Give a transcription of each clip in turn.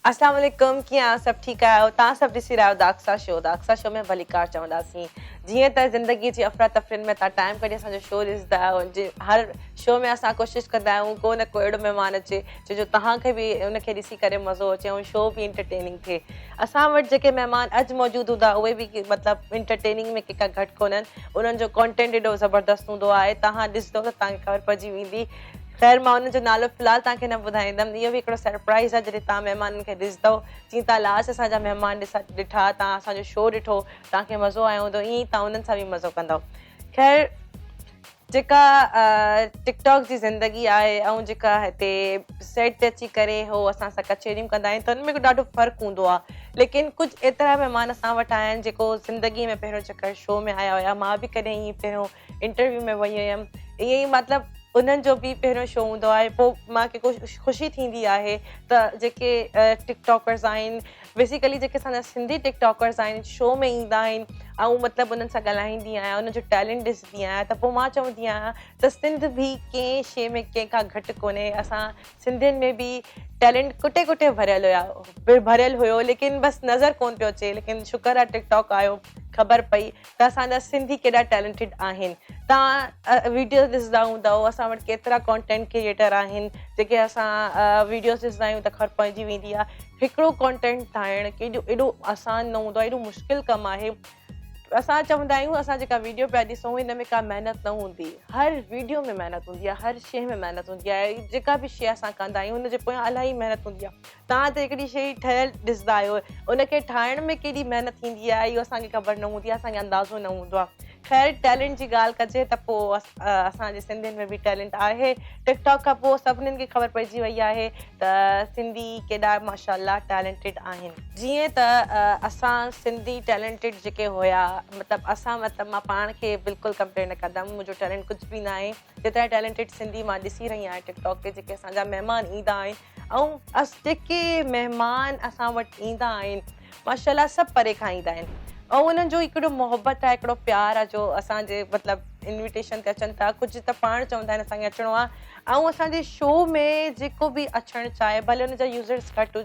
अस्सलाम वालेकुम कीअं आहियो सभु ठीकु आहियो तव्हां सभु ॾिसी रहिया आहियो दाक्सा शो में भलीकार चवंदासीं जीअं त ज़िंदगी जी अफ़रा तफ़रीन में तव्हां टाइम कढी असांजो शो ॾिसंदा आहियो हर शो में असां कोशिशि कंदा आहियूं को न को अहिड़ो महिमान अचे जो तव्हांखे बि उनखे ॾिसी करे मज़ो अचे ऐं शो बि इंटरटेनिंग थिए असां वटि जेके महिमान अॼु मौजूदु हूंदा उहे बि मतिलबु इंटरटेनिंग में कंहिंका घटि कोन्हनि उन्हनि जो कॉन्टेंट एॾो ज़बरदस्त हूंदो आहे तव्हां ॾिसंदो त तव्हांखे ख़बर पइजी वेंदी ख़ैर मां उनजो नालो फ़िलहालु तव्हांखे न ॿुधाईंदमि इहो बि हिकिड़ो सरप्राइज़ आहे जॾहिं तव्हां महिमाननि खे ॾिसंदव जीअं तव्हां लास्ट असांजा महिमान ॾिठा तव्हां असांजो शो ॾिठो तव्हांखे मज़ो आयो हूंदो ईअं ई तव्हां उन्हनि सां बि मज़ो कंदव ख़ैर जेका टिकटॉक जी ज़िंदगी आहे ऐं जेका हिते सेट ते अची करे हो असां सां कचहरियूं कंदा आहिनि त हुन में ॾाढो फ़र्क़ु हूंदो आहे लेकिन कुझु एतिरा महिमान असां वटि आया आहिनि जेको ज़िंदगीअ में पहिरियों चकर शो में आया हुया मां बि कॾहिं ईअं पहिरियों इंटरव्यू में वई हुयमि ईअं ई मतिलबु उन्हनि जो बि पहिरियों शो हूंदो आहे पोइ मूंखे ख़ुशी थींदी आहे त जेके टिकटॉकर्स आहिनि बेसिकली जेके असांजा सिंधी टिकटॉकर्स आहिनि शो में ईंदा आहिनि ऐं मतिलबु उन्हनि सां ॻाल्हाईंदी आहियां उनजो टैलेंट ॾिसंदी आहियां त पोइ मां चवंदी आहियां त सिंध बि कंहिं शइ में कंहिंखां घटि कोन्हे असां सिंधियुनि में बि टैलेंट कुटे कुटे भरियल हुयो लेकिन बसि नज़र कोन पियो अचे लेकिन शुक्र आहे टिकटॉक आयो ख़बर पई त असांजा सिंधी केॾा टैलेंटेड आहिनि तव्हां वीडियोस ॾिसंदा हूंदव असां वटि केतिरा कॉन्टेंट क्रिएटर आहिनि जेके असां वीडियोस ॾिसंदा आहियूं त ख़बर पइजी वेंदी आहे हिकिड़ो कॉन्टेंट ठाहिणु केॾो एॾो आसान न हूंदो आहे एॾो मुश्किल कमु आहे असां चवंदा आहियूं असां जेका वीडियो पिया ॾिसूं हिन में का महिनत न हूंदी हर वीडियो में महिनत हूंदी आहे हर शइ में महिनत हूंदी आहे जेका बि शइ असां कंदा आहियूं हुनजे पोयां इलाही महिनत हूंदी आहे तव्हां त हिकिड़ी शइ ठहियलु ॾिसंदा आहियो उनखे ठाहिण में केॾी महिनत थींदी आहे इहो असांखे ख़बर न हूंदी आहे असांखे अंदाज़ो न हूंदो आहे ख़ैर टैलेंट जी ॻाल्हि कजे त पोइ असांजे सिंधियुनि में बि टैलेंट आहे टिकटॉक खां पोइ सभिनीनि खे ख़बर पइजी वई आहे त सिंधी केॾा माशाअल्लाह टैलेंटेड आहिनि जीअं त असां सिंधी टैलेंटेड जेके हुया मतिलबु मां पाण खे बिल्कुलु कंपेयर न कंदमि मुंहिंजो टैलेंट कुझु बि न आहे जेतिरा टैलेंटेड सिंधी मां ॾिसी रही आहियां टिकटॉक ते जेके असांजा महिमान ईंदा आहिनि ऐं जेके महिमान असां वटि ईंदा आहिनि माशाअल्लाह सभु परे खां ईंदा आहिनि ऐं उन्हनि जो हिकिड़ो मोहबत आहे हिकिड़ो प्यार आहे जो असांजे मतिलबु इंविटेशन ते अचनि था कुझु त पाण चवंदा आहिनि असांखे अचिणो आहे ऐं असांजे शो में जेको बि अचणु चाहे भले हुनजा यूज़र्स घटि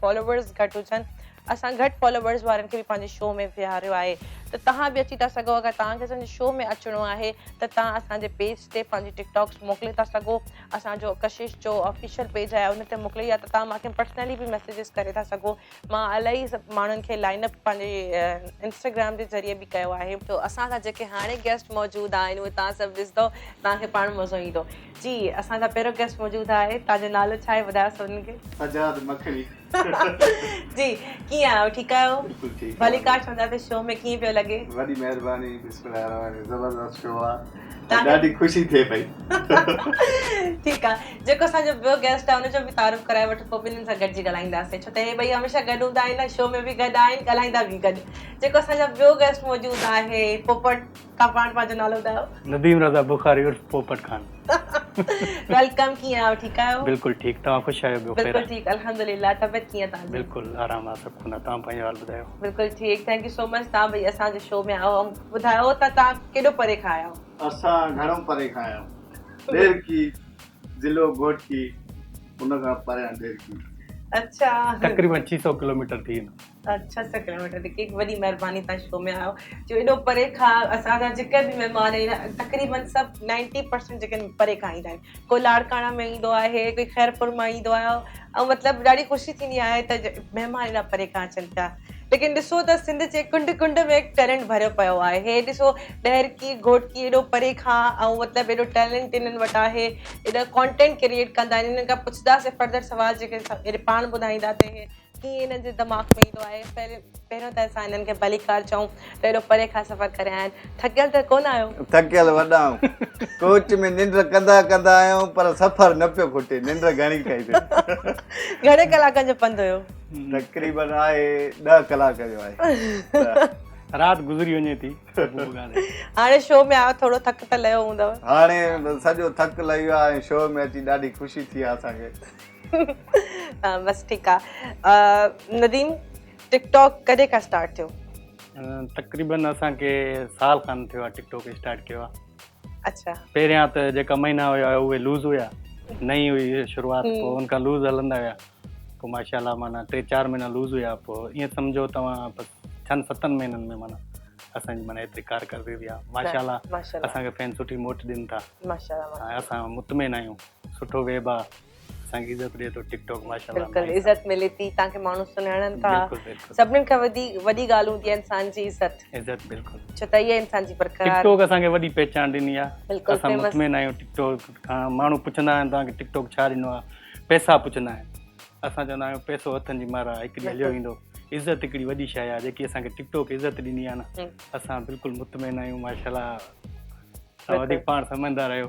फॉलोवर्स घटि हुजनि असां घटि फॉलोवर्स वारनि खे बि पंहिंजे शो में विहारियो आहे त तव्हां बि अची था सघो अगरि तव्हांखे असांजे शो में अचिणो आहे त तव्हां असांजे पेज ते पंहिंजी टिकटॉक्स मोकिले था सघो असांजो कशिश जो ऑफिशियल पेज आहे उन ते मोकिले या त तव्हां मूंखे पर्सनली बि मैसेजिस करे था सघो मां इलाही माण्हुनि खे लाइनअप पंहिंजे इंस्टाग्राम जे ज़रिए बि कयो आहे त असांजा जेके हाणे गेस्ट मौजूदु आहिनि उहे तव्हां सभु ॾिसंदव तव्हांखे पाण मज़ो ईंदो जी असांजा पहिरियों गेस्ट मौजूदु आहे तव्हांजो नालो छा आहे ॿुधायो सभिनी खे आजाद मखणी जी कीअं आहियो ठीकु आहियो भलीकार चवंदा शो में कीअं पियो लॻे वॾी महिरबानी बिस्मिल्लाह रहमान ज़बरदस्त शो आहे ॾाढी ख़ुशी थिए पई ठीकु आहे जेको असांजो ॿियो गेस्ट आहे हुनजो बि तारीफ़ कराए वठो पोइ ॿिन्हिनि सां गॾिजी ॻाल्हाईंदासीं छो त हे ॿई हमेशह गॾु हूंदा आहिनि शो में बि गॾु आहिनि ॻाल्हाईंदा बि गॾु जेको असांजो ॿियो गेस्ट मौजूदु आहे पोपट तव्हां पाण पंहिंजो नालो ॿुधायो नदीम रज़ा बुखारी उर्फ पोपट खान वेलकम कीअं आहियो ठीकु आहियो बिल्कुलु ठीकु तव्हां ख़ुशि आहियो ॿियो बिल्कुलु ठीकु अल्हम्दुलिल्लाह तबियत कीअं तव्हांजी बिल्कुलु आराम आहे सभु खुना तव्हां पंहिंजो हाल ॿुधायो बिल्कुलु ठीकु थैंक यू सो मच तव्हां भई असांजे शो में आयो ऐं ॿुधायो त तव्हां केॾो परे खां आया आहियो असां घणो परे खां आया आहियूं ॾेरकी ज़िलो घोटकी उन खां परियां ॾेरकी अच्छा तक़रीबन 600 किलोमीटर थी वेंदो अच्छा 600 किलोमीटर की वॾी महिरबानी तव्हां शो में आयो जो एॾो परे खां असांजा जेके बि महिमान आहिनि तक़रीबन सभु 90% जेके परे खां ईंदा आहिनि कोई लाड़काणा में ईंदो आहे कोई ख़ैरपुर मां ईंदो आहे ऐं मतिलबु ॾाढी ख़ुशी थींदी आहे त महिमान एॾा परे खां अचनि पिया लेकिन ॾिसो त सिंध जे कुंड कुंड में टैलेंट भरियो पियो आहे हे ॾिसो ॾहरकी घोटकी एॾो परे खां ऐं मतिलबु एॾो टैलेंट इन्हनि वटि आहे एॾा कॉन्टेंट क्रिएट कंदा आहिनि इन्हनि खां पुछंदासीं फर्दर सवाल जेके पाण ॿुधाईंदा त कीअं हिननि जे दिमाग़ में ईंदो आहे पहिरियों त असां हिननि खे भलीकार चऊं त एॾो परे खां सफ़र करे आया आहिनि थकियल त कोन आहियो थकियल वॾा कोच में निंड कंदा कंदा आहियूं पर सफ़र न पियो खुटे निंड घणी कई घणे कलाकनि जो पंधु हुयो तक़रीबन आहे 10 कलाक जो आहे राति गुज़री वञे थी हाणे शो में आयो थोरो थक त लहियो हूंदव हाणे सॼो थक लही वियो आहे शो में अची ॾाढी ख़ुशी थी आहे असांखे बसि ठीकु आहे नदीम टिकटॉक कॾहिं खां स्टार्ट थियो तक़रीबन असांखे साल खनि थियो आहे टिकटॉक स्टार्ट कयो आहे अच्छा पहिरियां त जेका महीना हुया उहे लूज़ हुया नई हुई शुरूआति पोइ उनखां लूज़ हलंदा हुया पोइ माशाल्लाह माना 3-4 महीना लूज़ हुया पोइ ईअं सम्झो तव्हां 6-7 महीननि में माना असांजी माना एतिरी कारकरदगी आहे माशाल्लाह माशाल्लाह असांखे फैन सुठी मोट ॾियनि था माशाल्लाह ऐं असां मुतमिन आहियूं सुठो वेब आहे असांखे इज़त ॾिए थो टिकटॉक माशाल्लाह बिल्कुलु इज़त मिले थी तव्हांखे माण्हू सुञाणनि था बिल्कुलु बिल्कुलु सभिनीनि खां वॾी ॻाल्हि हूंदी आहे इंसान जी इज़त इज़त बिल्कुलु छो त इहा इंसान जी बरक़रार टिकटॉक असांखे वॾी पहचान ॾिनी आहे बिल्कुलु असां famous। मुतमिन आहियूं टिकटॉक खां माण्हू पुछंदा आहिनि तव्हांखे टिकटॉक छा ॾिनो आहे पैसा पुछंदा आहिनि असां चवंदा आहियूं पैसो हथनि जी मारा हिकु ॾींहुं हलियो ईंदो इज़त हिकिड़ी वॾी शइ आहे जेकी असांखे टिकटॉक इज़त ॾिनी आहे न असां बिल्कुलु मुतमिन आहियूं माशाल्लाह तव्हां वधीक पाण सम्झंदा रहियो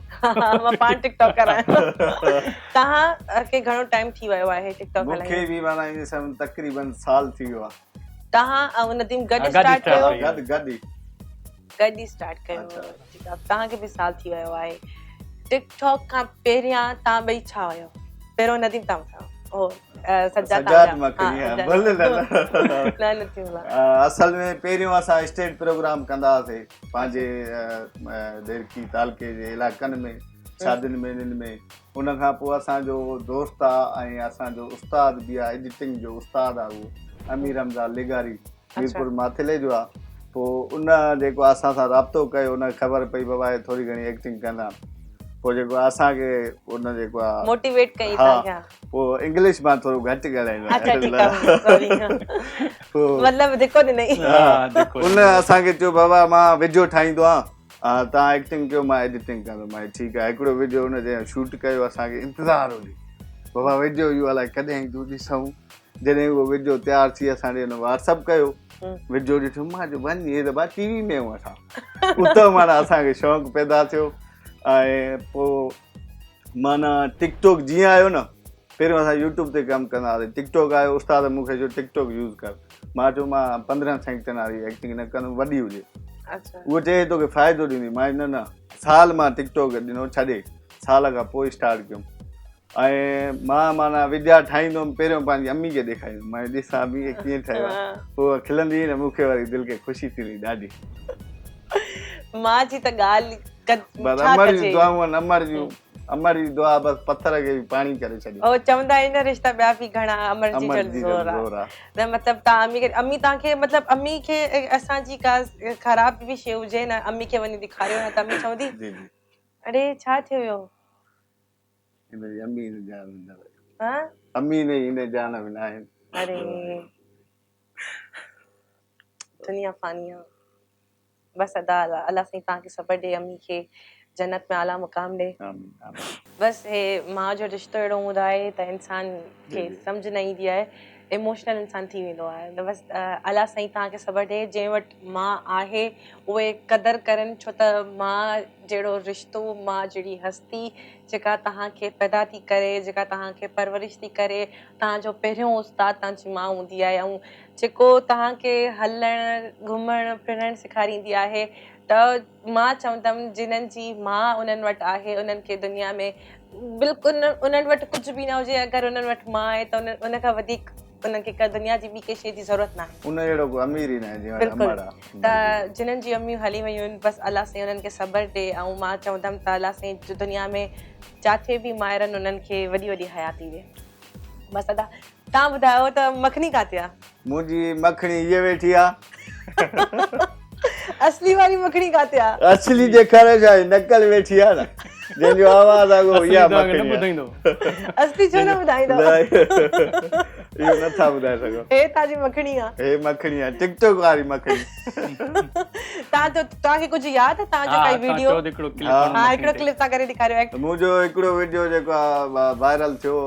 मां पाण टिकटॉकर आहियां तव्हांखे घणो टाइम थी वियो आहे टिकटॉक मूंखे हलाइण बि माना ईअं सम्झ तक़रीबन साल थी वियो आहे तव्हां ऐं नदीम गॾु गॾु स्टार्ट start कयो कयो। गॾु गॾु ई स्टार्ट कयो ठीकु आहे तव्हांखे बि साल थी वियो आहे टिकटॉक खां पहिरियां तव्हां ॿई छा हुयो पहिरियों नदीम तव्हां ओ सजाद मखनी आहे भले न थी मिला असल में पहिरियों असां स्टेज प्रोग्राम कंदा हुआसीं पंहिंजे देरकी तालके जे इलाइक़नि में शादियुनि में इन्हनि में उन खां पोइ असांजो दोस्त आहे ऐं असांजो उस्ताद बि आहे एडिटिंग जो उस्ताद आहे उहो अमीर हमज़ा लिगारी मीरपुर माथिले जो आहे पोइ उन जेको असां सां राब्तो कयो उनखे ख़बर पई बाबा हे थोरी घणी एक्टिंग कंदा पोइ जेको असांखे उन जेको आहे मोटिवेट कई हा तव्हांखे पोइ इंग्लिश मां थोरो घटि ॻाल्हाईंदो अच्छा ठीकु आहे सॉरी मतलब जेको ॾिनई उन असांखे चयो बाबा मां विडियो ठाहींदो आहियां तव्हां एक्टिंग कयो मां एडिटिंग कंदो ठीकु आहे हिकिड़ो विडियो हुनजे शूट कयो असांखे इंतज़ारु हुजे बाबा विडियो इहो अलाए कॾहिं ईंदो ॾिसूं जॾहिं उहो विडियो तयारु थी असां हुन व्हाट्सअप कयो विडियो ॾिठो मां चयो वञ इहे त टीवी में आहियूं असां उतां माना असांखे शौक़ु पैदा थियो ऐं पोइ माना टिकटॉक जीअं आयो न पहिरियों असां यूट्यूब ते कमु कंदा हुआसीं टिकटॉक आयो उस्ताद मूंखे चयो टिकटॉक यूज़ कर मां चयो मां 15 सेकंड वारी एक्टिंग न कंदुमि वॾी हुजे उहो चए तोखे फ़ाइदो ॾींदी मां न साल मां टिकटॉक ॾिनो छॾे साल खां पोइ स्टार्ट कयुमि ऐं मां माना विडिया ठाहींदुमि पहिरियों पंहिंजी अम्मी खे ॾेखारींदुमि मां ॾिसां अम्मी कीअं ठहियो आहे पोइ खिलंदी न मूंखे वरी दिलि खे ख़ुशी थींदी ॾाढी मां जी त ॻाल्हि बसि अमर जी दुआऊं आहिनि अमर जी दुआ बसि पत्थर खे बि पाणी करे छॾियो ओ चवंदा आहिनि न रिश्ता ॿिया बि घणा अमर जी जो ज़ोर आहे त मतिलबु तव्हां अम्मी तव्हांखे मतिलबु अम्मी खे असांजी का ख़राब बि शइ हुजे न अम्मी खे वञी ॾेखारियो न त अम्मी चवंदी अरे छा थियो हुयो अम्मी ने जान हाँ अम्मी ने इन्हें जाना भी ना है अरे दुनिया फानी है बस अदा अल्लाह साईं तव्हांखे सब्र ॾे अम्मी खे जन्नत में आला मुक़ाम ॾे बस हे मां जो रिश्तो अहिड़ो हूंदो आहे त इंसान खे सम्झ न ईंदी आहे इमोशनल इंसान थी वेंदो आहे त बसि अल्लाह साईं तव्हांखे सब्र ॾे जंहिं वटि मां आहे उहे क़दुरु करनि छो त मां जहिड़ो रिश्तो मां जहिड़ी हस्ती जेका तव्हांखे पैदा थी करे जेका तव्हांखे परवरिश थी करे तव्हांजो पहिरियों उस्ताद तव्हांजी माउ हूंदी आहे ऐं जेको तव्हांखे हलणु घुमणु फिरणु सेखारींदी आहे त मां चवंदमि जिन्हनि जी माउ उन्हनि वटि आहे उन्हनि खे दुनिया में बिल्कुलु उन्हनि वटि कुझु बि न हुजे अगरि उन्हनि वटि माउ आहे त उन खां वधीक उनखे का दुनिया जी ॿी कंहिं शइ जी ज़रूरत न आहे उन जहिड़ो को अमीर ई न आहे बिल्कुलु त जिन्हनि जी अम्मियूं हली वयूं आहिनि बसि अल्लाह साईं उन्हनि खे सब्र ॾे ऐं मां चवंदमि त अल्लाह साईं दुनिया में जिथे बि माहिरनि उन्हनि खे वॾी वॾी हयाती ॾे बसि अदा तव्हां ॿुधायो त मखनी किथे आहे मुंहिंजी मखणी इहे वेठी आहे असली वारी मखणी किथे आहे असली ॾेखारे छा नकल वेठी आहे न जंहिंजो आवाज़ आहे इहा न ॿुधाईंदो असली छो न ॿुधाईंदो इहो नथा ॿुधाए सघो हे तव्हांजी मखणी आहे हे मखणी आहे टिकटॉक वारी मखणी तव्हांखे कुझु यादि आहे तव्हांजो काई वीडियो हा हिकिड़ो क्लिप तव्हां करे ॾेखारियो मुंहिंजो हिकिड़ो वीडियो जेको आहे वायरल थियो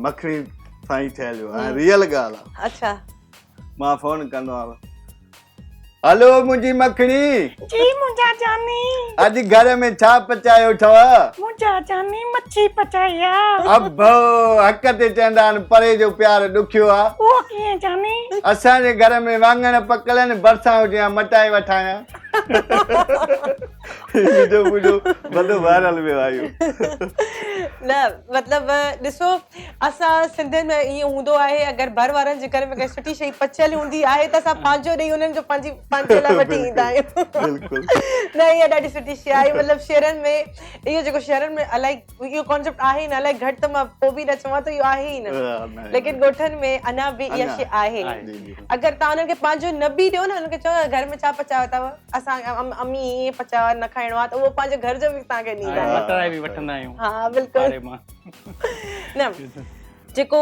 मखणी सां ई ठहियल आहे रियल ॻाल्हि आहे अच्छा मां फोन कंदो आहियां हेलो मुंहिंजी मखणी जी मुंहिंजा जानी अॼु घर में छा पचायो अथव मुंहिंजा जानी मच्छी पचाई आहे अबो हक़ ते चवंदा आहिनि परे जो प्यार ॾुखियो आहे उहो कीअं जानी असांजे घर में वाङण पकल आहिनि बरसां हुजे मटाए वठां वीडियो मुंहिंजो वॾो वायरल वियो आहे इहो न मतिलबु ॾिसो असां सिंधियुनि में ईअं हूंदो आहे अगरि घर वारनि जे घर में काई सुठी शइ पचियल हूंदी आहे त असां पंहिंजो ॾेई हुननि जो पंहिंजे लाइ वठी ईंदा आहियूं बिल्कुलु न इहा ॾाढी सुठी शइ आहे मतिलबु शहरनि में इहो जेको शहरनि में इलाही इहो कॉन्सेप्ट आहे न इलाही घटि त मां पोइ बि न चवां त इहो आहे ई न लेकिन ॻोठनि में अञा बि इहा शइ आहे अगरि तव्हां हुननि खे पंहिंजो न बि ॾियो न हुननि खे चओ घर में छा पचायो अथव असां अम्मी ईअं पचायो आहे न खाइणो आहे त उहो पंहिंजे घर जो बि तव्हांखे ॾींदा आहिनि मटराए बि वठंदा आहियूं हा बिल्कुलु न जेको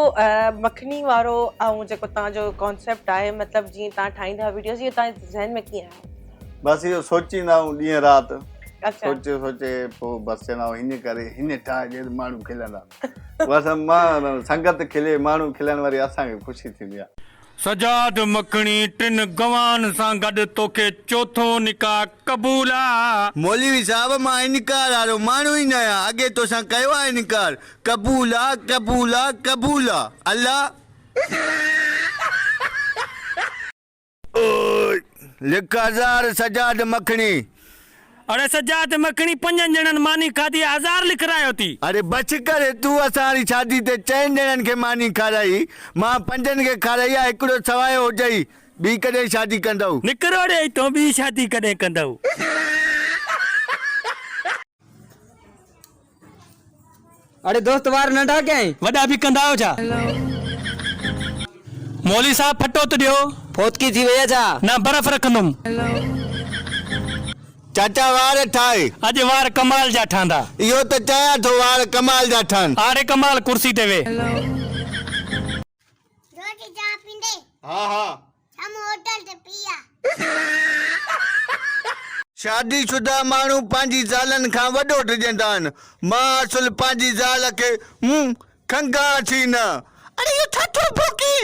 मखनी वारो ऐं जेको तव्हांजो कॉन्सेप्ट आहे मतिलबु जीअं तव्हां ठाहींदा वीडियोस इहो तव्हांजे ज़हन में कीअं आहे बसि इहो सोचींदा आहियूं ॾींहं राति अच्छा सोचे सोचे पोइ बसि चवंदा आहियूं हिन करे हिन ठाहे माण्हू खिलंदा बसि मां संगत खिले माण्हू खिलण वारी असांखे ख़ुशी थींदी आहे सजाद मखणी टिन गवान सां गॾु तोखे चोथों निकाह क़बूल आहे मौलवी साहब मां इनकार वारो माण्हू ई न आहियां अॻे तोसां कयो आहे इनकार क़बूल आहे क़बूल आहे क़बूल आहे अल्लाह लिख हज़ार सजाद मखणी अरे सजाद मखणी 5 ॼणनि मानी खाधी 1000 लिखरायो थी अरे बच करे तूं असांजी शादी ते 4 ॼणनि खे मानी खाराई मां 5 खे खाराई आहे हिकिड़ो सवायो हुजई ॿी कॾहिं शादी कंदव निकिरो ॾे तो ॿी शादी कॾहिं कंदव अरे दोस्त वार नंढा कहीं वॾा बि कंदा आहियो छा मौली साहब फटो त ॾियो फोतकी थी वई छा न बर्फ़ रखंदुमि चाचा वार ठाहे अॼु वार कमाल जा ठहंदा इहो त चाहियां थो वार कमाल जा ठहनि आरे कमाल कुर्सी ते वे रोटी चाह पींदे हा हा हम होटल ते पिया शादीशुदा माण्हू पंहिंजी ज़ालनि खां वॾो डिॼंदा आहिनि मां असुल पंहिंजी ज़ाल खे खंघा अची न अरे इहो छा थो भौंकी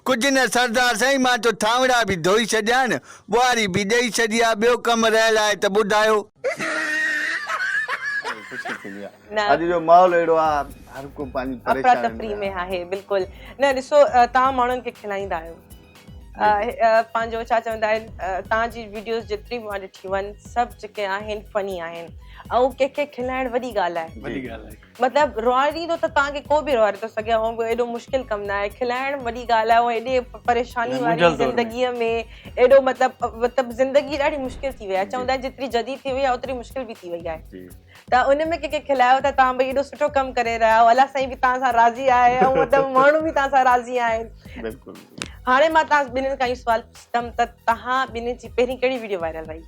कुझु न सरदार साईं मां तो थावड़ा बि धोई छॾिया आहिनि ॿुहारी बि ॾेई छॾी आहे ॿियो कमु रहियल आहे त ॿुधायो ख़ुशी थींदी आहे अॼु जो माहौल अहिड़ो आहे हर को पंहिंजी अफरा तफरी में आहे बिल्कुलु न ॾिसो तव्हां माण्हुनि खे खिलाईंदा आहियो पंहिंजो छा चवंदा आहिनि तव्हांजी वीडियोस जेतिरी मां ॾिठियूं आहिनि सभु जेके आहिनि फनी आहिनि ऐं कंहिंखे खिलाइण वॾी ॻाल्हि आहे वॾी ॻाल्हि आहे मतिलबु रोआरींदो त तव्हांखे को बि रोआरे थो सघे ऐं एॾो मुश्किल कमु न आहे खिलाइण वॾी ॻाल्हि आहे ऐं एॾे परेशानी वारी ज़िंदगीअ में एॾो मतिलबु ज़िंदगी ॾाढी मुश्किल थी वई आहे चवंदा आहिनि जेतिरी जदी थी वई आहे ओतिरी मुश्किल बि थी वई आहे त उन में कंहिंखे खिलायो त तव्हां भई एॾो सुठो कमु करे रहिया आहियो अलाह साईं बि तव्हां सां राज़ी आहे ऐं मतिलबु माण्हू बि तव्हां सां राज़ी आहिनि बिल्कुलु हाणे मां तव्हां ॿिन्हिनि खां इहो सुवाल पुछंदमि त तव्हां ॿिन्हिनि जी पहिरीं कहिड़ी वीडियो वायरल वई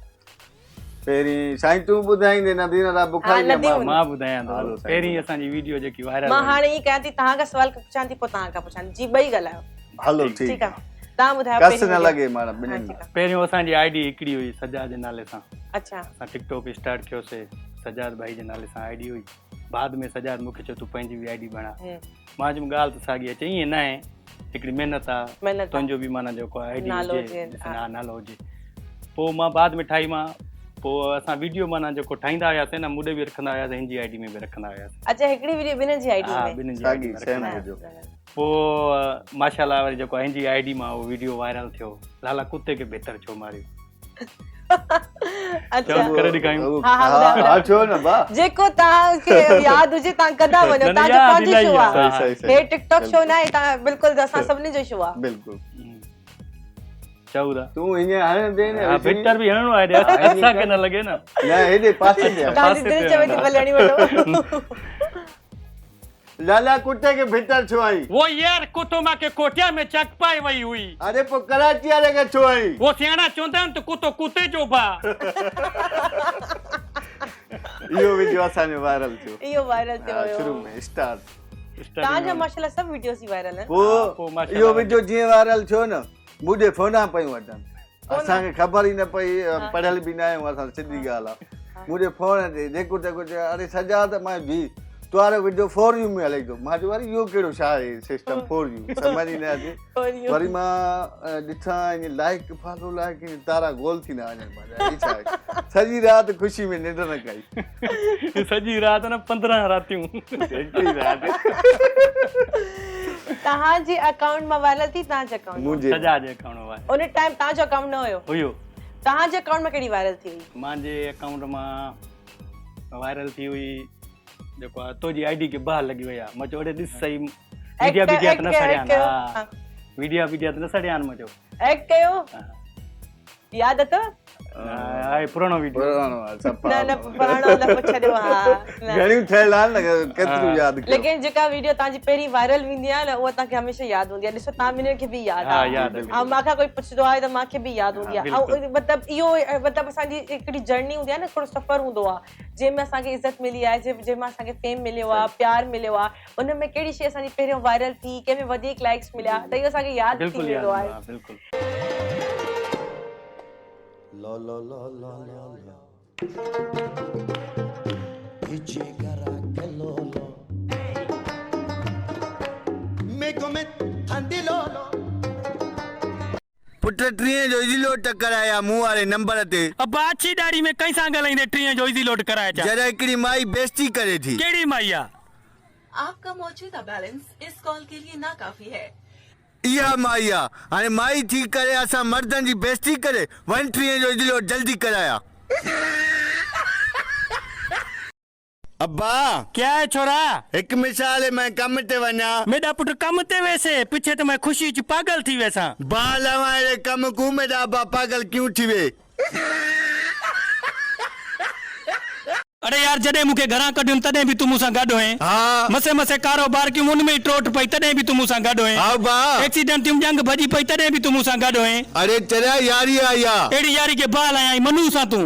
पहिरीं साईं तूं ॿुधाईंदे नदीन बुखारी मां ॿुधायां थो पहिरीं असांजी वीडियो जेकी वायरल मां हाणे ईअं कयां थी तव्हां खां सुवाल पुछां थी पोइ तव्हां खां पुछां जी ॿई ॻाल्हायो हलो ठीकु ठीकु आहे तव्हां ॿुधायो कस न लॻे माना ॿिन्हिनि पहिरियों असांजी आईडी हिकिड़ी हुई सजाद जे नाले सां अच्छा असां टिकटॉक स्टार्ट कयोसीं सजाद भाई जे नाले सां आईडी हुई बाद में सजाद मूंखे चयो तूं पंहिंजी बि आईडी बणा मां चयुमि ॻाल्हि त साॻी आहे ईअं न आहे हिकिड़ी महिनत आहे तुंहिंजो बि माना जेको आईडी हुजे नालो हुजे पोइ मां बाद में ठाही मां पोइ असां वीडियो माना जेको ठाहींदा हुआसीं न मूंॾे बि रखंदा हुआसीं हिन जी आईडी में बि रखंदा हुआसीं अच्छा हिकिड़ी वीडियो ॿिन्हिनि जी आईडी हा में ॿिन्हिनि जी आईडी में सेम रखंदा हुजो पोइ माशाल्लाह वरी जेको हिन जी आईडी मां उहो वीडियो वायरल थियो लाला कुत्ते खे बहितर छो मारियो अच्छा करे ॾेखारियूं हा छो न बा जेको तव्हांखे यादि हुजे तव्हां कंदा वञो तव्हांजो पंहिंजो शो आहे हे टिकटॉक शो न आहे तव्हां बिल्कुलु असां सभिनी जो शो आहे बिल्कुलु चऊं था तूं हीअं हाणे दे न बहितर बि हणणो आहे असांखे न लॻे न न हेॾे पासे ते तव्हांजी दिलि चवे थी भले हणी वठो लाला कुत्ते के भीतर छो आई वो यार कुतो मां के कोठिया में चक पाए वई हुई अरे पोइ कराची वारे खे छो आई वो सियाणा चवंदा आहिनि त कुतो कुते जो भा इहो वीडियो असांजो वायरल थियो इहो वायरल थियो शुरू हुयो में स्टार्ट तव्हांजा माशाल्लाह सभु वीडियोस ई वायरल आहिनि पोइ इहो वीडियो जीअं वायरल थियो न मुंहिंजे फोना पयूं अचनि असांखे ख़बर ई न पई पढ़ियल बि न आहियूं असां सिधी ॻाल्हि आहे मुंहिंजे फोन ते जेको तेको चयो अरे सजा त मां भी तुम्हारो वीडियो 4U में हले थो मां चयो वरी इहो कहिड़ो छा आहे सिस्टम 4U समझ ई न अचे वरी मां ॾिठां ईअं लाइक फॉलो लाइक तारा गोल थी न वञनि सॼी राति ख़ुशी में निंड न कई सॼी राति न 15 रातियूं तव्हांजे अकाउंट मां वायरल थी तव्हांजे अकाउंट मुंहिंजे सजा जे अकाउंट में उन टाइम तव्हांजो अकाउंट न हुयो हुयो तव्हांजे अकाउंट में कहिड़ी वायरल थी हुई? मुंहिंजे अकाउंट मां वायरल थी हुई जेको आहे तुंहिंजी आईडी खे बाहि लॻी वई आहे। मां चयो ॾिस सही मीडिया त न सड़िया आहिनि। मीडिया त न सड़िया आहिनि। मां चयो एक्ट कयो याद अथव? आहे पुराणो वीडियो। न पुराणो न पुछड़ियो घणियूं ठहियल आहिनि न केतिरियूं यादि कयो। लेकिन जेका वीडियो तव्हांजी पहिरीं वायरल वेंदी आहे न उहा तव्हांखे हमेशह यादि हूंदी आहे। ॾिसो तव्हां ॿिन्हिनि खे बि यादि आहे ऐं मूंखां कोई पुछंदो आहे त मूंखे बि यादि हूंदी आहे। ऐं मतिलबु इहो मतिलबु असांजी हिकिड़ी जर्नी हूंदी आहे न, हिकिड़ो सफ़र हूंदो आहे जंहिंमें असांखे इज़त मिली आहे, जंहिंमां असांखे फेम मिलियो आहे, प्यार मिलियो आहे। उन में कहिड़ी शइ असांजी पहिरियों वायरल थी, कंहिंमें वधीक लाइक्स मिलिया, त इहो असांखे यादि थी वेंदो आहे। लो लो लो लो लो लो Dice cara che lo lo Me come thandi lo lo पुट 30 जो इज़ी लोड कराया मूं वारे नंबर ते। अब अच्छी दाढ़ी में कई सां ॻाल्हाईंदे 30 जो इज़ी लोड कराया चा। जरा हिकिड़ी माई बेइज्जती करे थी। कहिड़ी माई आहे? आपका मौजूदा बैलेंस इस कॉल के लिए नाकाफी है। इहा माई आ हाणे माई थी करे असां मर्दनि जी बेइज्जती करे 130 जो इज़ी लोड जल्दी कराया। अब्बा क्या है छोरा? एक मिसाल है मैं कम ते वञा। मेरा पुट कम ते वैसे पीछे तो मैं खुशी च पागल थी वैसा। बाल हमारे कम को मेरा अब्बा पागल क्यों थी वे? अरे यार जॾहिं मूंखे घरां कढियुमि तॾहिं बि तूं मूंसां गॾु हुएं। हाँ मसे मसे कारोबार कयूं उन में ई टोट पई तॾहिं बि तूं मूंसां गॾु हुएं। हाँ बा एक्सीडेंट थियुमि जंग भॼी पई तॾहिं बि तूं मूंसां गॾु हुएं। अरे तेरा यारी आया अहिड़ी यारी खे बाल आया आई मनू सां तूं।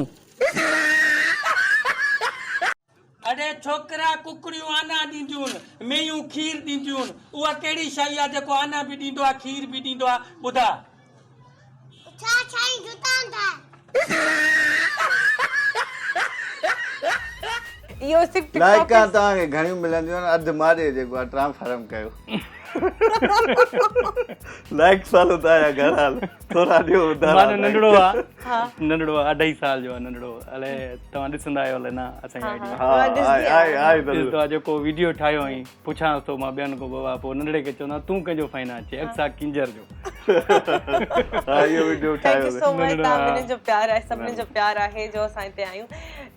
अरे छोकरा कुकड़ियूं आना ॾींदियूं आहिनि, मेयूं खीर ॾींदियूं आहिनि, उहा कहिड़ी शइ आहे जेको आना बि ॾींदो आहे खीर बि ॾींदो आहे? ॿुधा छा छाई जुतांदा इहो सिर्फ़ु लाइक टिकटॉक तव्हांखे घणियूं मिलंदियूं आहिनि, अधु मारे जेको आहे ट्रांसफार्म कयो। लाइक साल तव्हांजा घणा थोरा ॾियो मानो नंढड़ो आहे। हाँ नंढड़ो आहे 2.5 साल जो आहे नंढड़ो। अलाए तव्हां ॾिसंदा आहियो अलाए न असांजी आईडी में। हा आहे ॾिसंदो आहे जेको वीडियो ठाहियो हुई पुछांसि थो मां ॿियनि खां बाबा पोइ नंढड़े खे चवंदा तूं कंहिंजो फाइन अचे अक्सा किंजर जो। हा इहो वीडियो थैंक ठाहियो यू सो मच। तव्हां ॿिन्हिनि जो प्यार आहे, सभिनी जो प्यार आहे जो असां हिते आहियूं।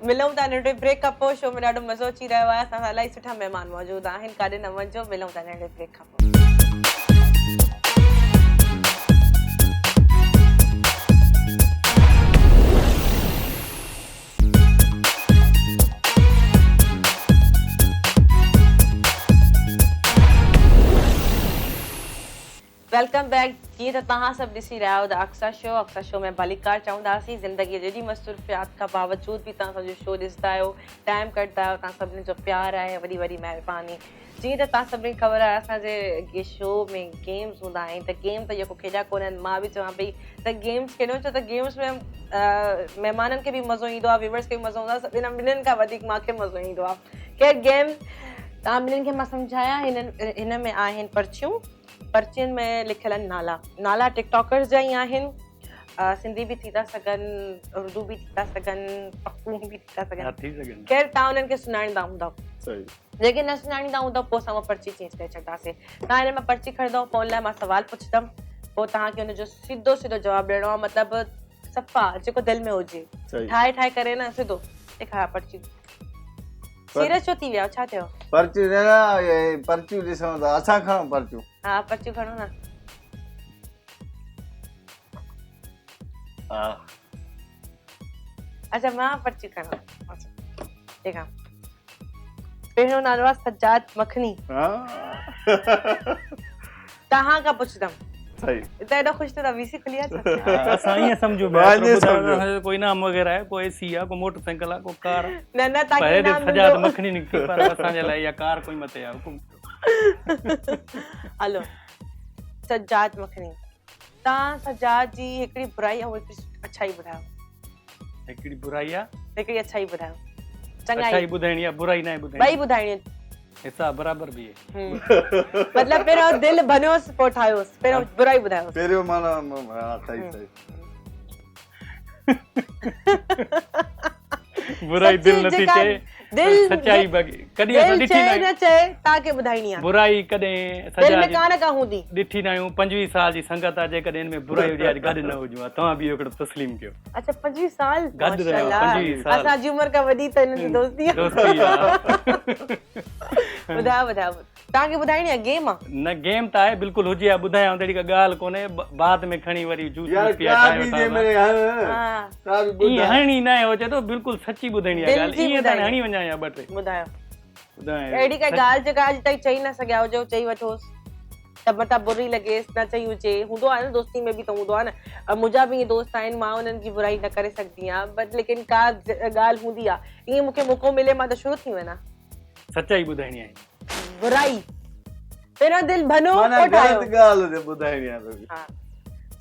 मिलूं था नंढे ब्रेक खां पोइ। शो में ॾाढो मज़ो अची रहियो आहे। असां सां इलाही सुठा महिमान मौजूदु आहिनि, काॾे न वञिजो। मिलूं था नंढे ब्रेक खां पोइ। Welcome back. जीअं त तव्हां सभु ॾिसी रहिया आहियो द अक्सा शो में भलीकार चवंदासीं। ज़िंदगीअ जहिड़ी मसरूफ़ियात खां बावजूद बि तव्हां असांजो शो ॾिसंदा आहियो, टाइम कढंदा आहियो। तव्हां सभिनी जो प्यार आहे, वॾी वॾी महिरबानी। जीअं त तव्हां सभिनी ख़बर आहे असांजे शो में गेम्स हूंदा आहिनि, त गेम त जेको खेॾा कोन आहिनि। मां बि चवां पई त गेम्स खेॾो, छो त गेम्स में महिमाननि खे बि मज़ो ईंदो आहे, व्यूवर्स खे बि मज़ो ईंदो आहे। सभिनी ॿिन्हिनि खां वधीक मूंखे मज़ो ईंदो आहे। केरु गेम तव्हां ॿिन्हिनि खे मां सम्झायां। हिन में आहिनि पर्चियूं। पर्चियुनि में लिखियल आहिनि नाला टिकटॉकर्स जा ई आहिनि। सिंधी बि थी था सघनि, उर्दू बि थी था सघनि, पखू बि थी था सघनि। खैर तव्हां उन्हनि खे सुञाणींदा हूंदव। जेके न सुञाणींदा हूंदव पोइ असां उहा पर्ची चेंज करे छॾींदासीं। तव्हां हिन में पर्ची खणंदव, पोइ उन लाइ मां सुवाल पुछंदमि, पोइ तव्हांखे हुनजो सिधो जवाबु ॾियणो आहे। मतिलबु सफ़ा जेको दिलि में हुजे, ठाहे करे न सिधो। ॾेखार पर्ची। सीरियस छो थी विया, छा थियो? पर्ची न पर्चियूं ॾिसूं था, असां खणूं पर्चियूं। हा पर्चियूं खणो न। अच्छा मां पर्ची खणा। ॾेखार। पहिरियों नालो आहे सजाद मखनी। तव्हां खां पुछंदमि। सही त एॾो ख़ुशि थियो त वीसी खुली आहे। असां ईअं सम्झो कोई नाम वग़ैरह आहे, कोई एसी आहे, कोई मोटरसाइकिल आहे, कोई कार आहे। न तव्हांखे सजाद मखनी निकिती पर असांजे लाइ इहा कार कोई मथे आहे। हलो सजाद मखनी, तव्हां सजाद जी हिकिड़ी बुराई ऐं हिकिड़ी अच्छाई ॿुधायो। हिकिड़ी बुराई आहे, हिकिड़ी अच्छाई ॿुधायो। अच्छाई ॿुधाइणी आहे, बुराई न ॿुधाइणी। ॿई ॿुधाइणी। हिसाब बराबर भी है। मतलब पहिरियों दिल बनियोसि पोइ ठाहियोसि, पहिरियों बुराई ॿुधायोसि। पहिरियों माना सही बुराई दिल नथी चए, दिल सच्चाई बाक़ी कॾहिं असां दिल ॾिठी चए न न चए तव्हांखे ॿुधाइणी आहे बुराई कॾहिं दिल सजा में कान का हूंदी ॾिठी न आहियूं 25 साल जी संगत आहे जेकॾहिं हिन में बुराई हुजे गॾु न हुजूं तव्हां बि हिकिड़ो तस्लीम कयो अच्छा 25 साल गॾु रहियो, माशाल्लाह। 25 साल। असांजी उमिरि खां वॾी त हिननि जी दोस्ती आहे दोस्ती आहे। ॿुधायो तव्हांखे ॿुधाइणी आहे गेम आहे न गेम त आहे बिल्कुलु हुजे आहे ॿुधायांव तहिड़ी का ॻाल्हि कोन्हे बाद में खणी वरी जूस यार वूस पिया क्या ठाहे भी जे वठां मेरे हाल हा का भी ईअं बुधा हणी न आहे हो चए थो बिल्कुलु सची ॿुधाइणी आहे दिल ॻाल्हि जी ईअं त ॿुधाइणी। हणी वञा या ॿ टे ॿुधायो ॿुधाए अहिड़ी काई ॻाल्हि जेका अॼु ताईं चई न सघिया हुजो चई वठोसि त मता बुरी लॻेसि न चई हुजे हूंदो आहे न दोस्ती में बि त हूंदो आहे न मुंहिंजा बि ईअं दोस्त आहिनि मां उन्हनि जी बुराई न करे सघंदी आहियां बट लेकिन का ॻाल्हि हूंदी आहे ईअं मूंखे मौक़ो मिले मां त शुरू थी वञा सच्चाई ॿुधाइणी आहे बुराई पहिरियों दिल भनो माना पोइ ठाहियो। गलत ॻाल्हि हुजे ॿुधाइणी आहे तोखे। हा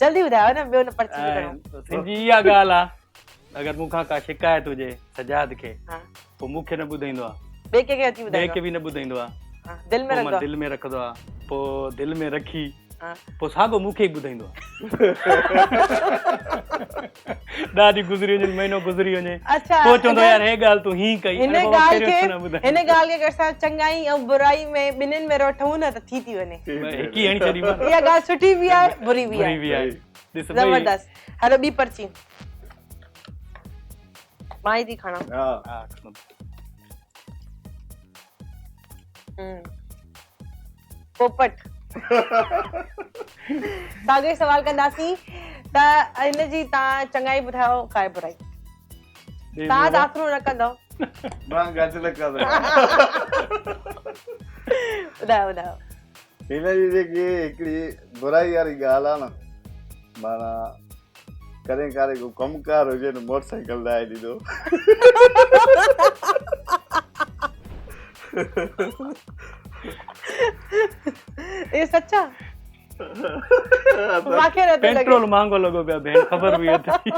जल्दी ॿुधायो न ॿियो न पर्ची बि खणो। सिंधी इहा ॻाल्हि आहे अगरि मूंखां का शिकायत हुजे सजाद खे हा पोइ मूंखे न ॿुधाईंदो आहे ॿिए कंहिंखे अची ॿिए ॿुधायो खे बि न ॿुधाईंदो आहे दिल में पोइ रखंदो मां दिलि में रखंदो आहे पोइ दिलि में रखी हा पोइ साॻो मूंखे ई ॿुधाईंदो आहे ॾाढी गुज़री वञे महीनो गुज़री वञे अच्छा पोइ चवंदो अगरि यार हे ॻाल्हि तूं हीअं कई हिन अरे बाबा, ॻाल्हि पहिरियों खे छो न ॿुधाईं? हिन ॻाल्हि खे अगरि असां चङाई ऐं बुराई में ॿिन्हिनि में वठूं न त थी वञे हिकु ई हणी छॾी मां इहा ॻाल्हि सुठी बि आहे बुरी बि बुरी आहे बि आहे ॾिस भई ज़बरदस्त हलो ॿी पर्ची मां ई थी खणा हा हा, पोपट साॻियो सवाल कंदासीं त हिन जी तव्हां चङाई ॿुधायो काय बुराई ॾे तव्हां बाबा। दाख़िलो न कंदव मां घटि न कंदो ॿुधायो हिन जी जेकी हिकिड़ी बुराई वारी ॻाल्हि आहे न माना कॾहिं काॾे को कमकार हुजे न मोटरसाइकिल लाहे ॾींदो इहो सच आहे मूंखे नथो लॻे पेट्रोल महांगो लॻो पिया भेण ख़बर बि अथई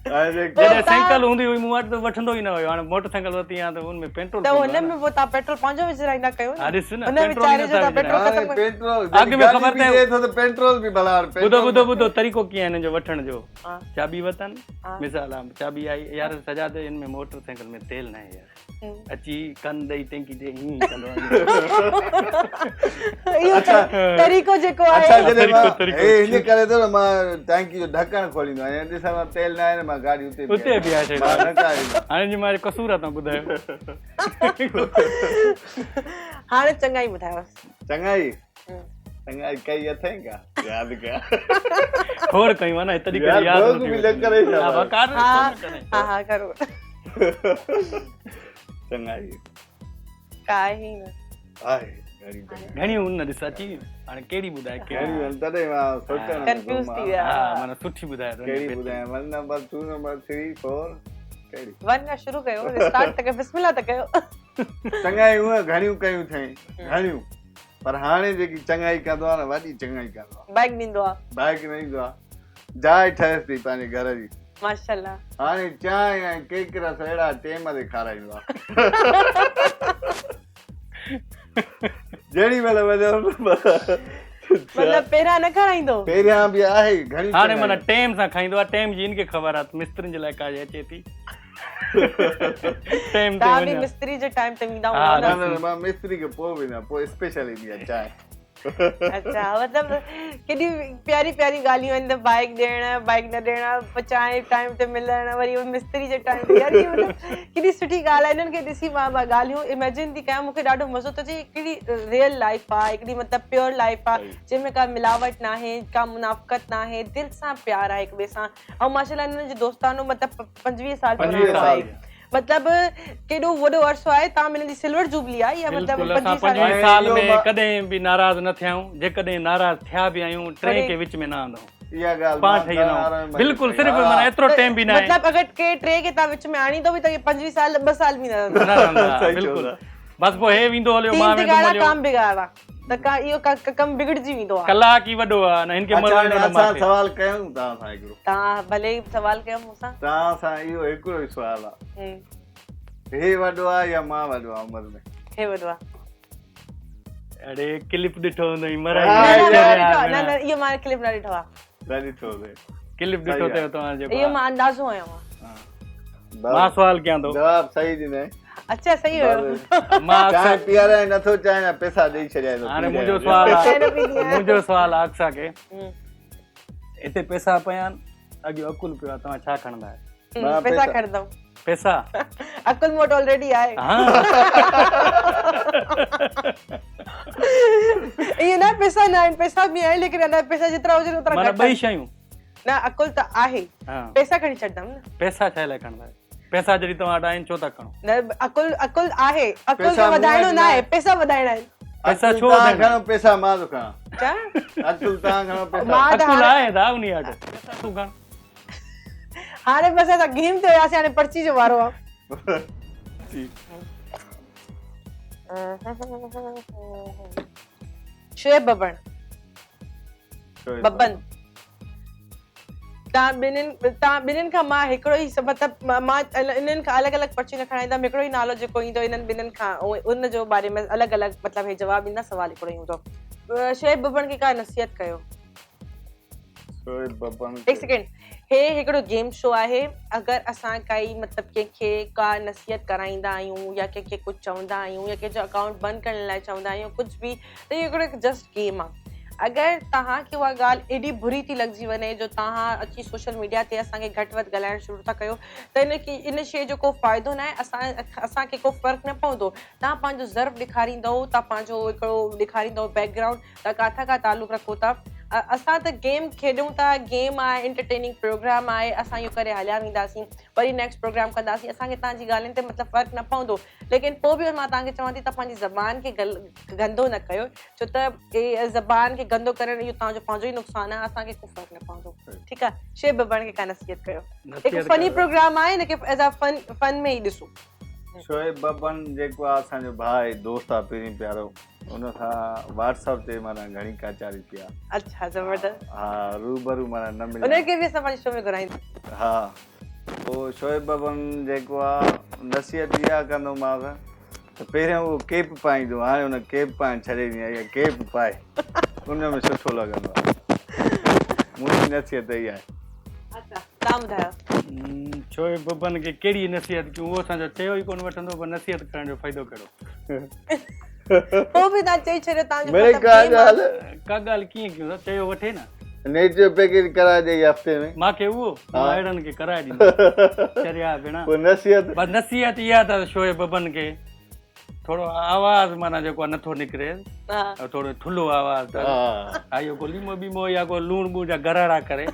हाणे जे जॾहिं साइकिल हूंदी हुई मूं वटि त वठंदो ई न हुयो हाणे मोटरसाइकिल वरिती आहे त हुनमें पेट्रोल त हुन में पोइ तव्हां पेट्रोल पंहिंजो विझराईंदा कयो हा, ॾिस न, हुन पेट्रोल वीचारे ई जो नथा तव्हां पेट्रोल हाणे ख़तम पेट्रोल अॻु में ख़बर गाॾी बि ॾिए थो त पेट्रोल बि भला ॿुधो तरीक़ो कीअं आहे हिन जो वठण जो हा। चाबी वतन हा। मिसाल आहे चाबी आई यार सजा ते हिन में मोटरसाइकिल में तेल न आहे यार अची कन ॾेई टैंकी ॾे हीअं ई कंदो आहे इहो तरीक़ो जेको अच्छा आहे जॾहिं तरीक़ो। हे हिन करे थो न मां टैंकी जो ढकण खोलींदो आहियां ॾिसां मां तेल न आहे न मां गाॾी उते बि आहे मां न काईंदो। हाणे जी मां कसूर आहे तव्हां ॿुधायो हाणे चङाई ॿुधायो चङाई चङाई कई अथई का यादि कया खोड़ कयूं आहे न तॾहिं यार, करे यादि दोस्त नथी बि अचे। न करे छा हा, भाई। वकार हा कोन करे। हा हा करो चङाई काहे ई न आहे घणी चङाई घणियूं न ॾिस अची हाणे कहिड़ी ॿुधाए घणी कहिड़ी आहिनि, तॾहिं मां सोचां कंफ्यूज थी विया हा माना सुठी ॿुधाए कहिड़ी ॿुधायां 1 नंबर 2 नंबर 3 4 कहिड़ी वन खां शुरू कयो स्टार्ट त कयो बिस्मिल्लाह त कयो चङाई हूअं घणियूं कयूं अथई घणियूं पर हाणे जेकी चङाई कंदो आहे न वॾी चङाई कंदो आहे बाइक ॾींदो आहे बाइक न ईंदो आहे जाइ ठहियसि थी पंहिंजे घर जी माशाल्लाह हाणे चांहि ऐं केकरस अहिड़ा टेम ते खाराईंदो आहे जेॾी महिल वञो मतलब पहिरां न खाराईंदो पहिरियां बि आहे घणी हाणे माना चङाई। टाइम सां खाईंदो आहे टाइम जी इनखे ख़बर आहे मिस्त्रियुनि जे लाइ काज अचे थी टाइम ते तव्हां बि वञा मिस्त्री जे टाइम ते वींदा हा, हूंदा न न मां मिस्त्री खे पोइ वेंदो आहियां पोइ स्पेशल ईंदी आहे चांहि अच्छा मतलब केॾी प्यारी प्यारी ॻाल्हियूं आहिनि त बाइक ॾियण बाइक न ॾियण पचाए टाइम ते मिलण वरी मिस्त्री जे टाइम ते यार मतलब केॾी सुठी ॻाल्हि आहे इन्हनि खे ॾिसी मां ॻाल्हियूं इमेजिन थी कयां मूंखे ॾाढो मज़ो थो अचे हिकिड़ी रियल लाइफ आहे हिकिड़ी मतिलबु प्योर लाइफ आहे जंहिंमें का मिलावट न आहे का मुनाफ़क़त न आहे दिलि सां प्यार आहे हिक ॿिए सां ऐं माशाल्लाह हिननि जो दोस्तानो मतिलबु 25 साल 25 पुराणो साल। आहे मतलब केॾो वॾो अरसो आहे तव्हां मिलनि जी सिल्वर जुबली आहे या बिल्कुलु मतलब असां 25 साल 25 साल में कॾहिं बि नाराज़ न थिया आहियूं जेकॾहिं नाराज़ थिया बि आहियूं टे के विच में न आंदो इहा ॻाल्हि पाण मां ठही घणा वञूं वारनि बिल्कुलु में सिर्फ़ु माना एतिरो टाइम बि न आहे मतलब अगर के टे के तव्हां विच में आणींदो बि त 25 साल 2 साल बि न रहंदो न रहंदा, सही बिल्कुलु चओ बसि पोइ हे वेंदो हलियो मां तीन वेंदो बिगाड़ा हलियो काम बिगाड़ा त का इहो कम बिगड़जी वेंदो आहे कलाक ई वॾो आहे न हिनखे अच्छा हाणे मज़ो असां सवाल कयूं तव्हां सां हिकिड़ो तव्हां भले ई सवाल कयो मूंसां तव्हां सां इहो हिकिड़ो ई सुवाल आहे हे वॾो आहे या मां वॾो आहे उमिरि में हे वॾो आहे अरे क्लिप ॾिठो हूंदो हा, न न इहो मां क्लिप न ॾिठो आहे न ॾिठो हुजे क्लिप ॾिठो अथव तव्हां जेको इहो मां अंदाज़ो आयो आहे मां सुवाल कयां थो जवाब सही ॾिनई अच्छा सही हुयो मां चांहि पीआराए नथो चाहे पैसा ॾेई छॾिया थो हाणे मुंहिंजो सुवाल आहे चांहि न पींदी आहियां। मुंहिंजो सुवाल आहे अक्सा खे हम्म, हिते पैसा पिया आहिनि अॻु अकुल पियो आहे तव्हां छा खणंदा आहियो मां पैसा पैसा- खणंदमि पैसा अकुल मोट ऑलरेडी आहे हाँ ये ना पैसा ना आहिनि पैसा बि आहिनि लेकिन अञा पैसा जेतिरा हुजनि ओतिरा माना घटि ॿई आहिनि। शयूं न अकुल त आहे हाँ पैसा खणी छॾंदमि न पैसा छा लाइ खणंदा आहियो पैसा जॾहिं तव्हां वटि आहिनि छो था खणो न अकुल आहे अकुल पैसा खे वधाइणो मूं न आहे वटि पैसा वधाइणा आहिनि पैसा अकुल छो तव्हां वधाइणा? खणो पैसा मां थो खणां छा अकुल तव्हां खणो पैसा मां त अकुल हाणे आहे दा उन वटि पैसा तूं खण हाणे बसि असां गेम ते वियासीं हाणे पर्ची जो वारो आहे शुएब बबन बबन तव्हां ॿिन्हिनि खां मां हिकिड़ो ई मतिलबु मां इन्हनि खां अलॻि अलॻि पर्ची न खणाईंदमि हिकिड़ो ई नालो जेको ईंदो इन्हनि ॿिन्हिनि खां उन जो बारे में अलॻि अलॻि मतिलबु हे जवाबु ॾींदा सवाल हिकिड़ो ई हूंदो शुएब बबन खे का नसीहत कयो शोएब बबन हिकु सेकेंड हे हिकिड़ो गेम शो आहे अगरि असां काई मतिलबु कंहिंखे का नसीहत कराईंदा आहियूं या कंहिंखे कुझु चवंदा आहियूं या कंहिंजो अकाउंट बंदि करण लाइ चवंदा आहियूं कुझु बि त इहो हिकिड़ो जस्ट गेम आहे अगरि तव्हांखे उहा ॻाल्हि एॾी बुरी थी लॻजी वञे जो तव्हां अची सोशल मीडिया ते असांखे घटि वधि ॻाल्हाइणु शुरू था कयो त इन शइ जो को फ़ाइदो न आहे असांखे को फ़र्क़ु न पवंदो तव्हां पंहिंजो ज़र्फ़ ॾेखारींदव तव्हां पंहिंजो हिकिड़ो ॾेखारींदव बैकग्राउंड तव्हां किथां खां तालुक़ु रखो था असां त गेम खेॾूं था गेम आहे एंटरटेनिंग प्रोग्राम आहे असां इहो करे हलिया वेंदासीं वरी नेक्स्ट प्रोग्राम कंदासीं असांखे तव्हांजी ॻाल्हियुनि ते मतिलबु फ़र्क़ु न पवंदो लेकिन पोइ बि मां तव्हांखे चवां थी त पंहिंजी ज़बान खे गंदो न कयो छो त इहे ज़बान खे गंदो करणु इहो तव्हांजो पंहिंजो ई नुक़सानु आहे असांखे को फ़र्क़ु न पवंदो ठीकु आहे शुएब बबन खे का नसीहत कयो हिकु फनी प्रोग्राम आहे हिनखे एज़ अ फन में ई ॾिसो शोएब बबन जेको आहे असांजो भाउ आहे दोस्त आहे पहिरीं प्यारो उन सां व्हाट्सअप ते माना घणी काचारी थी आहे अच्छा ज़बरदस्त हा रूबरू माना न मिलिया उनखे बि असां पंहिंजे शो में घुराईंदा हा पोइ शोएब बबन जेको आहे नसीहत इहा कंदोमांसि त पहिरियों उहो केप पाईंदो हाणे हुन केप पाइणु छॾे ॾिनी आहे इहा केप पाए उन में सुठो लॻंदो आहे मुंहिंजी नसीहत इहा आहे अच्छा तव्हां ॿुधायो शोएब बबन खे कहिड़ी नसीहत कयूं उहो असांजो चयो ई कोन वठंदो पर नसीहत करण जो फ़ाइदो कहिड़ो पोइ बि तव्हां चई छॾियो तव्हांजो मेरे मतिलबु का game आहे। ॻाल्हि का ॻाल्हि कीअं कयूं था चयो वठे न नेट जो पैकेज कराए ॾेई हफ़्ते में मूंखे उहो मां अहिड़नि खे कराए ॾींदो चरिया भेण पोइ नसीहत बस नसीहत इहा अथव शोएब बबन खे थोरो आवाज़ माना जेको आहे नथो निकिरे हा थोरो थुल्हो आवाज़ हा इहो को लीमो बीमो या को लूण बूण जा गराड़ा करे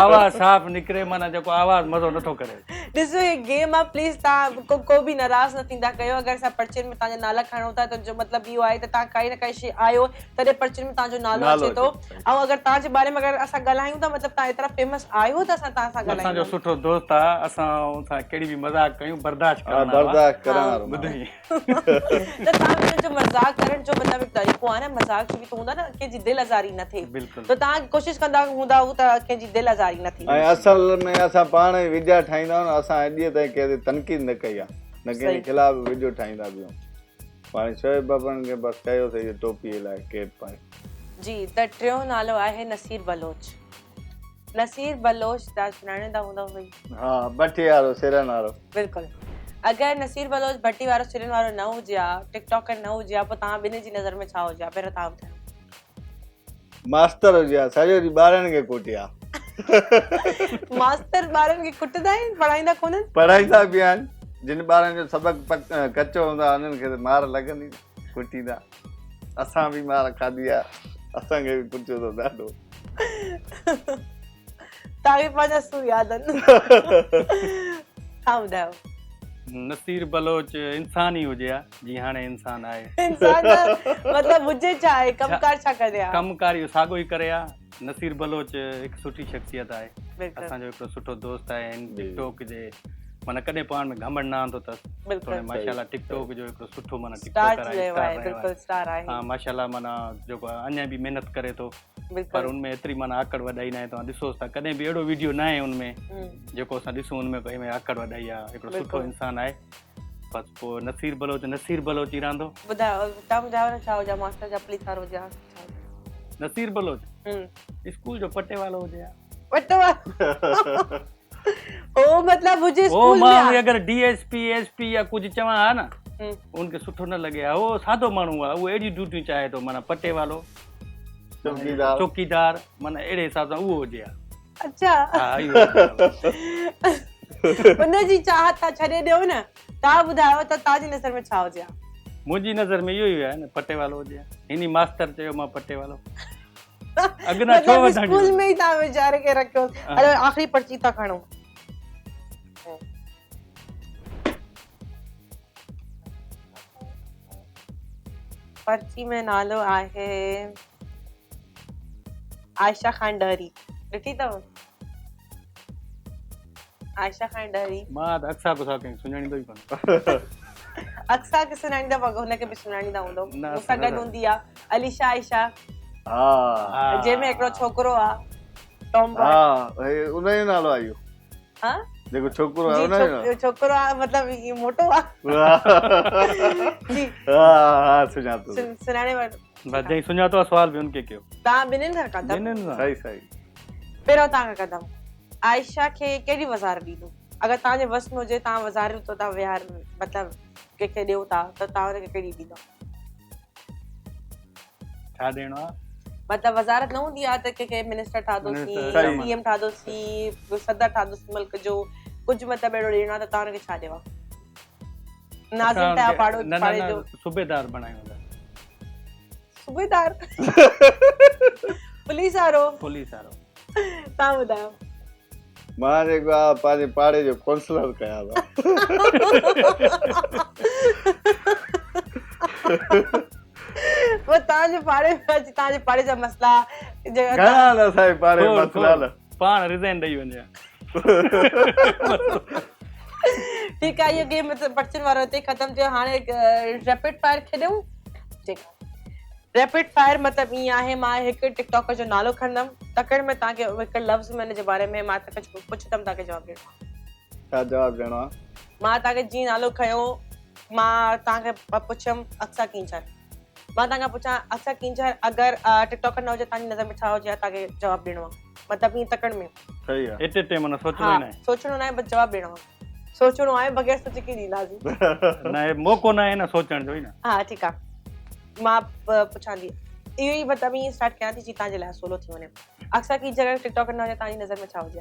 आवाज़ साफ़ निकिरे माना जेको आवाज़ मज़ो नथो करे ॾिसो हे गेम आहे प्लीज़ तव्हां को बि नाराज़ न थींदा कयो अगरि असां पर्चनि में तव्हांजा नाला खणूं था त जो मतिलबु इहो आहे त तव्हां काई न काई शइ आयो तॾहिं पर्चनि में तव्हांजो नालो नालो अचे थो ऐं अगरि तव्हांजे बारे में अगरि असां ॻाल्हायूं था मतिलबु तव्हां एतिरा फेमस आहियो त असां तव्हां सां असांजो ॻाल्हायूं सुठो दोस्त आहे असां उन सां कहिड़ी बि मज़ाक कयूं बर्दाश्त हा करणु बर्दाश्त करण वारो माण्हू। ॿुधई त तव्हां हुनजो मज़ाक करण जो मतिलबु हिकु तरीक़ो आहे न मज़ाक जो बि त हूंदा न कंहिंजी दिलि आज़ारी न थिए बिल्कुलु त तव्हां कोशिशि कंदा हूंदा त कंहिंजी दिलि आज़ारी न थी ऐं असल में असां पाण ई विडिया ठाहींदा आहियूं न असां अॼु ताईं कंहिं ते तनक़ीद न कई आहे न कंहिंजे ख़िलाफ़ विडियो ठाहींदा बि आहियूं पाण शोएब बबन खे बसि कयोसीं इहो टोपीअ लाइ केप पाए जी त टियों नालो आहे नसीर बलोच नसीर बलोच तव्हां सुञाणींदा हूंदव भई हा भट्टी वारो सिरन वारो बिल्कुलु अगरि नसीर बलोच भट्टी वारो सिरन वारो न हुजे हा टिकटॉकर न हुजे हा पोइ तव्हां ॿिन्ही जी नज़र में छा हुजे हा पहिरियों तव्हां ॿुधायो मास्तर हुजे हा सॼो ॾींहुं ॿारनि खे कुटिया मास्तर ॿारनि खे कुटंदा आहिनि पढ़ाईंदा कोन्हनि पढ़ाईंदा बि आहिनि जिन ॿारनि जो सबक़ु कचो हूंदो आहे उन्हनि खे त मार लॻंदी कुटींदा असां बि मार खाधी आहे असांखे बि कुटियो अथव ॾाढो तव्हांखे पंहिंजा सू यादि आहिनि तव्हां ॿुधायो नसीर बलोच इंसान ई हुजे हा जीअं हाणे इंसान आहे इंसान मतिलबु हुजे छा आहे कमकार छा करे आहे कमकार इहो साॻियो ई करे हा नसीर बलोच हिकु सुठी शख़्सियत आहे बिल्कुलु असांजो हिकिड़ो सुठो दोस्त आहे टिकटॉक जे माना कॾहिं पाण में घमंड न आंदो अथसि बिल्कुलु माशाल्लाह टिकटॉक जो हिकिड़ो सुठो माना स्टार टिकटॉकर थी वियो आहे आहे बिल्कुलु स्टार आहे हा माशाल्लाह माना जेको आहे अञा बि महिनत करे थो पर बिल्कुलु उनमें एतिरी माना आकड़ वॾाई न आहे तव्हां ॾिसोसि था कॾहिं बि अहिड़ो वीडियो न आहे उनमें जेको असां ॾिसूं उनमें भई में आकड़ वॾाई आहे हिकिड़ो सुठो इंसान आहे बसि पोइ नसीर बलोच ई रहंदो ॿुधायो तव्हां ॿुधायो न छा हुजे मास्टर जा पुलिस वारो हुजे नसीर बलोच स्कूल जो पटे वालो हुजे हा वटो ओ मतलब मुझे ओ स्कूल में माण्हू अगरि DSP SP या कुझु चवां हा न हम्म, उनखे सुठो न लॻे हा उहो सादो माण्हू आहे उहो अहिड़ियूं ड्यूटियूं चाहे थो माना पटे वालो चौकीदार चौकीदार माना अहिड़े हिसाब सां उहो हुजे हा अच्छा हा इहो उनजी चाहत तव्हां छॾे ॾियो न तव्हां ॿुधायो त तव्हांजी नज़र में छा हुजे हा? मुंहिंजी नज़र में इहो ई आहे न पटे वालो हुजे हा हिनी मास्टर चयो मां पटे वालो अॻिना छो मतलब वधण स्कूल में ही तव्हां वीचारे के रखियो हलो आखिरी पर्ची था खणो पर्ची में नालो आहे आयशा खान डहरी ॾिठी अथव आयशा खान डहरी मां त अक्सा कुसा कंहिं सुञाणींदो ई कोन अक्सा खे सुञाणींदा हुनखे बि सुञाणींदा हूंदो न, मूंसां गॾु हूंदी आहे अलीशा आयशा हा जंहिंमें हिकिड़ो छोकिरो आहे टॉम बॉय हा हे उनजो नालो आहे इहो हाँ जेको छोकिरो आहे जी, उनजो नालो छोकिरो आहे मतलब ये मोटो आहे जी हा सुञातो सुञाणे वठो बस जंहिं सुञातो आहे सुवाल बि उनखे कयो तव्हां ॿिन्हिनि खां कंदव ॿिन्हिनि सां सही सही पहिरियों तव्हां खां कंदमि आयशा खे कहिड़ी वज़ार ॾींदो अगरि तव्हांजे वस में हुजे तव्हां वज़ारियूं तो तव्हां विहार मतलब कंहिंखे ॾियो था त तव्हां हुनखे कहिड़ी ॾींदो छा ॾियणो आहे मतलब वज़ारत न हूंदी आहे त कंहिंखे मिनिस्टर ठाहियोसीं सही। PM ठाहियोसीं सदर ठाहियोसीं मुल्क जो कुझु मतलब अहिड़ो ॾियणो आहे त तव्हां हुनखे छा ॾियो नाज़िम असां था उनखे- न पाड़े न जो न सूबेदार बणायूं था सूबेदार पुलिस वारो पुलिस वारो तव्हां ॿुधायो मां जेको आहे पंहिंजे पाड़े जो काउंसलर कयां था वो तव्हांजे पाड़े में अची तव्हांजे पाड़े जा मसला घणा न असांजे पाड़े खोड़, मसला न खोड़। पाण रिज़ाइन ॾेई वञे ठीकु आहे इहो गेम मतलब पर्चन वारो हिते ख़तमु थियो हाणे रैपिड फायर खेॾूं ठीकु आहे रैपिड फायर मतलब ईअं आहे मां हिकु टिकटॉकर जो नालो खणंदमि तकड़ में तव्हांखे हिकु लफ़्ज़ में हुनजे बारे में मां तव्हांखे पुछंदमि तव्हांखे जवाबु ॾियणो आहे छा जवाबु ॾियणो आहे मां तव्हांखे जीअं नालो खयो मां तव्हांखे पुछियमि अक्सा कींचर मां तव्हांखां पुछां अक्सा कींचर अगरि टिकटॉकर न हुजे तव्हांजी नज़र में छा हुजे हा तव्हांखे जवाबु ॾियणो आहे मतलब ईअं तकड़ में सही आहे एटे माना सोचणो हा ई न आहे सोचणो न आहे बसि जवाबु ॾियणो आहे सोचणो आहे बग़ैर सोचे की ॾींदासीं न हे मौक़ो न आहे न सोचण जो ई न हा ठीकु आहे मां पुछां थी इहो ई मतिलबु ईअं स्टार्ट कयां थी जीअं तव्हांजे लाइ सवलो थी वञे अक्सा की जगह टिकटॉकर न हुजे तव्हांजी नज़र में छा हुजे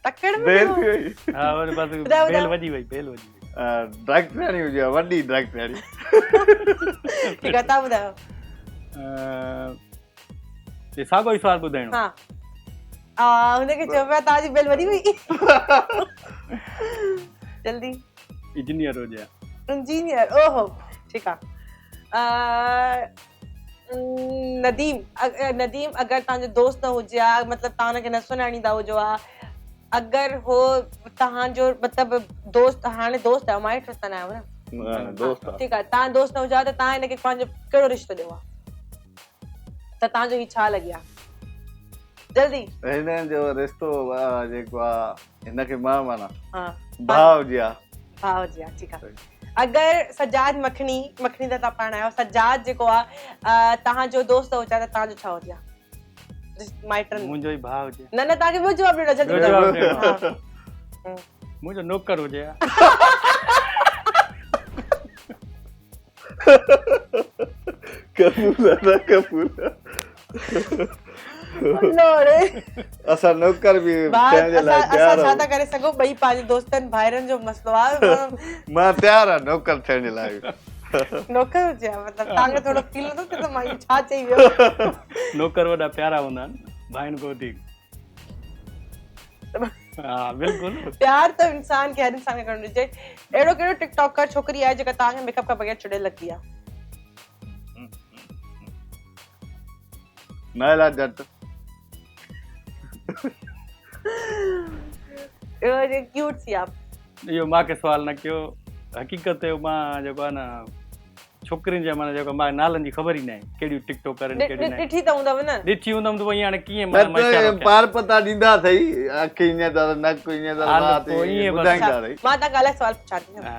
तकड़ में बेल थी वई हा वरी बस ॿुधायो, बेल ॿुधायो। वॼी वई बेल वॼी वई डाक्टराणी हुजे हा, वॾी डाक्टराणी ठीकु आहे तव्हां ॿुधायो हे साॻियो ई सुवाल ॿुधाइणो हा हुनखे चयो पिया तव्हांजी बेल वॾी हुई जल्दी इंजीनियर हुजे हा इंजीनियर ओहो ठीकु आहे नदीम नदीम अगरि तव्हांजो दोस्त न हुजे हा मतिलबु तव्हां हुनखे न सुञाणींदा हुजो हा अगरि हो तव्हांजो मतिलबु दोस्त हाणे दोस्त आहे माइट त न आहियो न दोस्त आहे ठीकु आहे तव्हां दोस्त न हुजा त तव्हां हिनखे पंहिंजो कहिड़ो रिश्तो ॾियो आहे त तव्हांजो ही छा लॻे आहे जल्दी हिन जो रिश्तो जेको आहे हिनखे मां माना हा भाउ हुजे हा हा हुजे हा ठीकु आहे अगरि सजाद मखनी मखनी त तव्हां पाण आहियो सजाद जेको आहे तव्हांजो दोस्त हुजे त तव्हांजो छा हुजे आहे माइटनि मुंहिंजो ई भाउ हुजे न न तव्हांखे ॿियो जवाबु ॾियणो जल्दी ॿियो जवाबु ॿुधायो। ॾियणो। हा। मुंहिंजो नौकर हुजे हा कबूल आहे कबूल नो रे असां नौकर बि भाउ थियण जे लाइ असां तयार छा था आहियूं करे सघूं ॿई पंहिंजे दोस्तनि भाइरनि जो मसलो आहे मां तयार आहियां नौकर थियण जे लाइ नौकर हुजे हा, मतिलबु तव्हांखे थोरो फील नथो थिए त मां इहो छा चई वियो नौकर वॾा प्यारा हूंदा आहिनि भाइनि खां वधीक हा बिल्कुलु प्यार त इंसान खे हर इंसान खे करणु घुरिजे अहिड़ो कहिड़ो टिकटॉकर छोकिरी आहे जेका तव्हांखे मेकअप खां बग़ैर चुड़ैल लॻंदी आहे नायला जट क्यूट सी आहे इहो मूंखे सुवाल न कयो हक़ीक़त जो मां जेको आहे न छोकिरियुनि जा माना जेको मां नालनि जी ख़बर ई न आहे कहिड़ियूं टिकटॉकर आहिनि कहिड़ियूं न ॾिठी त हूंदव न ॾिठी हूंदमि त वही हाणे कीअं मां इशारो कयां? पार पता ॾींदा अथई अखि ईअं तर नक ईअं तर हाल राति पोइ ईअं बसि। ॿुधाईंदा अथई मां तव्हांखे अलॻि सवाल पुछां थी हा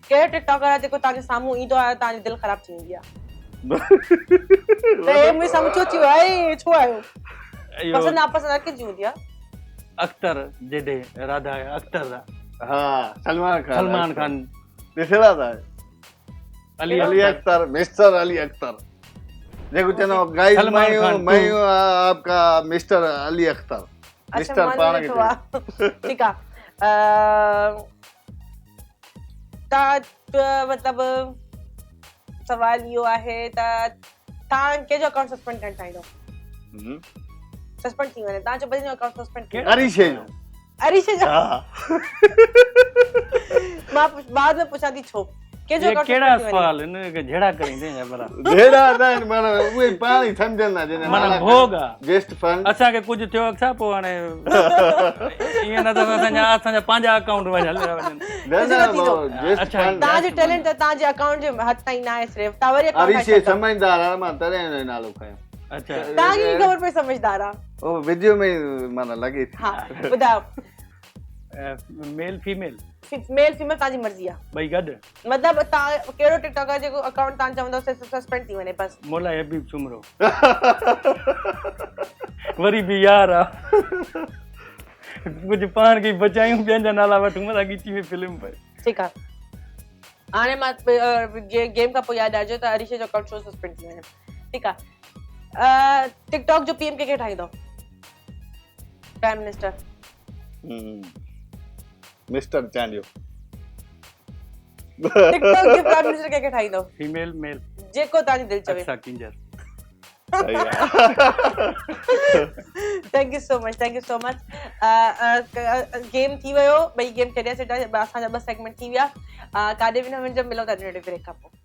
कहिड़ो टिकटॉकर आहे जेको तव्हांजे साम्हूं ईंदो आहे तव्हांजी दिलि ख़राबु थी वेंदी आहे त हे मूंखे सम्झ अची वियो आहे छो आयो इहो पसंदि नापसंदि कंहिंजी हूंदी आहे अख्तर जेॾे राधा अख्तर आहे, हा सलमान खान ॾिसंदा था अली अली अख्तर मिस्टर अली अख्तर जेको चवंदो गाइस सलमान खान मैं हूं आपका मिस्टर अली अख्तर अच्छा मिस्टर मां पाण खे ॾिठो आहे ठीकु आहे तव्हां मतिलबु सवाल इहो आहे त तव्हां कंहिंजो अकाउंट सस्पेंड करणु चाहींदो सस्पेंड थी वञे तव्हांजो पंहिंजो अकाउंट सस्पेंड कयो अरीशे जो अरीशे जो हा मां बाद में पुछां थी छो कंहिंजो ये अकाउंट कहिड़ा सुवाल इन खे झेड़ा करींदे या भला जेड़ा आहिनि माना उहे पाण ई सम्झंदा जंहिं माना भोग आहे गेस्ट फंड असांखे कुझु थियो छा पोइ हाणे ईअं न त असांजा पंहिंजा अकाउंट वञनि गेस्ट अच्छा, फंड तव्हांजो टैलेंट त तव्हांजे अकाउंट जे हद ताईं न आहे सिर्फ़ु तव्हां वरी अकाउंट अरीशे समझदार आहे मां तॾहिं हुनजो नालो खयो अच्छा तव्हांखे कीअं ख़बर पई समझदार आहे ओ वीडियो में माना लॻे थी हा ॿुधायो मेल फीमेल मेल फीमेल तव्हांजी मर्ज़ी आहे ॿई गॾु मतिलबु तव्हां कहिड़ो टिकटॉकर जेको अकाउंट तव्हां चवंदव सस्पेंड थी वञे बस मोला हबीब चुमरो वरी बि यार आहे कुझु पाण खे बचायूं ॿियनि जा नाला वठूं मथां ॻीची में फिल्म पए ठीकु आहे हाणे मां गेम खां पोइ यादि ॾियारिजो त अरीशे जो अकाउंट छो सस्पेंड थी वञे ठीकु आहे टिकटॉक जो पीएम कंहिंखे ठाहींदो prime minister mister Chandio TikTok जो प्राइम मिनिस्टर कंहिंखे ठाहींदो फीमेल मेल जेको तव्हांजी दिलि चवे अच्छा Kinjhar thank you so much game थी वियो ॿई गेम खेॾियासीं असांजा 2 सेगमेंट थी विया काॾे बि न वञिजो मिलो था ब्रेक खां पोइ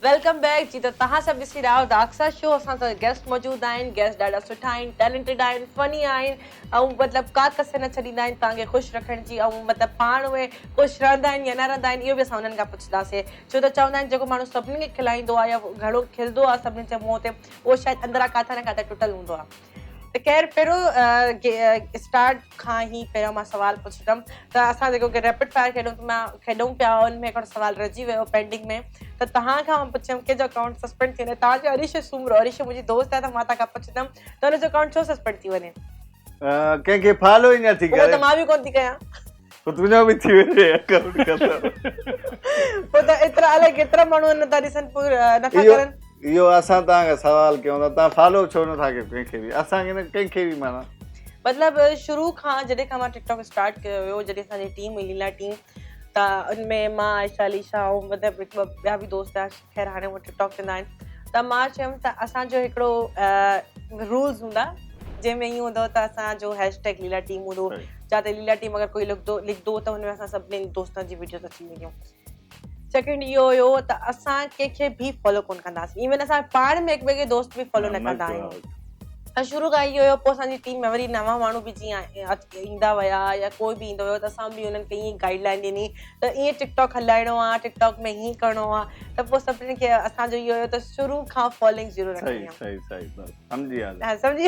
वेलकम बैक जी तो तव्हां सभु ॾिसी रहिया आहियो दाक्सा शो असां सां गेस्ट मौजूदु आहिनि गेस्ट ॾाढा सुठा आहिनि टैलेंटेड आहिनि फनी आहिनि ऐं मतिलबु का कसर न छॾींदा आहिनि तव्हांखे ख़ुशि रखण जी ऐं मतिलबु पाण उहे ख़ुशि रहंदा आहिनि या न रहंदा आहिनि इहो बि असां उन्हनि खां पुछंदासीं छो त चवंदा आहिनि जेको माण्हू सभिनी खे खिलाईंदो आहे या घणो खिलंदो आहे सभिनी जे मुंहं ते उहो शायदि अंदरां काथे न काथे टुटल हूंदो आहे त ख़ैर पहिरियों स्टार्ट खां ई पहिरियों मां सुवाल पुछंदमि त असां जेको रैपिड फायर खेॾूं पिया हुन में हिकिड़ो सुवाल रहिजी वियो पेंडिंग में त तव्हां खां मां पुछियमि कंहिंजो अकाउंट सस्पेंड थी वञे तव्हांजो अरीश सूमरो अरीश मुंहिंजी दोस्त आहे त मां तव्हां खां पुछंदमि त हुनजो अकाउंट छो सस्पेंड थी वञे कंहिंखे फॉलो ई नथी उहो करे त मां बि कोन थी कयां तुंहिंजो बि थी वञे अकाउंट पोइ त एतिरा अलाए केतिरा माण्हू नथा ॾिसनि पोइ नथा करनि इहो असां तव्हांखे सवाल कयूं था तव्हां फॉलो छो नथा कयो कंहिंखे बि असांखे न कंहिंखे बि माना मतिलबु शुरू खां जॾहिं खां मां टिकटॉक स्टार्ट कयो हुयो जॾहिं असांजी टीम हुई लीला टीम त उनमें मां आयशा अलीशा ऐं मतिलबु ॿिया बि दोस्त हुआ ख़ैर हाणे उहे टिकटॉक कंदा आहिनि त मां चयमि त असांजो हिकिड़ो रूल्स हूंदा जंहिंमें ईअं हूंदो त असांजो हैशटैग लीला टीम हूंदो जिते लीला टीम अगरि कोई लिखंदो त हुन में असां सभिनी दोस्तनि जी वीडियोस अची वेंदियूं सेकेंड इहो हुयो त असां कंहिंखे बि फॉलो कोन कंदासीं इवन असां पाण में हिक ॿिए खे दोस्त बि फॉलो न कंदा आहियूं त शुरू खां इहो हुयो पोइ असांजी टीम में वरी नवां माण्हू बि जीअं ईंदा विया या कोई बि ईंदो हुयो त असां बि हुननि खे ईअं गाइडलाइन ॾिनी त ईअं टिकटॉक हलाइणो आहे टिकटॉक में हीअं करिणो आहे त पोइ सभिनी खे असांजो इहो हुयो त शुरू खां फॉलोइंग ज़रूरु रखणी आहे सम्झी सम्झी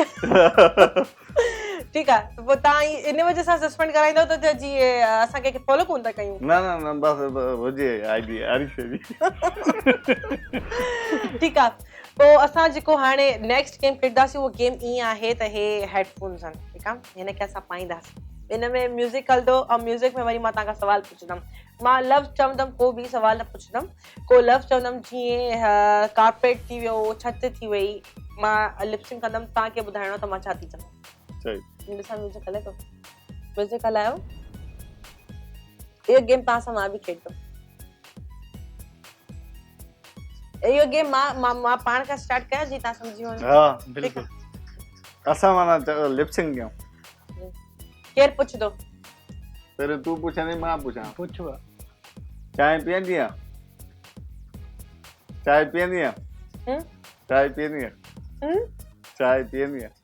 ठीकु आहे त पोइ तव्हां इन वजह सां सस्पेंड कराईंदव त जीअं असां कंहिंखे फॉलो कोन था कयूं न बसि हुजे आईडी अरीशे जी ठीकु आहे पोइ असां जेको हाणे नेक्स्ट गेम खेॾंदासीं उहो गेम ईअं आहे त हे हेडफोन्स आहिनि ठीकु आहे हिनखे असां पाईंदासीं इन में म्यूज़िक हलंदो ऐं म्यूज़िक में वरी मां तव्हां खां सुवाल पुछंदमि मां लफ़्ज़ चवंदमि को बि सुवाल न पुछंदमि को लफ़्ज़ चवंदमि जीअं कारपेट थी वियो छित थी वई मां लिपसिंग कंदमि तव्हांखे ॿुधाइणो त मां छा थी चवां ॾिसां म्यूज़िक हले थो म्यूज़िक हलायो इहो गेम तव्हां सां मां बि खेॾंदमि इहो गेम मां पाण खां स्टार्ट कयां जी तव्हां सम्झी वञो हा बिल्कुलु असां माना लिपसिंग कयूं केरु पुछंदो पहिरियों तूं पुछंदी मां पुछां पुछ चांहि पीअंदी आहे चांहि पीअंदी आहे चांहि पीअंदी आहे चांहि पीअंदी आहे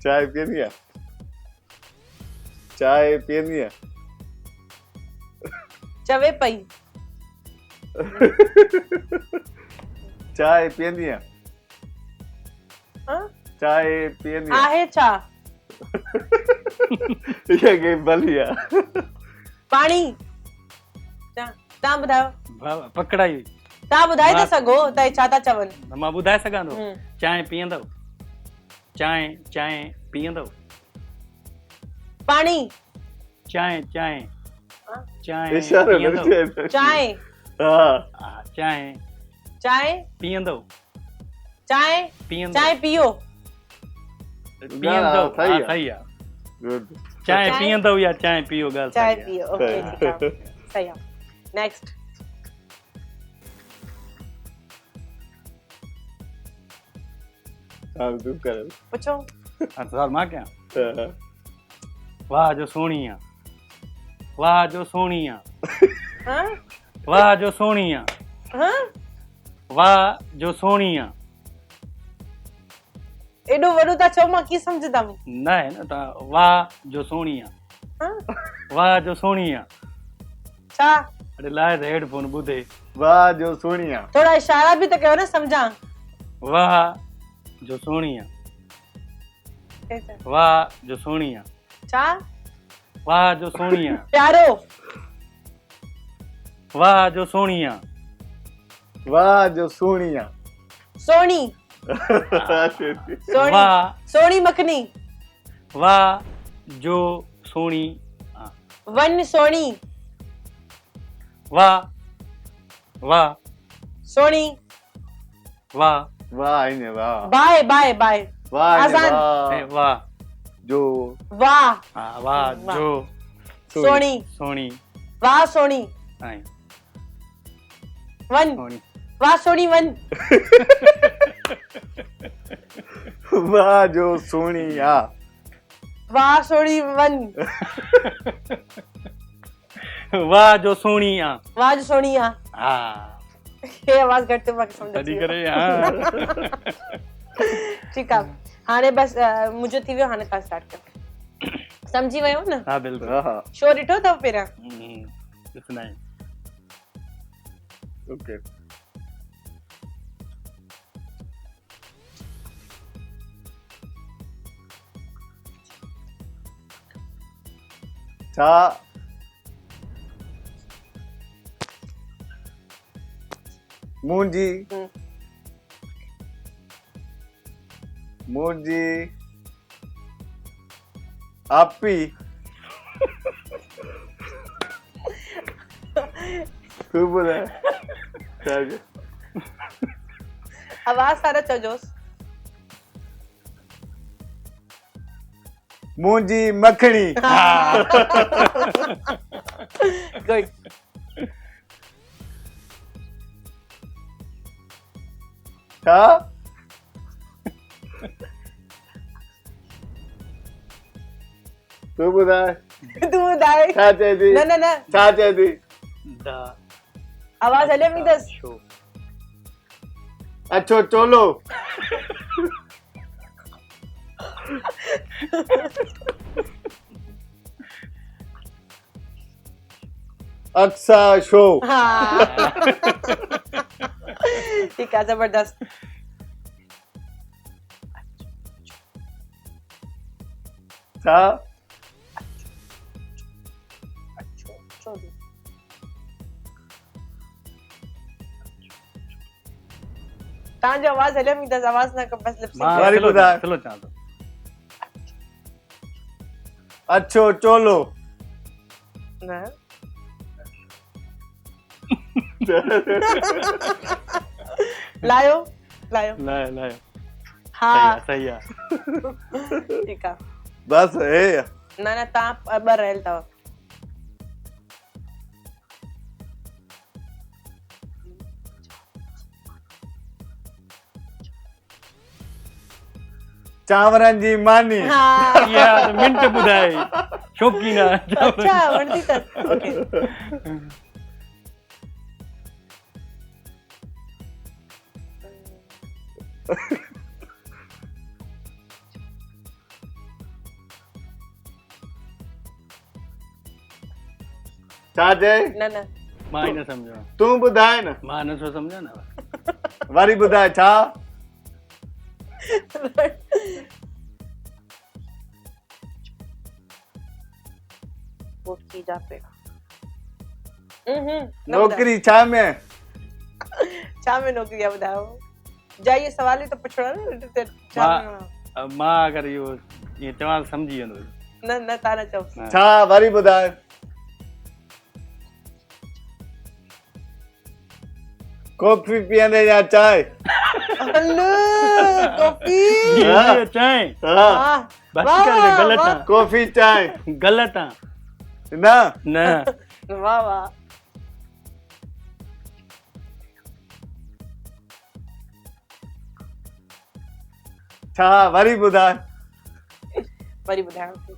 चांहि पीअंदी आहे चांहि पीअंदी आहे चवे पई चाय पीअंदी आहियां हाँ? चाय पीअंदी आहियां आहे छा इहा गेम भली आहे पाणी तव्हां ॿुधायो पकड़ाई तव्हां ॿुधाए था सघो त हे छा था चवनि मां ॿुधाए सघां थो हम्म। चांहि पीअंदव चांहि चांहि पीअंदव पाणी चांहि चांहि चांहि इशारो न पीअंदव थिए चांहि हा चांहि चांहि पीअंदव चांहि पीअंदव चांहि पियो पीअंदव सही आहे। सही आहे गुड चांहि चांहि- पीअंदव या चांहि पियो ॻाल्हि चांहि सही आहे। पियो ओके ठीकु आहे सही आहे नेक्स्ट हा तू कर पुछो हाँ, सवाल मां कयां वाह जो सोहणी आहे वाह जो सोहणी आहे हाँ वाह जो सोहणी आहे हाँ वाह जो सोहणी आहे एॾो वॾो था चओ मां कीअं सम्झंदमि न आहे न तव्हां वाह जो सोहणी आहे हाँ वाह जो सोहणी आहे छा अरे लाए त हेडफोन ॿुधे वाह जो सोहणी आहे थोरा इशारा बि त कयो न सम्झां वाह जो सोहणी आहे वाह जो सोहणी आहे छा वाह जो सोहणी आहे प्यारो वाह जो सोहणी आहे वाह जो सोहणी आहे सोनी सोहणी वाह सोनी मखनी वाह जो सोहणी आहे वन सोनी वाह वाह सोनी वाह वाह ine वाह बाय बाय बाय वाह ine आज़ान। ए, वाह वाह जो वाह हाँ वाह वाह। जो सोनी सोहणी वाह सोनी ऐं वन सोहणी वाह सोनी वन वाह जो सोहणी आहे वाह सोनी वन वाह जो सोहणी आहे वाह जो सोनी आ हा हे आवाज घटि मां समझ तॾहिं अची करे हा ठीकु आहे हाणे बसि मुंहिंजो थी वियो हाणे तव्हां स्टार्ट कयो सम्झी वियो न हा बिल्कुलु हा हा शो ॾिठो अथव पहिरियां ॾिसंदा आहियूं ओके छा मुंहिंजी मुंहिंजी आपी तू ॿुधाए छा आहे? आवाज़ सारा चजोसि मुंहिंजी मखणी गुड छा तू ॿुधाए तूं ॿुधाए छा चए थी न न न छा चए थी द आवाज़ हले पई अथसि शो अछो चोलो अक्सा शो हा ठीकु आहे ज़बरदस्त छा तव्हांजो आवाज़ हले पई अथसि आवाज़ न बसि लिप मां वरी स्लो ॿुधाए। स्लो चवां थो अछो चोलो न लायो लायो लायो लायो हा सही आहे ठीकु आहे बस हे न न तव्हां ॿ रहियल अथव चांवरनि जी मानी हा यार मिंट ॿुधाए शौक़ीन आहे अच्छा वणंदी अथसि ओके छा चए न न मां ही न सम्झो तूं ॿुधाए न मां नथो सम्झां न वरी ॿुधाए छा पोटकी जा पेड़ा नौकरी छा में छा में नौकरी आहे ॿुधायो जा इहे सवाल ई त पुछणा न छा में मां अगरि इहो ईअं चवां त सम्झी वेंदो न न तव्हां न चओ छा वरी ॿुधाए कॉफी पीअंदे या चांहि कॉफी ईअं चांहि हाँ बस कर दे गलत आहे कॉफी चांहि गलत आहे न न वाह वाह छा वरी ॿुधाए वरी ॿुधायो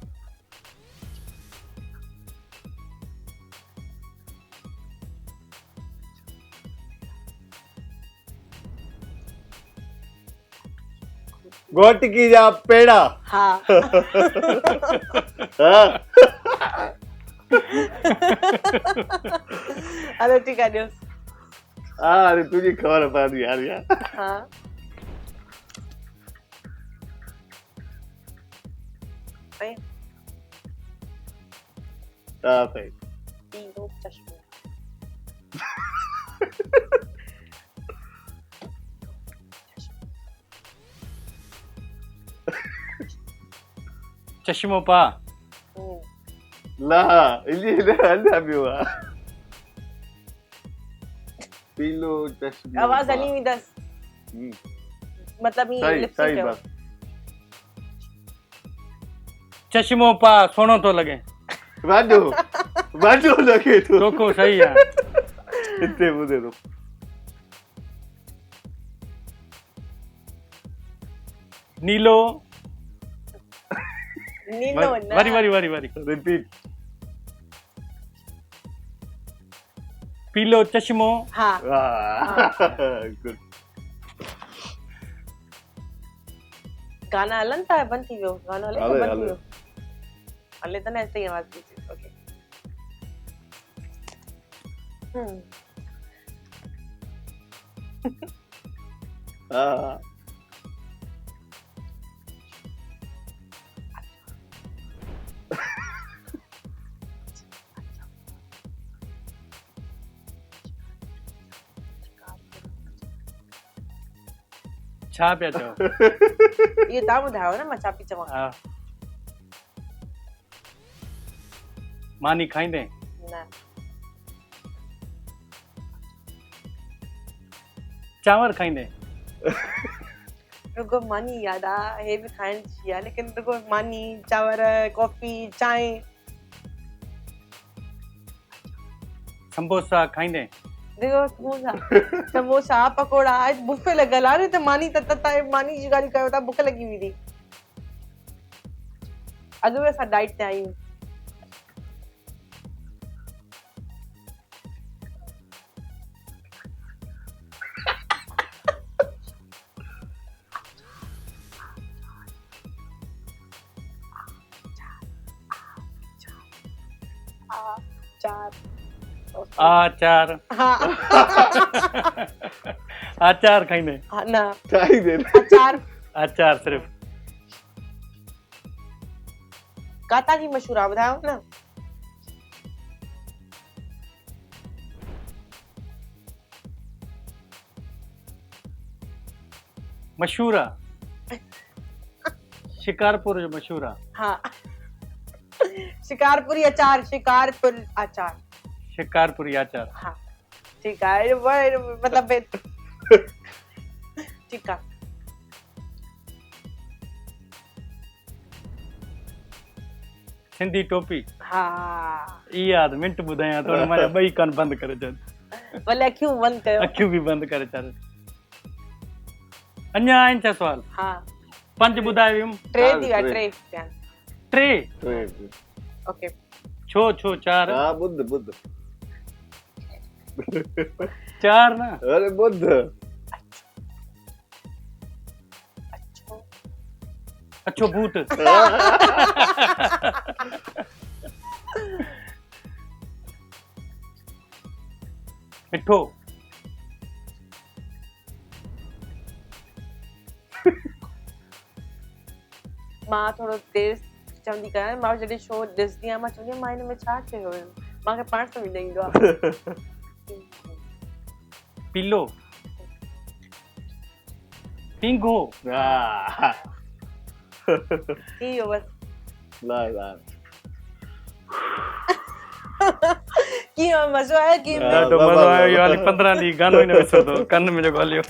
घोटकी जा पेड़ा हाँ हाँ हलो ठीक है न्यूज़ अरे तुझी खबर पवंदी यार हाँ सही हाँ सही तीनों चश्मे चश्मो पा ला इली न अञा ॿियो आहे पीलो चश्मो आवाज हली हुई दस मतलब ये सही लिपस्टिक सही है बात चश्मो पा सोनो तो लगे वाजो लगे तो रोको सही आहे इतने ॿुधे तो नीलो नीलो ना वरी वरी वरी वरी रिपीट पीलो चश्मो हाँ गुड गाना हलन था बंद थी वियो गाना हले हले, बंद थी हले। वियो हले त न ऐसे ही आवाज थी ओके हाँ छा पिया चओ ये तव्हां ॿुधायो न मां छा पई चवां हा मानी खाईंदे न चांवर खाईंदे रुगो मानी याद आ हे भी खाइण जी आहे लेकिन रुगो मानी चांवर कॉफी चांहि समोसा खाईंदे देखो समोसा पकोड़ा आज बुफे लॻल आहे न त मानी त तव्हां मानी जी ॻाल्हि कयो था बुख लॻी हुई थी अॻु में असां डाइट ते आहियूं चार आचार हाँ आचार खाईंदे हाँ ना चाही दे चार आचार सिर्फ काता जी मशहूर आहे ॿुधायो न मशहूर आहे शिकारपुर जो मशहूर आहे हाँ शिकारपुरी अचार शिकारपुर अचार शिकारपुरी आचार हाँ ठीक है मतलब ठीक है सिंधी टोपी हाँ इहा यादि मिंट ॿुधायां थोरो मां ॿई कन बंदि करे छॾ भले अखियूं बंदि कयो अखियूं बि बंदि करे छॾ अञा आहिनि छा सुवाल हाँ 5 ॿुधाए वियुमि टे थी विया टे ध्यान 3 ओके छो 4 हाँ बुध 4 न अरे बुध अच्छो भूत मिठो मां थोरो देर चवंदी कयां मां जॾहिं शो ॾिसंदी आहियां मां चवंदी आहियां मां हिन में छा चयो हुयो मूंखे पाण सम्झ न ईंदो आहे पीलो पिंगो हा थी वियो बसि ला कीअं मज़ो आयो कीअं ॾाढो मज़ो आयो इहो हाली 15 ॾींहं गानो ई न विसरंदो कन में जेको हलियो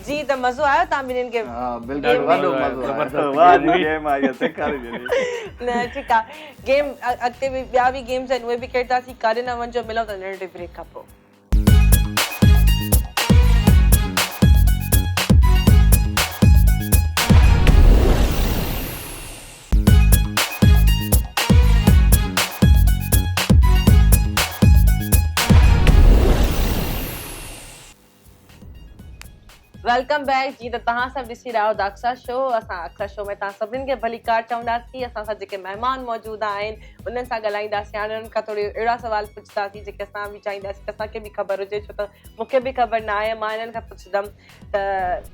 जी त मज़ो आयो तव्हां ॿिन्हिनि खे हा बिल्कुलु वॾो मज़ो ज़बरदस्त वाह game हुई। गेम आई सेखारी जॾहिं न ठीकु आहे गेम अॻिते बि ॿिया बि गेम्स आहिनि उहे बि खेॾंदासीं काॾे न वञिजो मिलूं था नंढे ब्रेक खां पोइ वेलकम बैक जी त तव्हां सभु ॾिसी रहिया आहियो दाक्सा शो असां अक्सर शो में तव्हां सभिनीनि खे भली कार चवंदासीं असां सां जेके महिमान मौजूदु आहिनि उन्हनि सां ॻाल्हाईंदासीं हाणे उन्हनि खां थोरी अहिड़ा सुवाल पुछंदासीं जेके असां बि चाहींदासीं त असांखे बि ख़बर हुजे छो त मूंखे बि ख़बर न आहे मां इन्हनि खां पुछंदमि त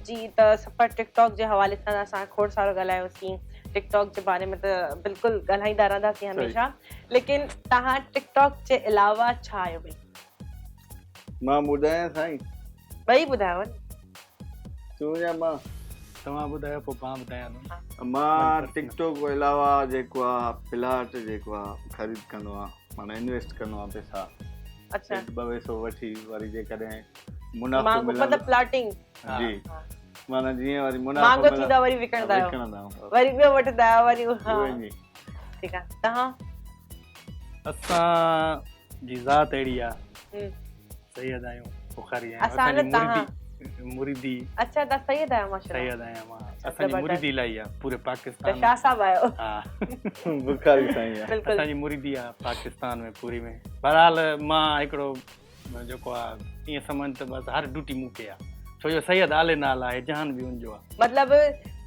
जी त सफ़र टिकटॉक जे हवाले सां असां खोड़ सारो ॻाल्हायोसीं टिकटॉक जे बारे में त बिल्कुलु ॻाल्हाईंदा रहंदासीं हमेशह लेकिन तव्हां टिकटॉक जे अलावा छा आहियो भई मां ॿुधायां साईं ॿई ॿुधायो चूं मां तव्हां ॿुधायो पोइ मां ॿुधायां थो मां टिकटॉक खां अलावा जेको आहे प्लाट जेको आहे ख़रीद कंदो आहियां माना इन्वेस्ट कंदो आहियां पैसा अच्छा 200 वठी वरी जेकॾहिं मुनाफ़ो मांगो मिलंदो मतलब प्लॉटिंग जी माना जीअं वरी मुनाफ़ो मांगो मिलंदो थींदा वरी विकणंदा आहियो विकिणंदा आहियूं वरी ॿियो वठंदा आहियो वरी हा उहे जी ठीकु आहे तव्हां असां जी ज़ात अहिड़ी आहे हम्म, सैयद आहियूं बुखारी असां न तव्हां मुरीदी अच्छा तव्हां सैयद आहियो माशाल्लाह सैयद आहियां मां अच्छा, असांजी ज़बरदस्त। मुरीदी इलाही आहे पूरे त पाकिस्तान शाह साहब आहियो हा बुखारी साईं आहे बिल्कुलु असांजी मुरीदी आहे पाकिस्तान में पूरी में बहरहाल मां हिकिड़ो जेको आहे ईअं सम्झ त बसि हर ड्यूटी मूंखे आहे छो जो सैयद आले नाल आहे जहान बि हुनजो आहे मतलब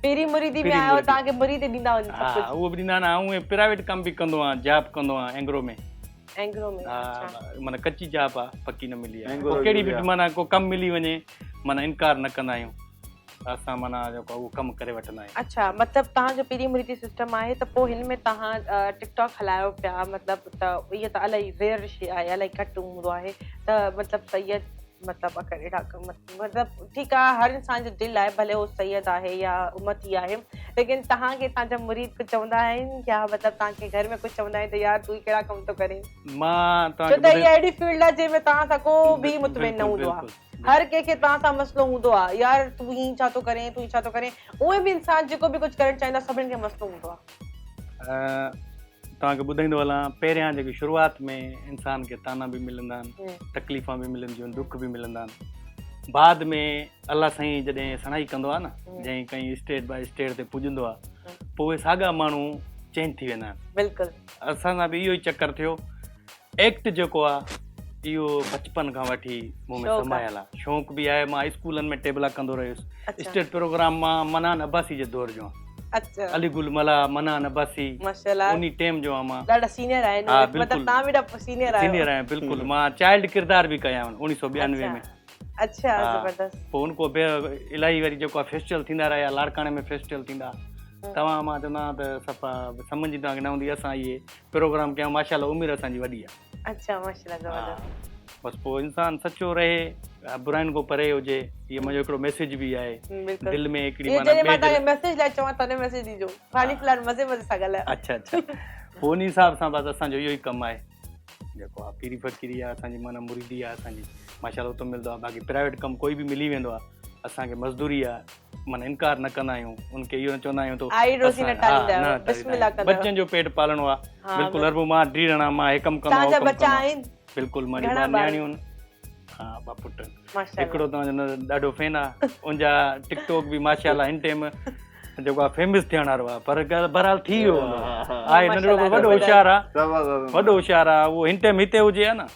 पहिरीं मुरीदी में पहिरीं आहियो मुरीदी। तव्हांखे मुरीद ॾींदा वञनि हा सभु उहो बि ॾींदा न ऐं प्राइवेट कम बि कंदो आहियां जॉब कंदो आहियां एंग्रो में कुझु एंग्रो में हा अच्छा माना कच्ची जॉब आहे पकी न मिली आहे एंग्रो पोइ कहिड़ी बि बि आहे। माना को कमु मिली वञे माना इनकार न कंदा आहियूं असां माना जेको आहे उहो कमु करे वठंदा आहियूं अच्छा मतलब तव्हांजो पहिरीं मुरीदी सिस्टम आहे त पोइ हिन में तव्हां टिकटॉक हलायो पिया मतलब त इहा त इलाही रेयर शइ आहे इलाही घटि हूंदो आहे त मतलब सैयद मतलब अगरि अहिड़ा कम मतलब ठीकु आहे हर इंसान जो दिलि आहे भले उहो सैयद आहे या उमती आहे लेकिन तव्हांखे तव्हांजा मुरीद कुझु चवंदा आहिनि या मतलब तव्हांखे घर में कुझु चवंदा आहिनि त यार तूं कहिड़ा कम थो करे मां छो त इहा अहिड़ी फील्ड आहे जंहिंमें तव्हां सां को बि बिल्कुलु, मुतमिन न हूंदो आहे बिल्कुलु। हर कंहिंखे तव्हां सां मसलो हूंदो आहे यार तूं हीअं छा थो करे तूं छा थो करे उहे बि इंसान जेको बि कुझु करणु चाहींदो आहे सभिनि खे मसलो हूंदो आहे तव्हांखे ॿुधाईंदो हलां पहिरियां जेकी शुरूआति में इंसान खे ताना बि मिलंदा आहिनि तकलीफ़ा बि मिलंदियूं आहिनि दुख बि मिलंदा आहिनि बाद में अलाह साईं जॾहिं सणाई कंदो आहे न जंहिं कहीं स्टेट बाय स्टेट ते पुॼंदो आहे पोइ उहे साॻा माण्हू चेंज थी वेंदा आहिनि बिल्कुलु असां सां बि इहो ई चकर थियो एक्ट जेको आहे इहो बचपन खां वठी मूं में शौक़ु आहे। समायल आहे शौक़ु बि आहे मां स्कूलनि में टेबला कंदो रहियुसि अच्छा स्टेट प्रोग्राम मां मनान अब्बासी जे दौर जो आहियां अच्छा अली गुल मला मनान अब्बासी माशाल्लाह उन टाइम जो आहियां मां ॾाढा सीनियर आहिनि हा, मतलब बिल्कुलु। तव्हां बि ॾाढा सीनियर आहियो सीनियर आहियां बिल्कुलु मां चाइल्ड किरदार बि कया आहिनि 1992 में अच्छा हा। ज़बरदस्त पोइ उनको इलाही वरी जेको आहे फेस्टिवल थींदा रहिया लाड़काणे में फेस्टिवल थींदा तव्हां मां चवंदा त सफ़ा सम्झ ई तव्हांखे न हूंदी असां इहे प्रोग्राम कयूं माशाल्लाह उमिरि असांजी वॾी आहे अच्छा माशाल्लाह ज़बरदस्त बसि पोइ इंसान सचो रहे बुराइनि खां परे हुजे इहो मुंहिंजो हिकिड़ो मैसेज बि आहे बिल्कुलु दिलि में हिकिड़ी ये माना जॾहिं मां ॿिए तव्हांखे दिलि- मैसेज लाइ चवां तॾहिं मैसेज ॾिजो ख़ाली फ़िलहाल मज़े मज़े सां ॻाल्हायो अच्छा अच्छा पोइ उन हिसाब सां बसि असांजो इहो ई कमु आहे जेको आहे पीरी फ़कीरी आहे असांजी माना मुरीदी आहे असांजी माशाल्लाह उतो मिलंदो आहे बाक़ी प्राइवेट कमु कोई बि मिली वेंदो आहे असांखे मज़दूरी आहे माना इनकार न कंदा आहियूं उनखे इहो न चवंदा आहियूं आई रोज़ी न टालींदा आहियो, टालींदा बिस्मिल्लाह आहियूं। कंदा आहियो। बच्चनि जो पेट पालणो आहे हा, बिल्कुलु अरबू मां ढीरणा मां हे कमु कंदो तव्हांजा हो कमु बच्चा कंदो। आहिनि बिल्कुलु मुंहिंजी घणा ॿ ॿार? न्याणियूं आहिनि हा ॿ पुट माशाल्लाह हिकिड़ो तव्हांजो ॾाढो फैन आहे उनजा टिकटॉक बि माशाल्लाह हिन टाइम जेको आहे फेमस थियण वारो आहे पर बहरहाल थी वियो हूंदो आहे नंढिड़ो माशाल्लाह, वॾो होशियारु आहे ज़बरदस्त वॾो होशियारु आहे उहो हिन टाइम हिते हुजे आहे न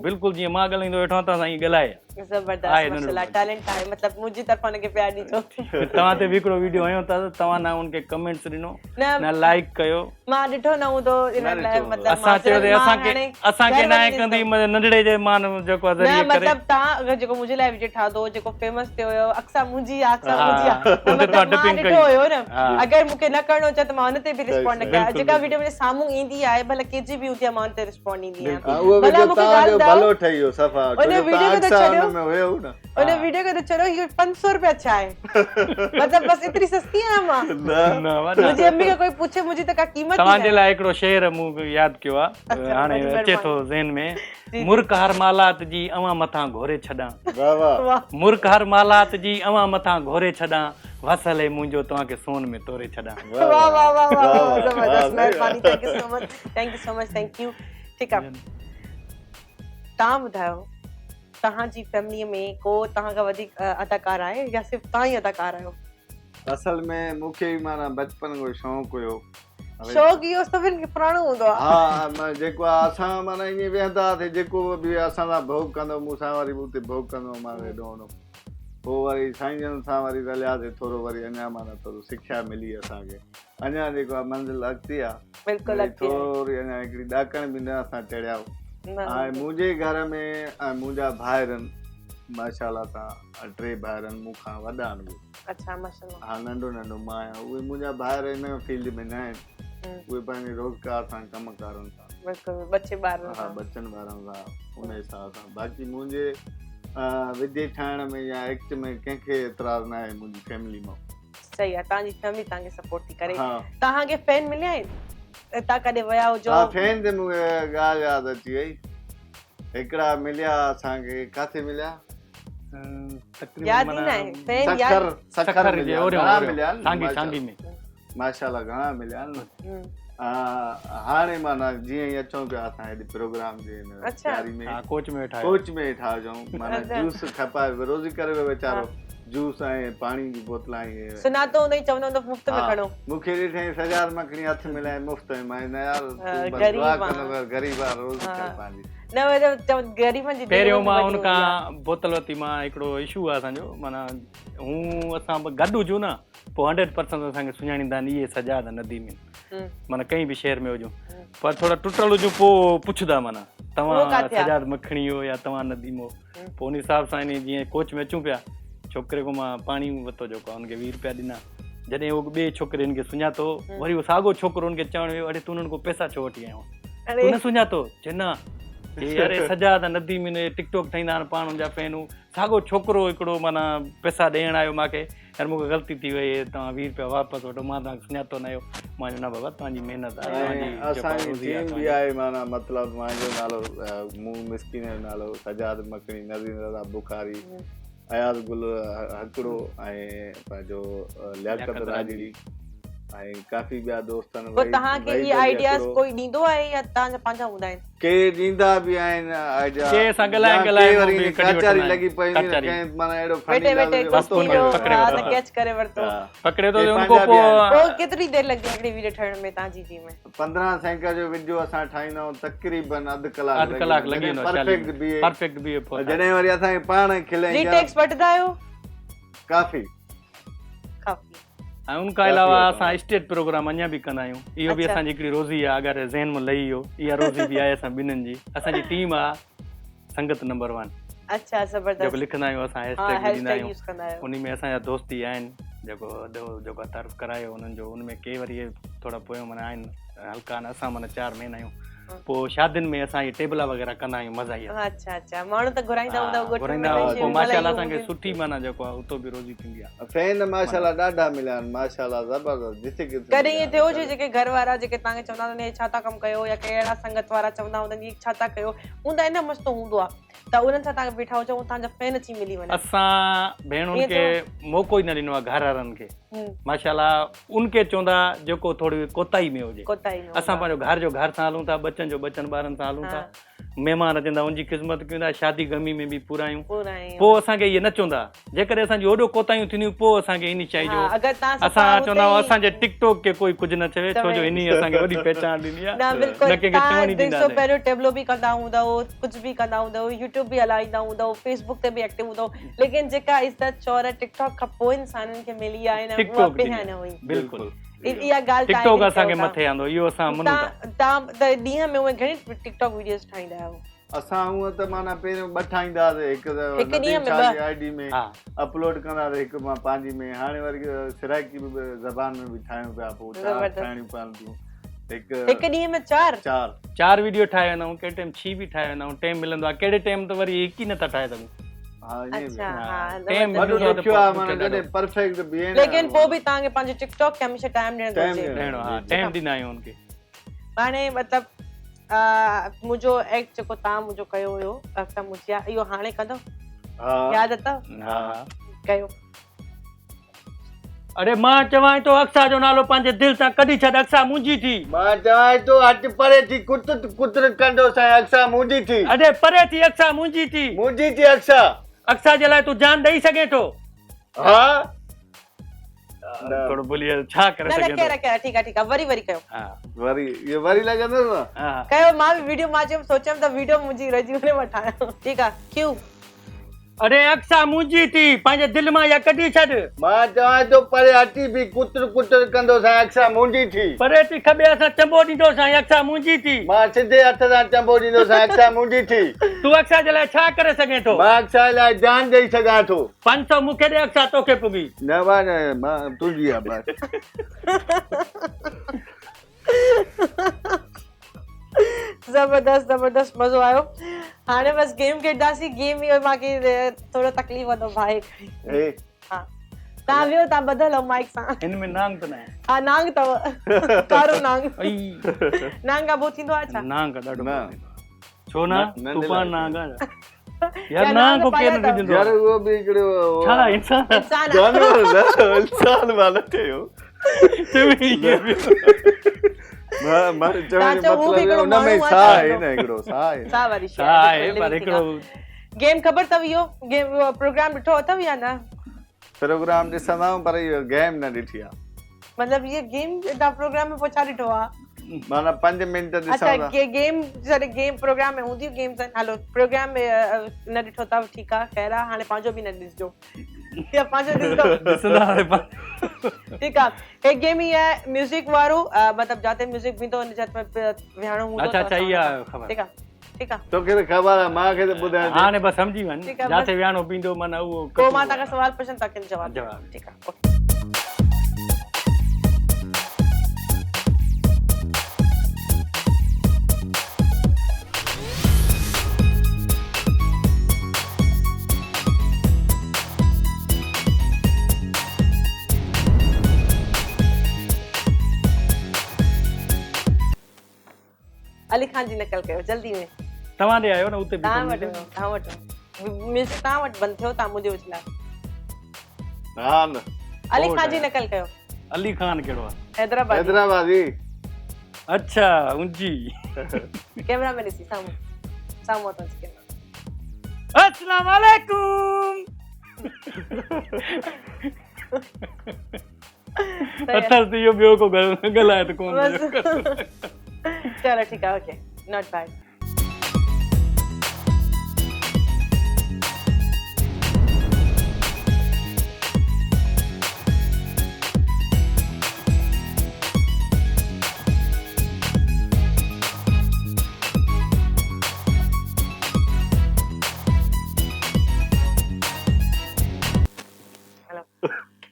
बिल्कुलु जीअं मां ॻाल्हाईंदो वेठो आहियां तव्हां सां ईअं ॻाल्हाए जबरदस्त आहे माशाल्लाह नंढो टैलेंट आहे मतलब मुंहिंजी तरफ़ां हुनखे प्यार ॾिजो तव्हां ते बि हिकिड़ो वीडियो हयो था तव्हां ना उनखे कमेंट्स ॾिनो न ना लाइक कयो मां ॾिठो न हूंदो इन न लाइ ॾिठो। मतलब असां चयो ते असांखे न आहे कंदी नंढड़े जे मान जेको आहे न ज़रिए करे मतलब तव्हां अगरि जेको मुंहिंजे लाइ वीडियो ठातो जेको फेमस थियो हुयो अक्सा मुंहिंजी आहे अक्सा हा, मुंहिंजी आहे उते मतलब तव्हां मां dipping ॾिठो कई। हुयो न हा। अगरि मूंखे न करणो अचे त मां हुन ते बि रिस्पॉन्ड न कयां बिल्कुलु, जेका वीडियो मुंहिंजे साम्हूं ईंदी आहे भले केजी बि हूंदी आहे मां हुन ते रिस्पॉन्ड ईंदी आहियां हा, उहो भला वीडियो मूंखे तव्हांजो ॻाल्हि भलो ठही वियो सफ़ा उन छो जो वीडियो तव्हां खे त अक्सा छॾियो। हुन में हुयो न उन वीडियो खे त चलो इहो 500 रुपया छा आहे मतलब बस एतिरी सस्ती आहियां मां न वॾा मुंहिंजी अम्मी खे कोई पुछे मुंहिंजी त का क़ीमत ई तव्हांजे न लाइ हिकिड़ो शेर मूं यादि कयो आहे अच्छा, हाणे वॾी अचे थो ज़हन में मुर्ख हर मालात जी अवां मथां घोरे छॾां वाह वाह वाह मुर्ख हर मालात जी अवां मथां घोरे छॾां वसल है मुंहिंजो तव्हांखे सोन में तोरे छॾां वाह वाह वाह वाह वाह, जबरदस्त वाह, महिरबानी वाह। Thank you so much thank U ठीकु आहे तव्हां ॿुधायो तव्हांजी फैमिलीअ में को तव्हां खां वधीक अदाकार आहे या सिर्फ़ु तव्हां ई अदाकार आहियो असल में मूंखे ई माना बचपन खां शौक़ु हुयो शौक़ु इहो सभिनि खे पुराणो हूंदो आहे हा जेको आहे असां माना ईअं वेहंदा हुआसीं जेको बि असां सां भोग कंदो मूंसां वरी बि उते भोग कंदो मां हेॾो होॾो पोइ वरी साईं जन सां वरी रलियासीं थोरो वरी अञा माना थोरो सिख्या मिली असांखे अञा जेको आहे मंज़िल अॻिते आहे बिल्कुलु अॻिते आहे। थोरी अञा हिकिड़ी ॾाकण बि न असां चढ़िया न, ऐं मुंहिंजे घर में ऐं मुंहिंजा भाइर आहिनि माशाल्लाह सां 3 भाइर आहिनि मूंखां वॾा आहिनि उहे अच्छा माशाल्लाह हा नंढो नंढो मां आहियां उहे मुंहिंजा भाइर हिन फील्ड में न आहिनि उहे पंहिंजे रोज़गार सां कमु कारनि सां बिल्कुलु बच्चे ॿार हा बचनि ॿारनि सां उन हिसाब सां बाक़ी मुंहिंजे विधे ठाहिण में या एक्ट में कंहिंखे एतिराज़ न आहे मुंहिंजी फैमिली मां सही आहे तव्हांजी फैमिली तव्हांखे सपोर्ट थी करे हा तव्हांखे फैन मिलिया आहिनि तव्हां कॾहिं विया हुजो हा फैन ते मूंखे ॻाल्हि यादि अची वई हिकिड़ा मिलिया असांखे किथे मिलिया यादि ई न आहे फैन सखर यादि सखर मिलिया घणा मिलिया सांगी सांगी में माशाल्लाह घणा मिलिया आहिनि न हाणे माना जीअं ई अचूं पिया असां हेॾे प्रोग्राम जे हिन अच्छा। तयारी में हा कोच में ठाहियो कोच में ठा जाऊं माना अच्छा। जूस खपाए रोज़ी करे वियो वीचारो जूस ऐं पाणी जी बोतलां ऐं सुञातो हूंदो ई चवंदो हूंदो मुफ़्त में खणो मूंखे ॾिठई सजाद मखणी हथ मिलाए मुफ़्त में मां न यार तूं बस ग़रीब दुआ आहे। कंदो गरीब आहे रोज़ी हा। कर पंहिंजी न वरी ग़रीबनि जी पहिरियों दिलि मां वॾी हूंदी आहे। उनखां बोतल वरिती मां हिकिड़ो इशू आहे असांजो माना हूं असां गॾु हुजूं न पोइ 100% असांखे सुञाणींदा आहिनि इहे सजाद नदी में माना कंहिं बि शहर में हुजूं पर थोरा टुटल हुजूं पोइ पुछंदा माना उहो तव्हां किथे आहे? सजाद मखणी हो या तव्हां नदीम हो पोइ उन हिसाब सां इन जीअं कोच में अचूं पिया छोकिरे खां मां पाणी वरितो जेको आहे हुनखे 20 रुपया ॾिना जॾहिं उहो ॿिए छोकिरे हिनखे सुञातो वरी उहो साॻियो छोकिरो हुनखे चवण वियो अड़े तूं हुननि खां पैसा छो वठी आयो अरे तूं न सुञातो चए न अरे सजाद नदी में टिकटॉक ठाहींदा आहिनि पाण हुनजा फैनूं साॻियो छोकिरो हिकिड़ो माना पैसा ॾियण आयो मूंखे यार मूंखे ग़लती थी वई तव्हां 20 रुपया वापसि वठो मां तव्हांखे सुञातो न आहियो मां चयो न बाबा तव्हांजी महिनत आहे ऐं असांजी टीम बि आहे माना मतिलबु मुंहिंजो नालो मूं मिस्किन जो नालो सजाद मखणी नज़ीर बुखारी अयाज़ गुल हकिड़ो ऐं पंहिंजो लियाकत राजड़ी ऐं काफ़ी ॿिया दोस्त आहिनि पोइ तव्हांखे इहे आइडियाज़ कोई ॾींदो आहे या तव्हांजा पंहिंजा हूंदा आहिनि के ॾींदा बि आहिनि आइडिया के सां ॻाल्हाए या ॻाल्हाए के वरी बि कढी काचारी वठंदा लॻी आहिनि। पई काचारी। कंहिं माना अहिड़ो वेठे वेठे वस्तु कुछ थी में वियो पकड़े हा वठो। त कैच करे वरितो पकड़े थो के उन पंहिंजा खां बि आहिनि। पोइ केतिरी देरि लॻी हिकिड़ी वीडियो ठहण में तव्हांजी जी में 15 सेकंड जो वीडियो असां ठाहींदा आहियूं तक़रीबन अधु कलाक अधु कलाक लॻी वेंदो परफेक्ट बीहे परफेक्ट बीहे पोइ जॾहिं वरी असांखे पाण खिले रीटेक्स वठंदा आहियो काफ़ी काफ़ी ऐं उनखां अलावा असां स्टेज प्रोग्राम अञा बि कंदा आहियूं इहो बि अच्छा। असांजी हिकिड़ी रोज़ी आहे अगरि ज़हन में लही वियो इहा रोज़ी बि आहे असां ॿिन्हिनि जी असांजी टीम आहे संगत नंबर 1 अच्छा जेको ज़बरदस्त लिखंदा आहियूं असां हा हैशटैग विझंदा हैशटैग आहियूं यूज़ कंदा आहियो उन में असांजा दोस्त ई आहिनि जेको तारीफ़ करायो उन्हनि जो उनमें के वरी इहे थोरा पोयों माना आहिनि हल्का न असां माना 4 महीना आहियूं पोइ शादियुनि में असां इहे टेबला वग़ैरह कंदा आहियूं मज़ा ई अच्छा अच्छा माण्हू त घुराईंदा हूंदा घुराईंदा पोइ माशाल्लाह असांखे सुठी माना जेको आहे उतो बि रोज़ी थींदी आहे फैन माशाल्लाह ॾाढा मिलिया आहिनि माशाल्लाह ज़बरदस्त जिते किथे कॾहिं ईअं थियो हुजे जेके घर वारा जेके तव्हांखे चवंदा हूंदा छा था कमु कयो या के अहिड़ा संगत वारा चवंदा हूंदा छा था कयो हूंदा इन मस्तो हूंदो आहे त उन्हनि सां तव्हां बीठा हुजो तव्हांजा फैन अची मिली वञे असां भेणुनि खे मौक़ो ई न ॾिनो आहे घर वारनि खे माशाल्लाह उनखे चवंदा जेको थोरी कोताही में हुजे कोताही में असां पंहिंजो घर जो घर सां हलूं था बचनि जो बचनि ॿारनि सां हलूं था महिमान अचंदा उनजी ख़िदमत कंदा शादी गमी में बि पूरा आहियूं पूरा आहियूं। पोइ असांखे इहे न चवंदा जेकॾहिं असांजी ओॾो कोताहियूं थींदियूं पोइ असांखे इन शइ जो अगरि तव्हां असां चवंदा आहियूं असांजे टिकटॉक खे कोई कुझु न चवे छो जो इन असांखे वॾी पहचान ॾिनी आहे न बिल्कुलु न कंहिंखे तव्हां चवण ई ॾींदा ॾिसो पहिरियों टेबलो बि कंदा हूंदव कुझु बि कंदा हूंदव यूट्यूब बि हलाईंदा हूंदव फेसबुक ते बि एक्टिव हूंदव लेकिन जेका इज़त शौहरत टिकटॉक खां पोइ इंसाननि खे मिली आहे न उहा टिकटॉक पहिरियां न हुई बिल्कुलु इहा ॻाल्हि टिकटॉक असांखे मथे आंदो इहो असां मञूं था तव्हां त ॾींहं में उहे घणी टिकटॉक वीडियोस ठाहींदा आहियो असां हूअं त माना पहिरियों 2 ठाहींदा हुआसीं हिकु हिकु ॾींहं में 2 आईडी में हा अपलोड कंदा हुआसीं हिकु मां पंहिंजी में हाणे वरी सिराइकी बि ज़बान में बि ठाहियूं पिया पोइ 4 ठाहिणियूं पवंदियूं हिकु ॾींहं में 4 4 वीडियो ठाहे वेंदा आहियूं कहिड़े टाइम 6 बि ठाहे वेंदा आहियूं टाइम मिलंदो आहे कहिड़े टाइम त वरी हिकु ई नथा ठाहे सघूं हा ईअं अच्छा हा टाइम ॾाढो ॾुखियो आहे माना जॾहिं परफेक्ट बीहे लेकिन पोइ बि तव्हांखे पंहिंजे टिकटॉक खे हमेशह टाइम ॾियणु घुरिजे ॾियणो हा टाइम ॾींदा आहियूं उनखे हाणे मतिलबु मुंहिंजो एक्ट जेको तव्हां मुंहिंजो कयो हुयो अक्सा मुछिया इहो हाणे कंदव यादि अथव हा कयो अरे मां चवां थो अक्सा जो नालो पंहिंजे दिलि सां कढी छॾ अक्सा मुंहिंजी थी मां चवां थो हट परे थी कुतर कंदो सां अक्सा मुंहिंजी थी अरे परे थी अक्सा मुंहिंजी थी अक्सा अक्सा जे लाइ तूं जान ॾेई सघे थो हा थोरो बोली छा करे न सघे थो ठीकु आहे वरी कयो हा वरी इहो वरी लॻंदो न हा कयो मां बि वीडियो मां चयो सोचियमि त वीडियो मुंहिंजी रेज्यूमे में ठाहियां ठीकु आहे क्यू अरे अक्सा मुंहिंजी थी पंहिंजे दिलि मां या कढी छॾ मां चवां थो परे हटी बि कुतर कंदो सां अक्सा मुंहिंजी थी परे थी खॿे असां चंबो ॾींदो सां अक्सा मुंहिंजी थी मां सिधे हथ सां चंबो ॾींदो सां अक्सा मुंहिंजी थी तूं अक्सा जे लाइ छा करे सघे थो मां अक्सा लाइ जान ॾेई सघां थो 500 मूंखे ॾे अक्सा तोखे पुगी न मां तुंहिंजी आहे बस ज़बरदस्त मज़ो आयो हाणे बस गेम खेॾंदासीं गेम इहो मूंखे थोरो तकलीफ़ वधो भाई हा तव्हां वियो तव्हां ॿधल माइक सां हिन में नांग त न आहे हा नांग अथव कारो नांग आई नांग खां पोइ थींदो आहे छा नांग ॾाढो न छो न तूं पाण नांग आहे यार नांग को केर न ॾींदो यार उहो बि हिकिड़ो छा इंसान इंसान आहे। जानवर न इंसान वाला थियो मां चवण जो हू बि मतिलबु हिकिड़ो उन में माण्हू साह आहे आहे न हिकिड़ो साह आहे साह वारी शइ आहे पर हिकिड़ो गेम ख़बर अथव इहो गेम प्रोग्राम ॾिठो अथव या न प्रोग्राम ॾिसंदा आहियूं पर इहो गेम न ॾिठी आहे मतिलबु इहे गेम तव्हां प्रोग्राम में पोइ छा ॾिठो आहे माना 5 मिंट अच्छा ॾिसंदा गेम जॾहिं गेम प्रोग्राम में हूंदियूं गेम्स आहिनि हलो प्रोग्राम में न ॾिठो अथव ठीकु आहे ख़ैर आहे हाणे पंहिंजो बि न ॾिसजो या पंहिंजो ॾिसजो ठीकु आहे हे गेम ई आहे म्यूज़िक वारो मतिलबु जिते म्यूज़िक बींदो हुन जे हथ में विहाणो हूंदो अच्छा अच्छा इहा ख़बर ठीकु आहे ठीकु आहे तोखे त ख़बर आहे मूंखे त ॿुधाए हाणे बसि सम्झी वञ ठीकु आहे, जिते वियाणो पींदो माना उहो पोइ मां तव्हांखे सवाल पुछनि तव्हांखे जवाबु जवाब। ठीकु आहे ओके अली खान जी नकल कयो जल्दी में तव्हां ॾे आयो न उते बि तव्हां सम्झी वटि तव्हां वटि म्यूज़िक तव्हां वटि बंदि थियो तव्हां मुंहिंजे उछला हा न अली खान जी नकल कयो अली खान कहिड़ो आहे हैदराबाद हैदराबादी अच्छा उंजी कैमरा में ॾिसी साम्हूं साम्हूं अथव कैमरा अस्सलाम वालेकुम अथर तो इहो ॿियो को ॻाल्हाए त कोन बस चलो ठीक है ओके नॉट बैड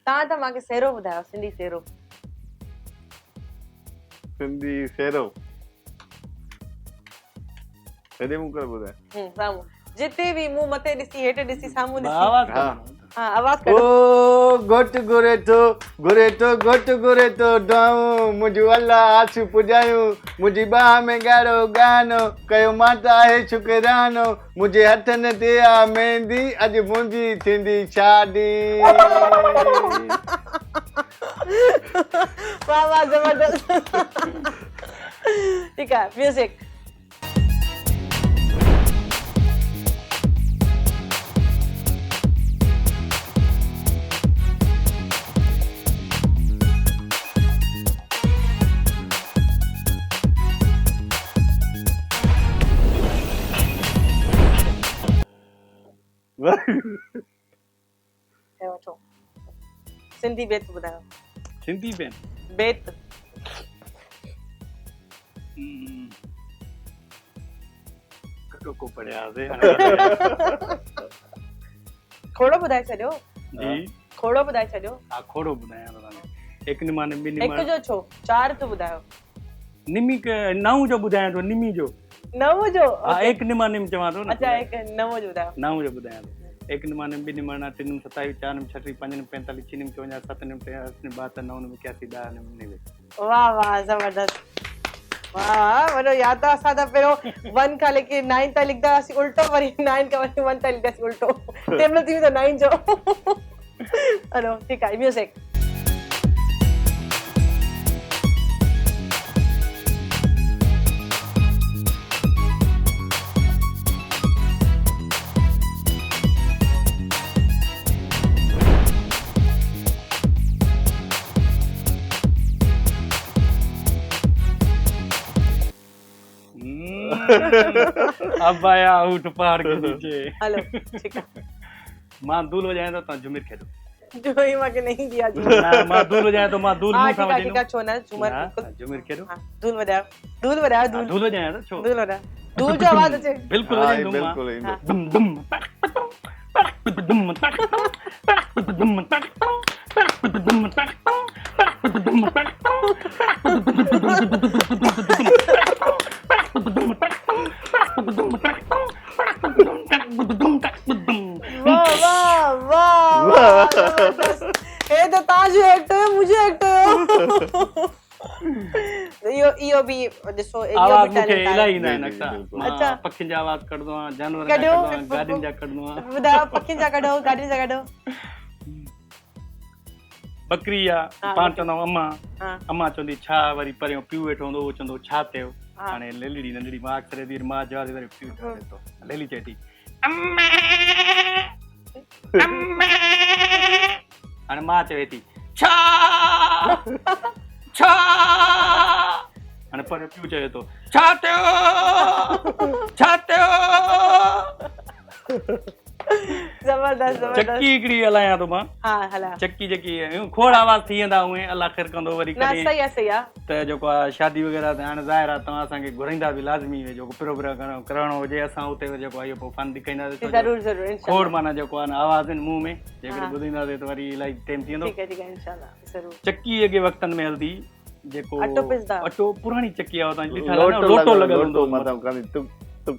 तव्हां त मूंखे सेरो ॿुधायो सिंधी सेरो सिंधी सेरो हेॾे मूं करे ॿुधाए साम्हूं जिते भी मुंह मथे ॾिसी हेठि ॾिसी साम्हूं ॾिसी आवाज़ हा हाँ आवाज़ करो ओ घोट घुरे तो घोट घुरे तो दाऊं मुझे अल्लाह आसू पुजायूं मुझी बाह में गाड़ो गानो कयो माता है शुकरानो मुझे हथन ते आ मेहंदी अज मुंजी थींदी शादी वाह वाह जबरदस्त ठीक है म्यूजिक हे वठो सिंधी बेत ॿुधायो सिंधी पेन बेत कटो को पढ़ियासीं खोड़ो ॿुधाए छॾियो जी खोड़ो ॿुधाए छॾियो हा खोड़ो ॿुधायां थो तव्हांखे हिकु निमाने ॿिनि हिकु निमाने जो छो चारि तो ॿुधायो निमी नव जो ॿुधायां थो निमी जो नव जो हा हिकु निमाने में चवां थो न अच्छा हिकु नव जो ॿुधायो नव जो ॿुधायां थो एक निमाने ॿिनि निमाना टिनि में 27 4 में 36 5 में 45 6 में 54 7 में 83 72 9 में 81 10 में 99 वाह वाह जबरदस्त वाह वॾो यादि आहे असां त पहिरियों 1 खां लेके 9 ताईं लिखंदा हुआसीं उल्टो वरी 9 खां वरी 1 ताईं लिखंदासीं उल्टो तंहिंमहिल थी वेंदो 9 जो हलो ठीकु आहे म्यूज़िक अब आया ऊँट पहाड़ के नीचे हलो ठीकु आहे मां दूल वजाए तो तव्हां झुमिर खेॾो जो ही मूंखे नहीं दिया जो मां दूल वजाए तो मां दूल हाँ मुंह सां ठीक है छो ना झूमर हा, बिल्कुल झुमिर खेॾो हाँ दूल वजाओ दूल दूल वजाए तो छो दूल वजाओ दूल जो आवाज अचे बिल्कुल हाँ, वजाईंदुमि मां बिल्कुल ईंदो। दुम वाह वाह वाह जबरदस्त हे तो ताज एक्टर है मुझे एक्टर इहो बि ॾिसो इहो आवाज़ बि मूंखे टैलेंट इलाही ईंदा जी, आहिनि जी, अक्सर बिल्कुल। मां अच्छा। पखियुनि जा आवाज़ कढंदो आहियां जानवरनि जा कढियो कढंदो आहियां गाॾियुनि जा कढंदो आहियां ॿुधायो पखियुनि जा कढो गाॾियुनि जा कढो बकरी आहे हा, पाण चवंदा आहियूं अम्मा हाँ अम्मा चवंदी छा वरी परियों पीउ वेठो हूंदो उहो चवंदो छा थियो हा। हाणे लेली नंढड़ी मां अक्सर दी मां जवाब ॾे पीउ चवे थो लेली चए थी हाणे मां चवे थी छा छा हाणे पर पीउ चवे थो छा थियो जबरदस्त जबरदस्त चक्की हिकिड़ी हलायां थो मां हाँ हला चक्की जेकी खोड़ आवाज़ थी वेंदा उहे अलाह ख़ैर कंदो वरी ना कॾहिं सही आहे त जेको आहे शादी वग़ैरह त हाणे ज़ाहिर आहे तव्हां असांखे घुराईंदा बि लाज़मी हुई जेको प्रोग्राम करणो हुजे असां उते जेको आहे इहो पोइ फन ॾेखारींदासीं जरूर जरूर खोड़ इंशाल्लाह माना जेको आहे न आवाज़ आहिनि मुंहुं में जेकॾहिं हाँ। ॿुधाईंदासीं त वरी इलाही टाइम थी वेंदो ठीक है इंशाल्लाह जरूर चक्की अॻे वक़्तनि में हलंदी जेको अटो पिसंदा। अटो पुराणी चक्की आहे तव्हां ॾिठल आहे न लोटो लॻल हूंदो मथां कान्हे तुक तुक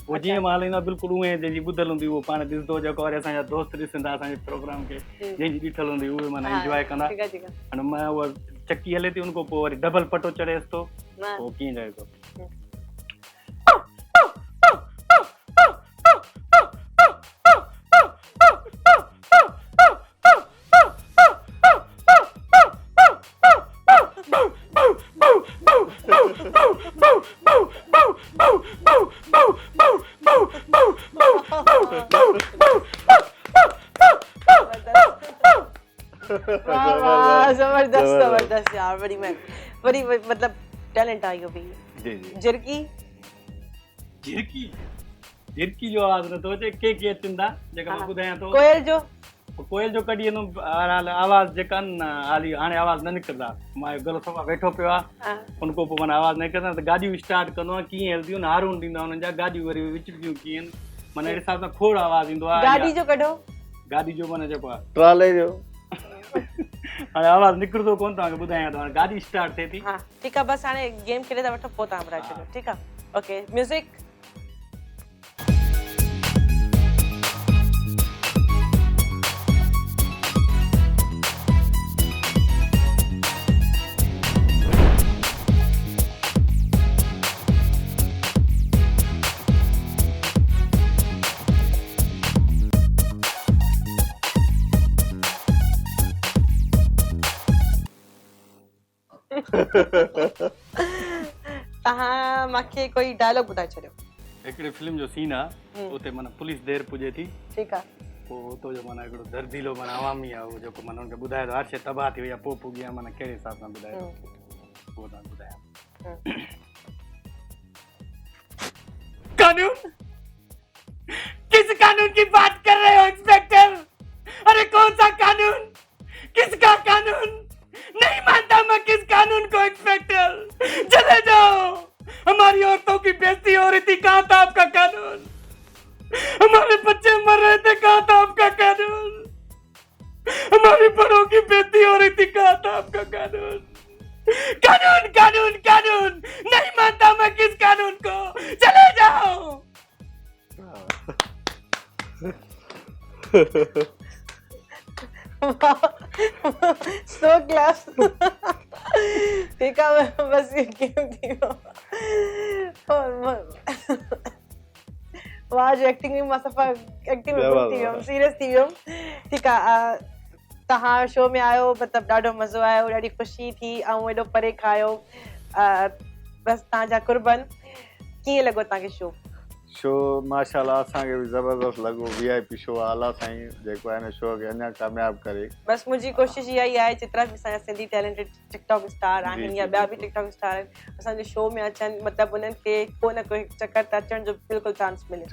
उहो जीअं मां हलाईंदो आहे बिल्कुलु उहे जंहिंजी ॿुधल हूंदी उहो पाण ॾिसंदो जेको वरी असांजा दोस्त ॾिसंदा असांजे प्रोग्राम खे जंहिंजी ॾिठल हूंदी उहे माना हाँ, इंजॉय कंदा ठीक है हाणे मां उहा चक्की हले थी उनखां पोइ वरी डबल पटो चढ़ेसि थो हाँ। पोइ कीअं रहे थो वाह वाह जबरदस्त जबरदस्त यार बड़ी मतलब टैलेंट आई हो भी जी जी जिरकी झिरकी जो आवाज़ नथो अचे के अचंदा जेका मां ॿुधायां थो कोयल जो कोयल जो कढी वेंदो आवाज़ जेका न हाली हाणे आवाज़ न निकिरंदा मां गलो सफ़ा वेठो पियो आहे हाँ उनखां पोइ माना आवाज़ न निकिरंदा त गाॾियूं स्टार्ट कंदो आहे कीअं हलंदियूं आहिनि हारून ॾींदा हुननि जा गाॾियूं वरी विचड़दियूं कीअं आहिनि माना अहिड़े हिसाब सां खोड़ आवाज़ ईंदो आहे गाड़ी जो कढो गाॾी जो माना जेको आहे ट्राले जो हाणे आवाज़ निकिरंदो कोन तव्हांखे ॿुधायां थो हाणे गाॾी स्टार्ट थिए थी हाँ ठीक है बस हाणे गेम खेले था वठो पोइ तव्हां ॿुधाए छॾियो ठीक आहे ओके म्यूज़िक तव्हां मूंखे कोई डायलॉग ॿुधाए छॾियो हिकिड़े फिल्म जो सीन आहे उते माना पुलिस देरि पुॼे थी ठीकु आहे पोइ उतो जो माना हिकिड़ो दर्दीलो माना अवामी आहे उहो जेको माना हुनखे ॿुधाए थो हर शइ तबाह थी वई आहे पोइ पुॼी आहे माना कहिड़े हिसाब सां ॿुधाए थो उहो तव्हां ॿुधायां कानून किस कानून की बात कर रहे हो इंस्पेक्टर? अरे कौन सा कानून? किसका कानून? नहीं मानता मैं किस कानून को इंस्पेक्टर। चले जाओ, हमारी औरतों की बेइज्जती हो रही थी, कहाँ था आपका कानून? हमारे बच्चे मर रहे थे, कहाँ था आपका कानून? हमारी बड़ों की बेइज्जती हो रही थी, कहाँ था आपका कानून? कानून कानून कानून, नहीं मानता मैं किस कानून को। चले जाओ। So class. ठीक है, मैं बस ये कीमती हूँ और आज एक्टिंग में मसफ़ा एक्टिंग में थी हम सीरियस थी हम। ठीक है, तहां शो में आयो, मतलब ॾाढो मज़ो आयो, ॾाढी ख़ुशी थी ऐं एॾो परे खायो। बस तव्हांजा कुर्बन, कीअं लॻो तव्हांखे शो? शो माशाल्लाह असांखे बि ज़बरदस्त लॻो। VIP शो आला साईं जेको आहे न शो खे अञा कामयाबु करे। बस मुंहिंजी कोशिशि इहा ई आहे, जेतिरा बि असांजा सिंधी टैलेंटेड टिकटॉक स्टार आहिनि या ॿिया बि टिकटॉक स्टार आहिनि, असांजे शो में अचनि, मतिलबु उन्हनि खे को न कोई चकर त अचण जो बिल्कुलु चांस मिले।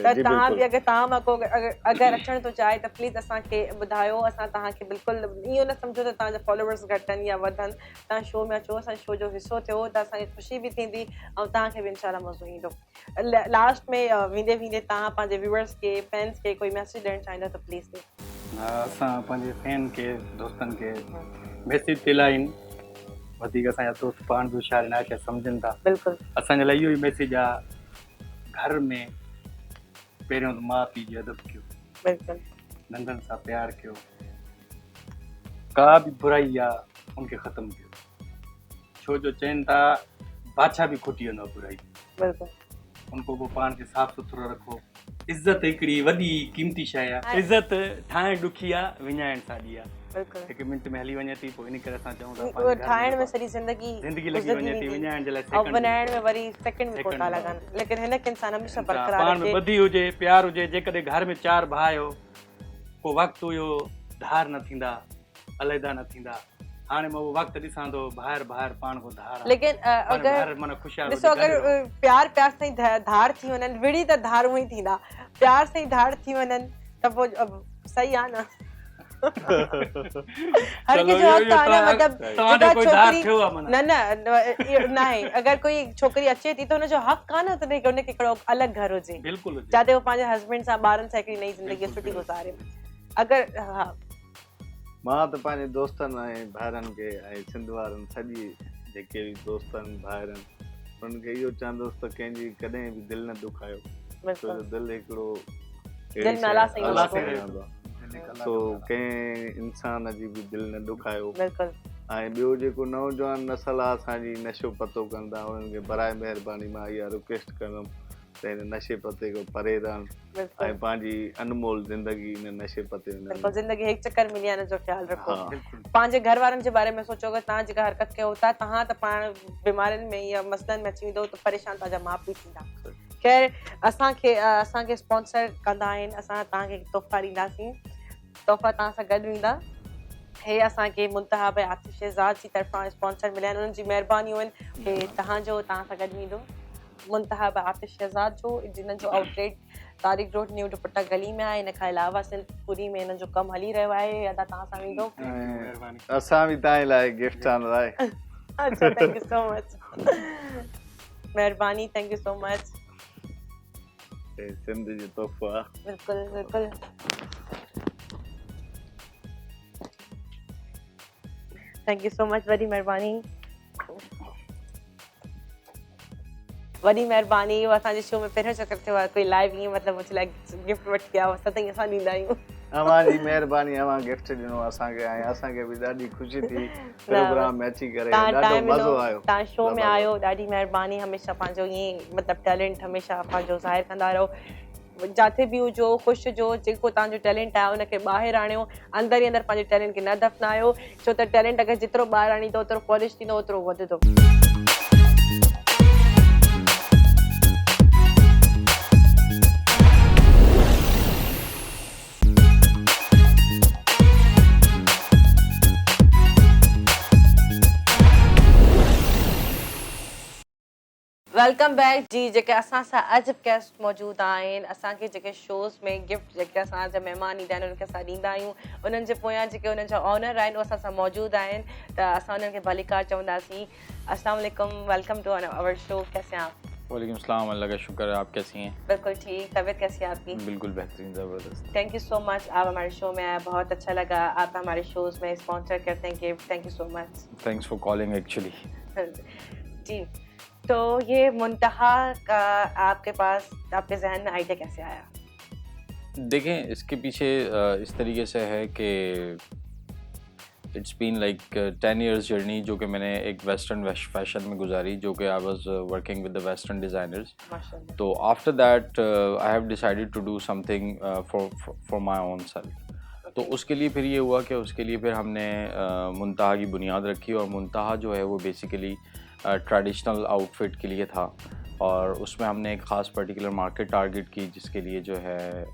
त तव्हां बि अगरि तव्हां मां को अगरि अचण थो चाहे त प्लीज़ असांखे ॿुधायो। असां तव्हांखे बिल्कुलु इहो न सम्झो त तव्हांजा फॉलोवर्स घटनि या वधनि। तव्हां शो में अचो, असांजे शो जो हिसो थियो त असांखे ख़ुशी बि थींदी ऐं तव्हांखे बि इनशाला मज़ो ईंदो। लास्ट में वेंदे वेंदे तव्हां पंहिंजे व्यूअर्स खे, फैंस खे कोई मैसेज ॾियणु चाहींदा त प्लीज़ ॾियो। असां पंहिंजे फैन खे, दोस्तनि खे मैसेज दिलाइन, वधीक असांजा दोस्त पाण बि होशियार आहिनि, आके सम्झनि था। बिल्कुलु असांजे लाइ इहो ई मैसेज आहे, घर में पहिरियों त माउ पीउ जी अदब कयो, बिल्कुलु नंढनि सां प्यार कयो, का बि बुराई आहे उनखे ख़तमु कयो। छो जो चवनि था बादशाह बि खुटी वेंदो आहे बुराई, बिल्कुलु उनको को पाण खे साफ़ सुथरो रखो। इज़त हिकिड़ी वॾी क़ीमती शइ आहे। इज़त ठाहिण ॾुखी आहे, विञाइण सादी आहे। बिल्कुलु हिकु मिंट में हली वञे थी, पोइ इन करे असां चऊं था उहो ठाहिण में सॼी ज़िंदगी लॻी वञे थी, विञाइण जे लाइ ऐं विञाइण में वरी सेकंड में कोन था लॻनि। लेकिन हिन खे इंसान हमेशह बरक़रार पाण में ॿधी हुजे, प्यार हुजे। जेकॾहिं घर में 4 भाउ आहियो, को वक़्तु हुयो धार न थींदा, अलहदा न थींदा। हाणे मां उहो वक़्तु ॾिसां थो, ॿाहिरि पाण को धार आहे। लेकिन अगरि माना ख़ुशहाल ॾिसो, अगरि प्यार सां ई धार थी वञनि, विड़ी त धार हूअं ई थींदा। प्यार सां ई धार थी वञनि त पोइ सही आहे न। हर कंहिंजो हक़ आहे न, मतिलबु छोकिरी न आहे, अगरि कोई छोकिरी अचे थी त हुनजो हक़ आहे न त हुनखे हिकिड़ो अलॻि घर हुजे, जिते उहो पंहिंजे हस्बैंड सां, ॿारनि सां हिकिड़ी नई ज़िंदगी सुठी गुज़ारे। अगरि हा, मां त पंहिंजे दोस्तनि ऐं भाइरनि खे ऐं सिंध वारनि सॼी जेके बि दोस्त आहिनि, भाइर आहिनि, उन्हनि खे इहो चवंदुसि त कंहिंजी कॾहिं बि दिलि न दुखायो। छो जो दिलि हिकिड़ो सो कंहिं इंसान जी बि दिलि न दुखायो। ऐं ॿियो जेको नौजवान नस्ल आहे असांजी नशो पतो कंदा, उन्हनि खे बराए महिरबानी मां इहा रिक्वेस्ट कंदुमि त हिन नशे पते खां परे रहनि ऐं पंहिंजी अनमोल ज़िंदगी हिन नशे पते में। ज़िंदगी हिकु चक्कर मिली आहे, हिनजो ख़्यालु रखो। पंहिंजे घर वारनि जे बारे में सोचो, अगरि तव्हां जेका हरकत कयो था, तव्हां त पाण बीमारियुनि में या मसइलनि में अची वेंदो त परेशान तव्हांजा माउ पीउ थींदा। ख़ैर, असांखे स्पॉन्सर कंदा आहिनि, असां तव्हांखे तोहफ़ा ॾींदासीं। तोहफ़ा तव्हां सां गॾु वेंदा। हे असांखे मुंतहा भाई आतिश शहज़ाद जी तरफ़ां स्पॉन्सर मिलिया आहिनि, उन्हनि जी महिरबानियूं आहिनि। हे तव्हां सां गॾु वेंदो मुंतहा भाई आतिश शहज़ाद जो, जिन जो आउटलेट तारिक रोड न्यू दुपट्टा गली में आहे। हिन खां अलावा सिल्कपुरी में हिन जो कमु हली रहियो आहे। अदा तव्हां सां वेंदो, असां बि तव्हां लाइ गिफ्ट आण लाइ। अच्छा, थैंक यू सो मच, महिरबानी, thank you so much. Sindh जो तोहफ़ा, बिल्कुलु बिल्कुलु। थैंक यू सो मच, वॾी महिरबानी, वॾी महिरबानी। असांजे शो में पहिरियों चकर थियो आहे कोई लाइव ईअं मतिलबु मुंहिंजे लाइ गिफ्ट वठी आयो, सतई असां ॾींदा आहियूं। अव्हांजी महिरबानी, अव्हां गिफ्ट ॾिनो असांखे ऐं असांखे बि ॾाढी ख़ुशी थी प्रोग्राम में अची करे, ॾाढो मज़ो आयो। तव्हां शो में आयो, ॾाढी महिरबानी। हमेशह पंहिंजो ईअं मतिलबु टैलेंट हमेशह पंहिंजो ज़ाहिर कंदा रहो, जिथे बि हुजो, ख़ुशि हुजो। जेको तव्हांजो टैलेंट आहे उनखे ॿाहिरि आणियो, अंदरि ई अंदरि पंहिंजे टैलेंट खे न दफ़नायो, छो त टैलेंट अगरि जेतिरो ॿाहिरि आणींदो ओतिरो पॉलिश थींदो, ओतिरो वधंदो। वेलकम बैक जी जेके असां सां अॼु गेस्ट मौजूदु आहिनि असांखे जेके शोज़ में गिफ्ट जेके असांजा महिमान ईंदा आहिनि उन्हनि खे असां ॾींदा आहियूं उन्हनि जे पोयां जेके उन्हनि जा ऑनर आहिनि उहे असां सां मौजूदु आहिनि त असां उन्हनि खे भलीकार चवंदासीं अस्सलाम वालेकुम वेलकम टू आवर शो कैसे हैं आप वालेकुम सलाम अल्लाह का शुक्र है आप कैसी हैं बिल्कुल ठीक तबीयत कैसी है आपकी बिल्कुल बेहतरीन ज़बरदस्त थैंक यू सो मच आप हमारे शो में आए बहुत अच्छा लगा आप हमारे शोज़ में स्पॉन्सर करते हैं gift thank you so much thanks for calling actually जी तो ये मुंतहा का आपके पास आपके जहन में आइडिया कैसे आया देखें इसके पीछे इस तरीके से है कि it's been like 10 years journey जो कि मैंने एक वेस्टर्न फैशन में गुजारी जो कि I was working with the western designers माशाल्लाह तो after that I have decided to do something for my own self तो उसके लिए फिर ये हुआ कि उसके लिए फिर हमने मुंतहा की बुनियाद रखी और मुंतहा जो है वो बेसिकली ट्रेडिशनल आउटफिट के लिए था और उसमें हमने एक ख़ास पर्टिकुलर मार्केट टारगेट की जिसके लिए जो है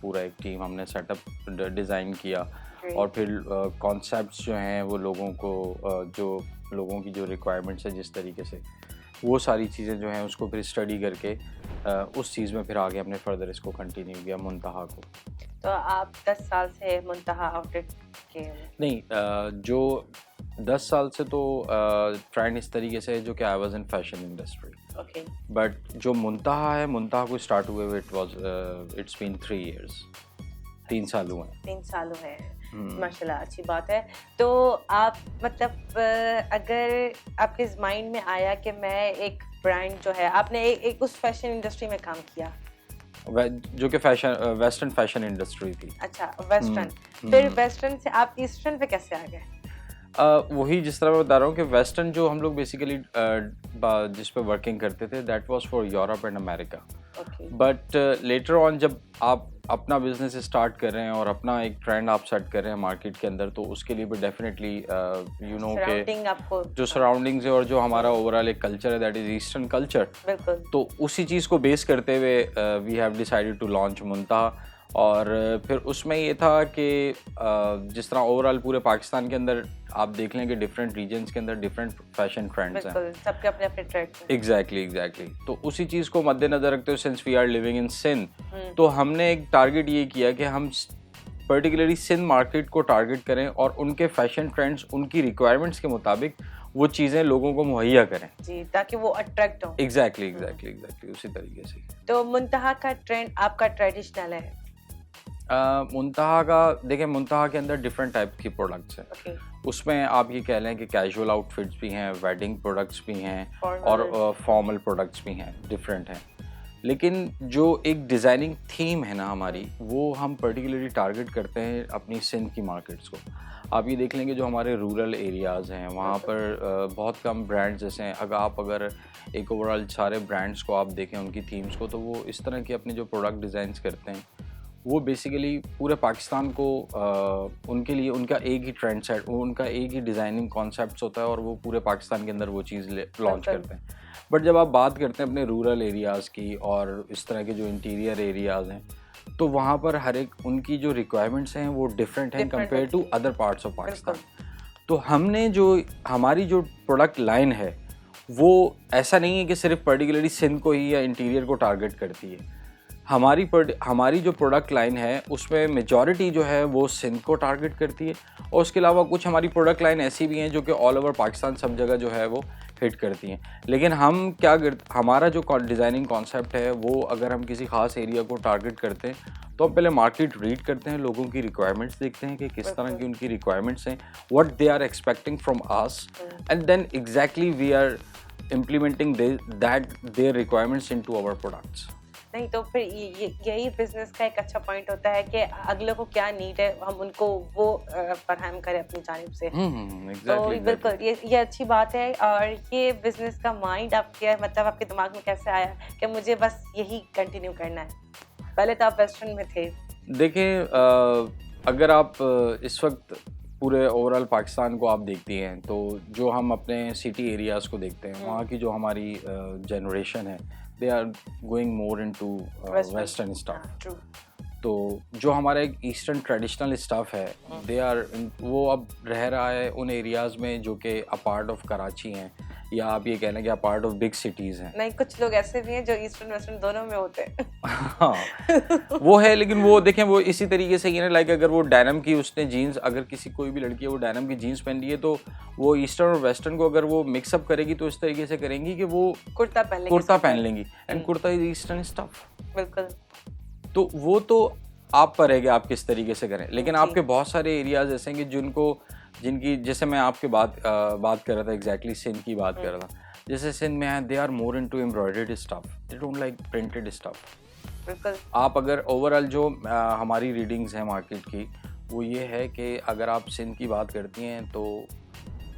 पूरा एक टीम हमने सेटअप डिज़ाइन किया और फिर कॉन्सेप्ट्स जो हैं वो लोगों को जो लोगों की जो रिक्वायरमेंट्स है जिस तरीके से वो सारी चीज़ें जो हैं उसको फिर स्टडी करके उस चीज़ में फिर आगे हमने फर्दर इसको कंटिन्यू किया मुंतहा को तो आप 10 साल से मुंतहा आउटफिट के नहीं जो 10 साल से तो ट्रेंड इस तरीके से है जो कि I was in fashion industry okay but जो मुंतहा है मुंतहा को स्टार्ट हुए हुए इट्स बीन 3 years 3 साल हुए हैं 3 साल हुए हैं माशाल्लाह अच्छी बात है तो आप मतलब अगर आपके माइंड में आया कि मैं एक ब्रांड जो है आपने एक उस फैशन इंडस्ट्री में काम किया जो कि वेस्टर्न फैशन इंडस्ट्री थी अच्छा वेस्टर्न फिर वेस्टर्न से आप ईस्टर्न पे कैसे आ गए वही जिस तरह मैं बता रहा हूँ कि वेस्टर्न जो हम लोग बेसिकली जिस पे वर्किंग करते थे that was for Europe and America but later on जब आप अपना बिजनेस स्टार्ट कर रहे हैं और अपना एक ट्रेंड आप सेट कर रहे हैं मार्केट के अंदर तो उसके लिए भी डेफिनेटली यू नो के जो सराउंडिंग्स है और जो हमारा ओवरऑल एक कल्चर है दैट इज ईस्टर्न कल्चर तो उसी चीज़ को बेस करते हुए we have decided to launch Muntaha और फिर उसमें ये था कि जिस तरह ओवरऑल पूरे पाकिस्तान के अंदर आप देख लें कि डिफरेंट रीजन्स के अंदर डिफरेंट फैशन ट्रेंड्स हैं सबके अपने अपने ट्रेंड एग्जैक्टली तो उसी चीज़ को मद्देनजर रखते हुए since V R living in Sindh तो हमने एक टारगेट ये किया कि हम पर्टिकुलरली सिंध मार्केट को टारगेट करें और उनके फैशन ट्रेंड्स उनकी रिक्वायरमेंट्स के मुताबिक वो चीज़ें लोगों को मुहैया करें जी ताकि वो अट्रैक्ट हो एग्जैक्टली उसी तरीके से तो मुंतहा का ट्रेंड आपका ट्रेडिशनल है मुंतहा का देखें मुंतहा के अंदर डिफरेंट टाइप की प्रोडक्ट्स हैं उसमें आप ये कह लें कि कैजुअल आउटफिट्स भी हैं वेडिंग प्रोडक्ट्स भी हैं और फॉर्मल प्रोडक्ट्स भी हैं डिफरेंट हैं लेकिन जो एक डिज़ाइनिंग थीम है ना हमारी वो हम पर्टिकुलरली टारगेट करते हैं अपनी सिंध की मार्केट्स को आप ये देख लेंगे जो हमारे रूरल एरियाज़ हैं वहाँ पर बहुत कम ब्रांड्स जैसे हैं अगर एक ओवरऑल सारे ब्रांड्स को आप देखें उनकी थीम्स को तो वो इस तरह की अपने जो प्रोडक्ट डिज़ाइंस करते हैं वो बेसिकली पूरे पाकिस्तान को उनके लिए उनका एक ही ट्रेंड सेट उनका एक ही डिज़ाइनिंग कॉन्सेप्ट्स होता है और वो पूरे पाकिस्तान के अंदर वो चीज़ लॉन्च करते हैं बट जब आप बात करते हैं अपने रूरल एरियाज़ की और इस तरह के जो इंटीरियर एरियाज़ हैं तो वहाँ पर हर एक उनकी जो रिक्वायरमेंट्स हैं वो डिफरेंट हैं compare to other parts of Pakistan तो हमने जो हमारी जो प्रोडक्ट लाइन है वो ऐसा नहीं है कि सिर्फ पर्टिकुलरली सिंध को ही या इंटीरियर को टारगेट करती है हमारी जो प्रोडक्ट लाइन है उसमें मेजॉरिटी जो है वो सिंध को टारगेट करती है और उसके अलावा कुछ हमारी प्रोडक्ट लाइन ऐसी भी हैं जो कि ऑल ओवर पाकिस्तान सब जगह जो है वो हिट करती हैं लेकिन हम क्या हमारा जो डिज़ाइनिंग कॉन्सेप्ट है वो अगर हम किसी ख़ास एरिया को टारगेट करते हैं तो हम पहले मार्केट रीड करते हैं लोगों की रिक्वायरमेंट्स देखते हैं कि किस तरह की उनकी रिक्वायरमेंट्स हैं what they are expecting from us and then exactly we are implementing that their requirements into our products नहीं तो फिर यही बिजनेस का एक अच्छा पॉइंट होता है कि अगले को क्या नीड है हम उनको वो फराहम करें अपनी जानिब से तो बिल्कुल ये अच्छी बात है और ये बिजनेस का माइंड आपके मतलब आपके दिमाग में कैसे आया कि मुझे बस यही कंटिन्यू करना है पहले तो आप वेस्टर्न में थे देखें अगर आप इस वक्त पूरे ओवरऑल पाकिस्तान को आप देखती हैं तो जो हम अपने सिटी एरियाज़ को देखते हैं वहाँ की जो हमारी जनरेशन है they are going more into western stuff तो जो हमारा एक ईस्टर्न ट्रेडिशनल स्टफ है दे आर वो अब रह रहा है उन एरियाज़ में जो कि अ पार्ट ऑफ कराची हैं या आप ये कह लें कि आप पार्ट ऑफ बिग सिटीज़ हैं। नहीं, कुछ लोग ऐसे भी हैं जो ईस्टर्न वेस्टर्न दोनों में होते हैं। हाँ वो है, लेकिन वो देखें वो इसी तरीके से ही ना, लाइक अगर वो डेनिम की उसने जीन्स, अगर किसी कोई भी लड़की है वो डेनिम की जीन्स पहन रही है तो वो ईस्टर्न और वेस्टर्न को अगर वो मिक्सअप करेगी तो इस तरीके से करेंगी कि वो कुर्ता पहन लेंगी and kurta is eastern stuff. बिल्कुल। तो वो तो आप पर है कि आप किस तरीके से करें, लेकिन आपके बहुत सारे एरियाज ऐसे हैं कि जिनकी जैसे मैं आपके बात कर रहा था, एग्जैक्टली सिंध की बात कर रहा था, जैसे सिंध में है, they are more into embroidered stuff, they don't like printed stuff. बिल्कुल। आप अगर ओवरऑल जो हमारी रीडिंग्स हैं मार्केट की, वो ये है कि अगर आप सिंध की बात करती हैं तो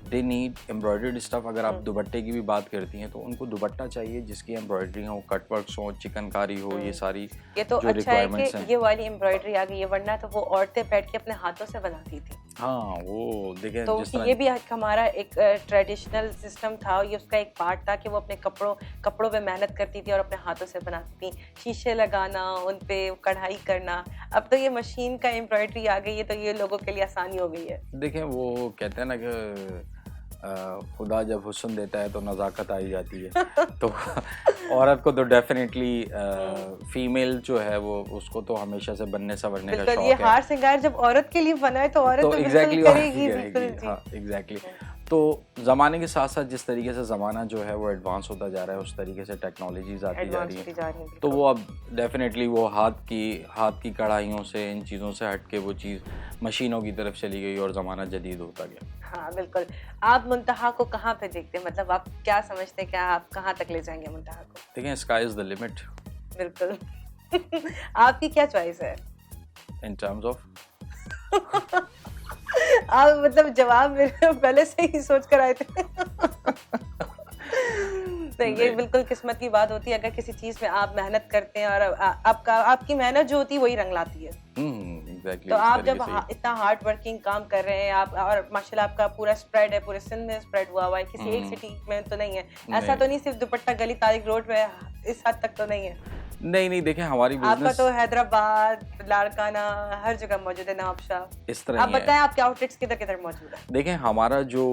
दे नीड एम्ब्रॉयडर्ड स्टफ। अगर आप दुपट्टे की भी बात करती हैं तो उनको दुपट्टा चाहिए जिसकी एम्ब्रॉयडरी हो, कटवर्क्स हो, चिकनकारी हो, ये सारी ये तो जो अच्छा है कि हैं। ये वाली एम्ब्रॉयडरी आ गई है, वरना तो वो औरतें बैठ के अपने हाथों से बनाती थी। हाँ वो देखें तो जिस तरह ये भी हमारा एक ट्रेडिशनल सिस्टम था, ये उसका एक पार्ट था कि वो अपने कपड़ों पे मेहनत करती थी और अपने हाथों से बनाती थी, शीशे लगाना, उन पे कढ़ाई करना। अब तो ये मशीन का एम्ब्रॉयडरी आ गई है, तो ये लोगों के लिए आसानी हो गई है। देखें वो कहते हैं ना कि खुदा जब हुस्न देता है तो नज़ाकत आई जाती है। तो औरत को तो डेफिनेटली फीमेल जो है वो उसको तो हमेशा से बनने संवरने का शौक है। ये हार श्रृंगार जब औरत के लिए बना है तो औरत तो एग्जैक्टली करेगी। बिल्कुल। हाँ एग्जैक्टली। तो ज़माने के साथ साथ जिस तरीके से ज़माना जो है वो एडवांस होता जा रहा है, उस तरीके से टेक्नोलॉजीज आती जा रही है, तो वो अब डेफिनेटली वो हाथ की कढ़ाइयों से, इन चीज़ों से हट के वो चीज़ मशीनों की तरफ चली गई और ज़माना जदीद होता गया। हाँ बिल्कुल। आप मुंतहा को कहाँ पे देखते हैं, मतलब आप क्या समझते हैं कि आप कहाँ तक ले जाएंगे मुंतहा को? देखें स्काई इज़ द लिमिट। बिल्कुल। आपकी क्या चॉइस है इन टर्म्स ऑफ? आप मतलब जवाब मेरे पहले से ही सोच कर आए थे। तो ये बिल्कुल किस्मत की बात होती है, अगर किसी चीज में आप मेहनत करते हैं और आपकी मेहनत जो होती है वही रंग लाती है। exactly, तो आप जब इतना हार्ड वर्किंग काम कर रहे हैं आप, और माशाल्लाह आपका पूरा स्प्रेड है, पूरे सिंध में स्प्रेड हुआ है, किसी एक सिटी में तो नहीं है ऐसा, तो नहीं सिर्फ दुपट्टा गली तारिक रोड पे, इस हद तक तो नहीं है। नहीं देखें हमारी आपका बिजनेस तो हैदराबाद, लाड़काना, हर जगह मौजूद है, नवाबशाह। इस तरह आप बताएं आपके आउटलेट्स किधर मौजूद है? देखें हमारा जो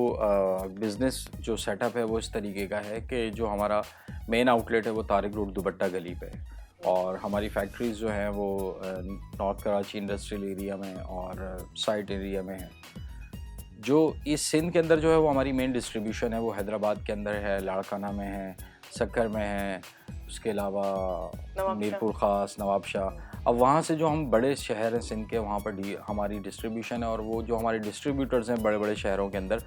बिजनेस जो सेटअप है वो इस तरीके का है कि जो हमारा मेन आउटलेट है वो तारिक रोड दुपट्टा गली पे है, और हमारी फैक्ट्रीज जो हैं वो नॉर्थ कराची इंडस्ट्रियल एरिया में और साइट एरिया में है। जो इस सिंध के अंदर जो है वो हमारी मेन डिस्ट्रीब्यूशन है वो हैदराबाद के अंदर है, लाड़काना में है, सक्कर में है, उसके अलावा मीरपुर ख़ास, नवाबशाह। अब वहाँ से जो हम बड़े शहर हैं सिंध के, वहाँ पर हमारी डिस्ट्रीब्यूशन है, और वो जो हमारे डिस्ट्रीब्यूटर्स हैं बड़े बड़े शहरों के अंदर,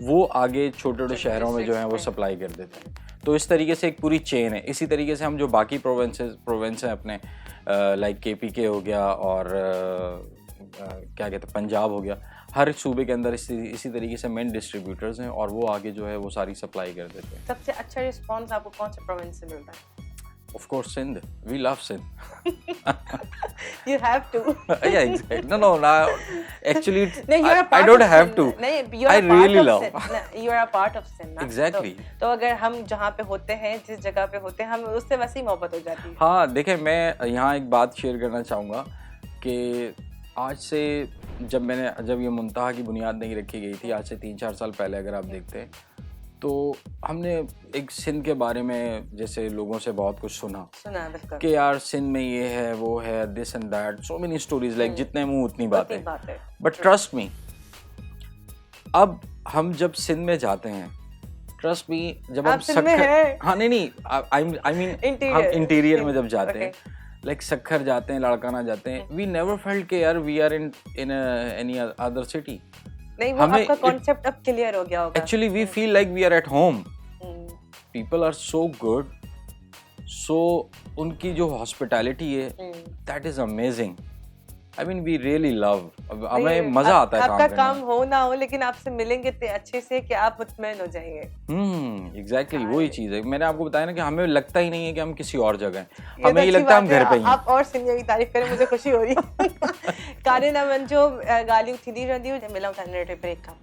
वो आगे छोटे छोटे शहरों में जो है वो सप्लाई कर देते हैं। तो इस तरीके से एक पूरी चेन है। इसी तरीके से हम जो बाकी प्रोविंस हैं अपने, लाइक KPK हो गया और क्या कहते हैं पंजाब हो गया, हर सूबे के अंदर इसी तरीके से मेन डिस्ट्रीब्यूटर्स हैं और वो आगे जो है वो सारी सप्लाई कर देते हैं। सबसे अच्छा रिस्पांस आपको कौन से प्रोविंस से मिलता है? Of course, Sindh. We love Sindh. You have to. Yeah, exactly. No. Actually, no, you're a part I don't of have Sindh. to. नहीं, you're I a part really of love. Sindh. No, you're a part of Sindh. ना? Exactly. तो अगर हम जहाँ पे होते हैं, जिस जगह पे होते हैं, हम उससे वैसे ही मोहब्बत हो जाती है। हाँ, देखें मैं यहाँ एक बात शेयर करना चाहूँगा कि आज से जब ये मुंतहा की बुनियाद नहीं रखी गई थी, आज से 3-4 साल पहले अगर आप देखते हैं, तो हमने एक सिंध के बारे में जैसे लोगों से बहुत कुछ सुना कि यार सिंध में ये है, वो है, this and that, so many stories, like जितने मुंह उतनी बातें। बट ट्रस्ट मी, अब हम जब सिंध में जाते हैं, ट्रस्ट मी, जब हम सक्खर, हाँ नहीं, आई मीन हम इंटीरियर में जब जाते हैं, लाइक सक्खर जाते हैं, लाड़काना जाते हैं, वी नेवर फेल्ट के यार we are in any other city. नहीं, वो आपका कॉन्सेप्ट अब क्लियर हो गया होगा। Actually, we feel like we are at home. People are so good. So उनकी जो hospitality है, that is amazing. I mean, we really love. हमें मजा आता है आपका काम हो ना हो, लेकिन आपसे मिलेंगे तो अच्छे से कि आप मुतमईन हो जाएंगे। Exactly, वही चीज़ है। मैंने आपको बताया ना कि हमें लगता ही नहीं है कि हम किसी और जगह हैं। हमें ये लगता है हम घर पे ही हैं। आप और सिंधिया की तारीफ करें, मुझे खुशी हो रही है। कारे ना मन जो गालियों थी रहती है, मिला उठा नेट ब्रेक का।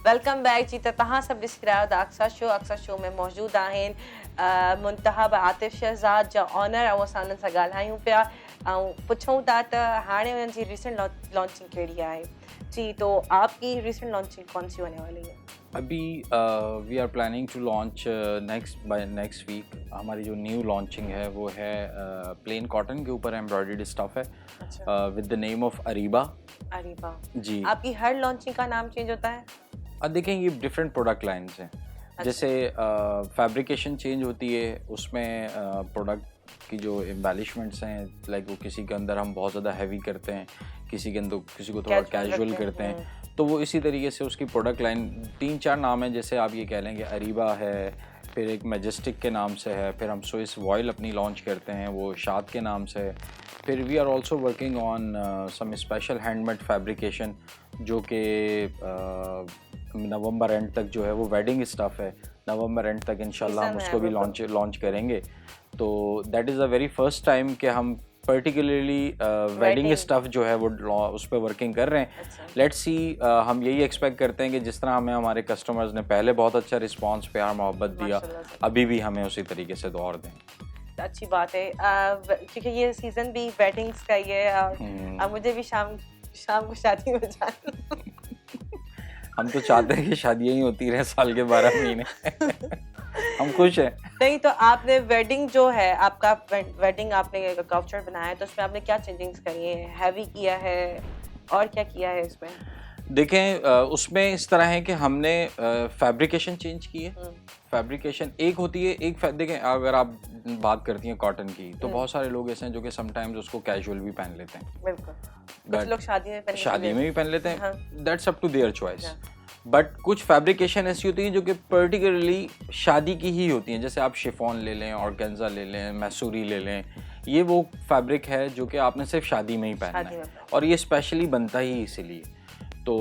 वेलकम बैक जी। त तव्हां सभु ॾिसी रहिया आहियो अक्सा शो में मौजूदु आहिनि मुंतहब आतिफ शहज़ाद जा ऑनर, ऐं असां उन्हनि सां ॻाल्हायूं पिया ऐं पुछूं था त हाणे उन्हनि जी रिसेंट लॉन्चिंग कहिड़ी आहे जी। तो आपकी रिसेंट लॉन्चिंग कौन सी होने वाली है? अभी we are planning to launch next week. हमारी जो न्यू लॉन्चिंग है वो है प्लेन कॉटन के ऊपर एम्ब्रॉयडर्ड स्टफ है with the name of Areeba. जी। आपकी हर लॉन्चिंग का नाम चेंज होता है? देखें ये डिफरेंट प्रोडक्ट लाइन्स हैं। जैसे फैब्रिकेशन चेंज होती है, उसमें प्रोडक्ट की जो एम्बेलिशमेंट्स हैं, लाइक वो किसी के अंदर हम बहुत ज़्यादा हैवी करते हैं, किसी को थोड़ा कैजुअल करते हैं, तो वो इसी तरीके से उसकी प्रोडक्ट लाइन 3-4 नाम है। जैसे आप ये कह लें कि अरीबा है, फिर एक मैजेस्टिक के नाम से है, फिर हम स्विस वॉयल अपनी लॉन्च करते हैं वो शाद के नाम से है। फिर we are also working on some special handmade fabrication जो कि नवंबर एंड तक जो है वो वेडिंग स्टफ है, नवंबर एंड तक इंशाल्लाह हम उसको भी लॉन्च करेंगे। तो that is the very first time कि हम पर्टिकुलरली वेडिंग स्टफ जो है वो उस पर वर्किंग कर रहे हैं। लेट्स सी, हम यही एक्सपेक्ट करते हैं कि जिस तरह हमें हमारे कस्टमर्स ने पहले बहुत अच्छा रिस्पांस, प्यार मोहब्बत दिया, अभी भी हमें उसी तरीके से और दें। अच्छी बात है क्योंकि ये सीज़न भी वेडिंग्स का ही है और मुझे भी शाम को शादी में जाना। हम तो चाहते हैं कि शादियाँ ही होती रहे साल के 12 महीने। हम खुश हैं। नहीं तो आपने वेडिंग जो है, आपका वेडिंग आपने काउचर बनाया है, तो उसमें आपने क्या चेंजिंग्स करी है? हैवी किया है और क्या किया है इसमें? देखें, उसमें इस तरह है कि हमने फैब्रिकेशन चेंज की है। फैब्रिकेशन एक होती है, देखें अगर आप बात करती हैं कॉटन की, तो बहुत सारे लोग ऐसे हैं जो कि समटाइम्स उसको कैजुअल भी पहन लेते हैं। बिल्कुल, कुछ लोग शादी में भी पहन लेते हैं, that's up to their choice. But कुछ फैब्रिकेशन ऐसी होती हैं जो कि पर्टिकुलरली शादी की ही होती हैं। जैसे आप शिफॉन ले लें, ऑर्गेन्जा ले लें, मैसूरी ले लें, ये वो फैब्रिक है जो कि आपने सिर्फ शादी में ही पहनना है और ये स्पेशली बनता ही इसीलिए। तो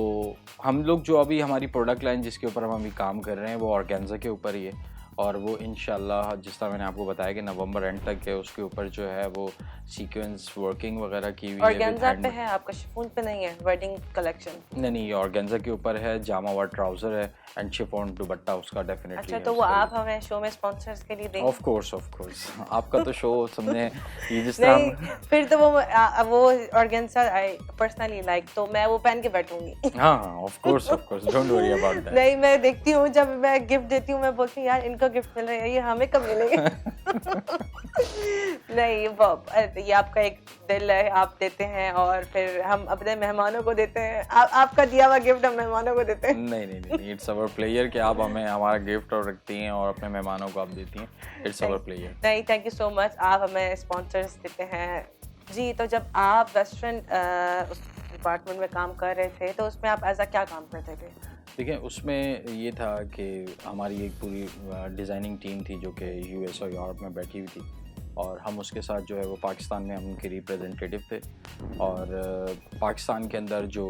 हम लोग जो अभी हमारी प्रोडक्ट लाइन जिसके ऊपर हम अभी काम कर रहे हैं वो ऑर्गेन्जा के ऊपर ही है और वो इंशाल्लाह जिस तरह मैंने आपको बताया कि नवंबर एंड तक है, उसके ऊपर जो है वो सीक्वेंस वर्किंग वगैरह की हुई है। ऑर्गेन्जा पे है, आपका शिफॉन पे नहीं है वेडिंग कलेक्शन? नहीं, ये ऑर्गेन्जा के ऊपर है, जामा वाला ट्राउजर है एंड शिफॉन दुपट्टा उसका डेफिनेटली। अच्छा, तो वो आप हमें शो में स्पॉन्सर्स के लिए देंगे? ऑफ कोर्स आपका तो शो समझे ये जिस तरह फिर तो वो ऑर्गेन्जा आई पर्सनली लाइक, तो मैं वो पहन के बैठूंगी। हाँ, ऑफ कोर्स डोंट वरी अबाउट दैट। नहीं, मैं देखती हूँ जब मैं गिफ्ट देती हूँ, मैं बोलती हूँ यार इनको गिफ्ट मिल रहा है, ये हमें कब मिलेगा? नहीं, ये आपका एक दिल है, आप देते हैं और फिर हम अपने मेहमानों को देते हैं। आपका दिया हुआ गिफ्ट हम मेहमानों को देते हैं। नहीं, इट्स अवर प्लेयर कि आप हमें हमारा गिफ्ट और रखती हैं और अपने मेहमानों को आप देती हैं। It's our player. नहीं, थैंक यू सो मच, आप हमें स्पॉन्सर्स देते हैं जी। तो जब आप वेस्टर्न डिपार्टमेंट में काम कर रहे थे तो उसमें आप ऐसा क्या काम करते थे? देखिए, उसमें ये था कि हमारी एक पूरी डिज़ाइनिंग टीम थी जो कि यूएस और यूरोप में बैठी हुई थी और हम उसके साथ जो है वो पाकिस्तान में हम उनके रिप्रेजेंटेटिव थे और पाकिस्तान के अंदर जो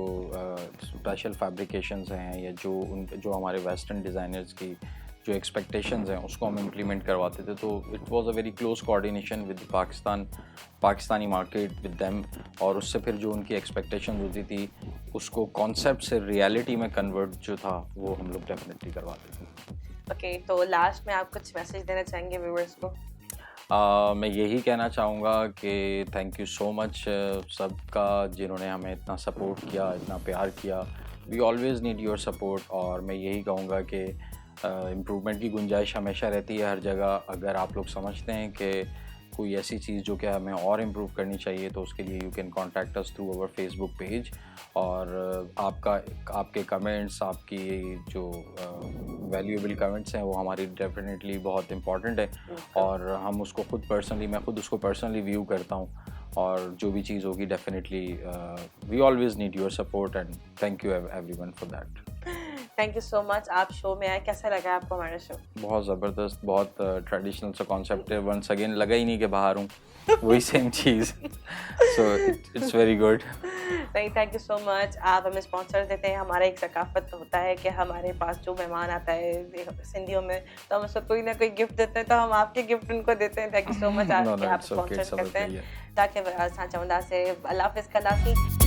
स्पेशल फैब्रिकेशंस हैं या जो हमारे वेस्टर्न डिज़ाइनर्स की जो एक्सपेक्टेशंस हैं उसको हम इम्प्लीमेंट करवाते थे। तो it was a very close coordination with Pakistani market with them और उससे फिर जो उनकी एक्सपेक्टेशंस होती थी उसको कॉन्सेप्ट से रियलिटी में कन्वर्ट जो था वो हम लोग डेफिनेटली करवाते थे। ओके, तो लास्ट में आप कुछ मैसेज देना चाहेंगे व्यूअर्स को? मैं यही कहना चाहूँगा कि थैंक यू सो मच सबका जिन्होंने हमें इतना सपोर्ट किया, इतना प्यार किया। We always need your support और मैं यही कहूँगा कि इम्प्रूवमेंट की गुंजाइश हमेशा रहती है हर जगह। अगर आप लोग समझते हैं कि कोई ऐसी चीज़ जो कि हमें और इम्प्रूव करनी चाहिए तो उसके लिए U can contact us through our Facebook page और आपके कमेंट्स, आपकी जो वैल्यूएबल कमेंट्स हैं वो हमारी डेफिनेटली बहुत इंपॉर्टेंट है और हम उसको मैं खुद उसको पर्सनली व्यू करता हूँ और जो भी चीज़ होगी definitely we always need your support and thank you everyone for that. Thank you so much, आप शो में आए, कैसा लगा आपको हमारा शो? बहुत ज़बरदस्त, बहुत ट्रेडिशनल सा कॉन्सेप्ट है। वंस अगेन लगा ही नहीं कि बाहर हूँ, वही same cheese, so it's very good. नहीं, थैंक यू सो मच, आप हमें स्पॉन्सर देते हैं। हमारा एक सकाफत होता है कि हमारे पास जो मेहमान आता है सिंधियों में तो हम उसको कोई ना कोई गिफ्ट देते हैं, तो हम आपके गिफ्ट उनको देते हैं। थैंक यू सो मच आप स्पॉन्सर करते हैं ताकि असां चवंदासीं अल्लाह हाफ़िज़ कंदासीं।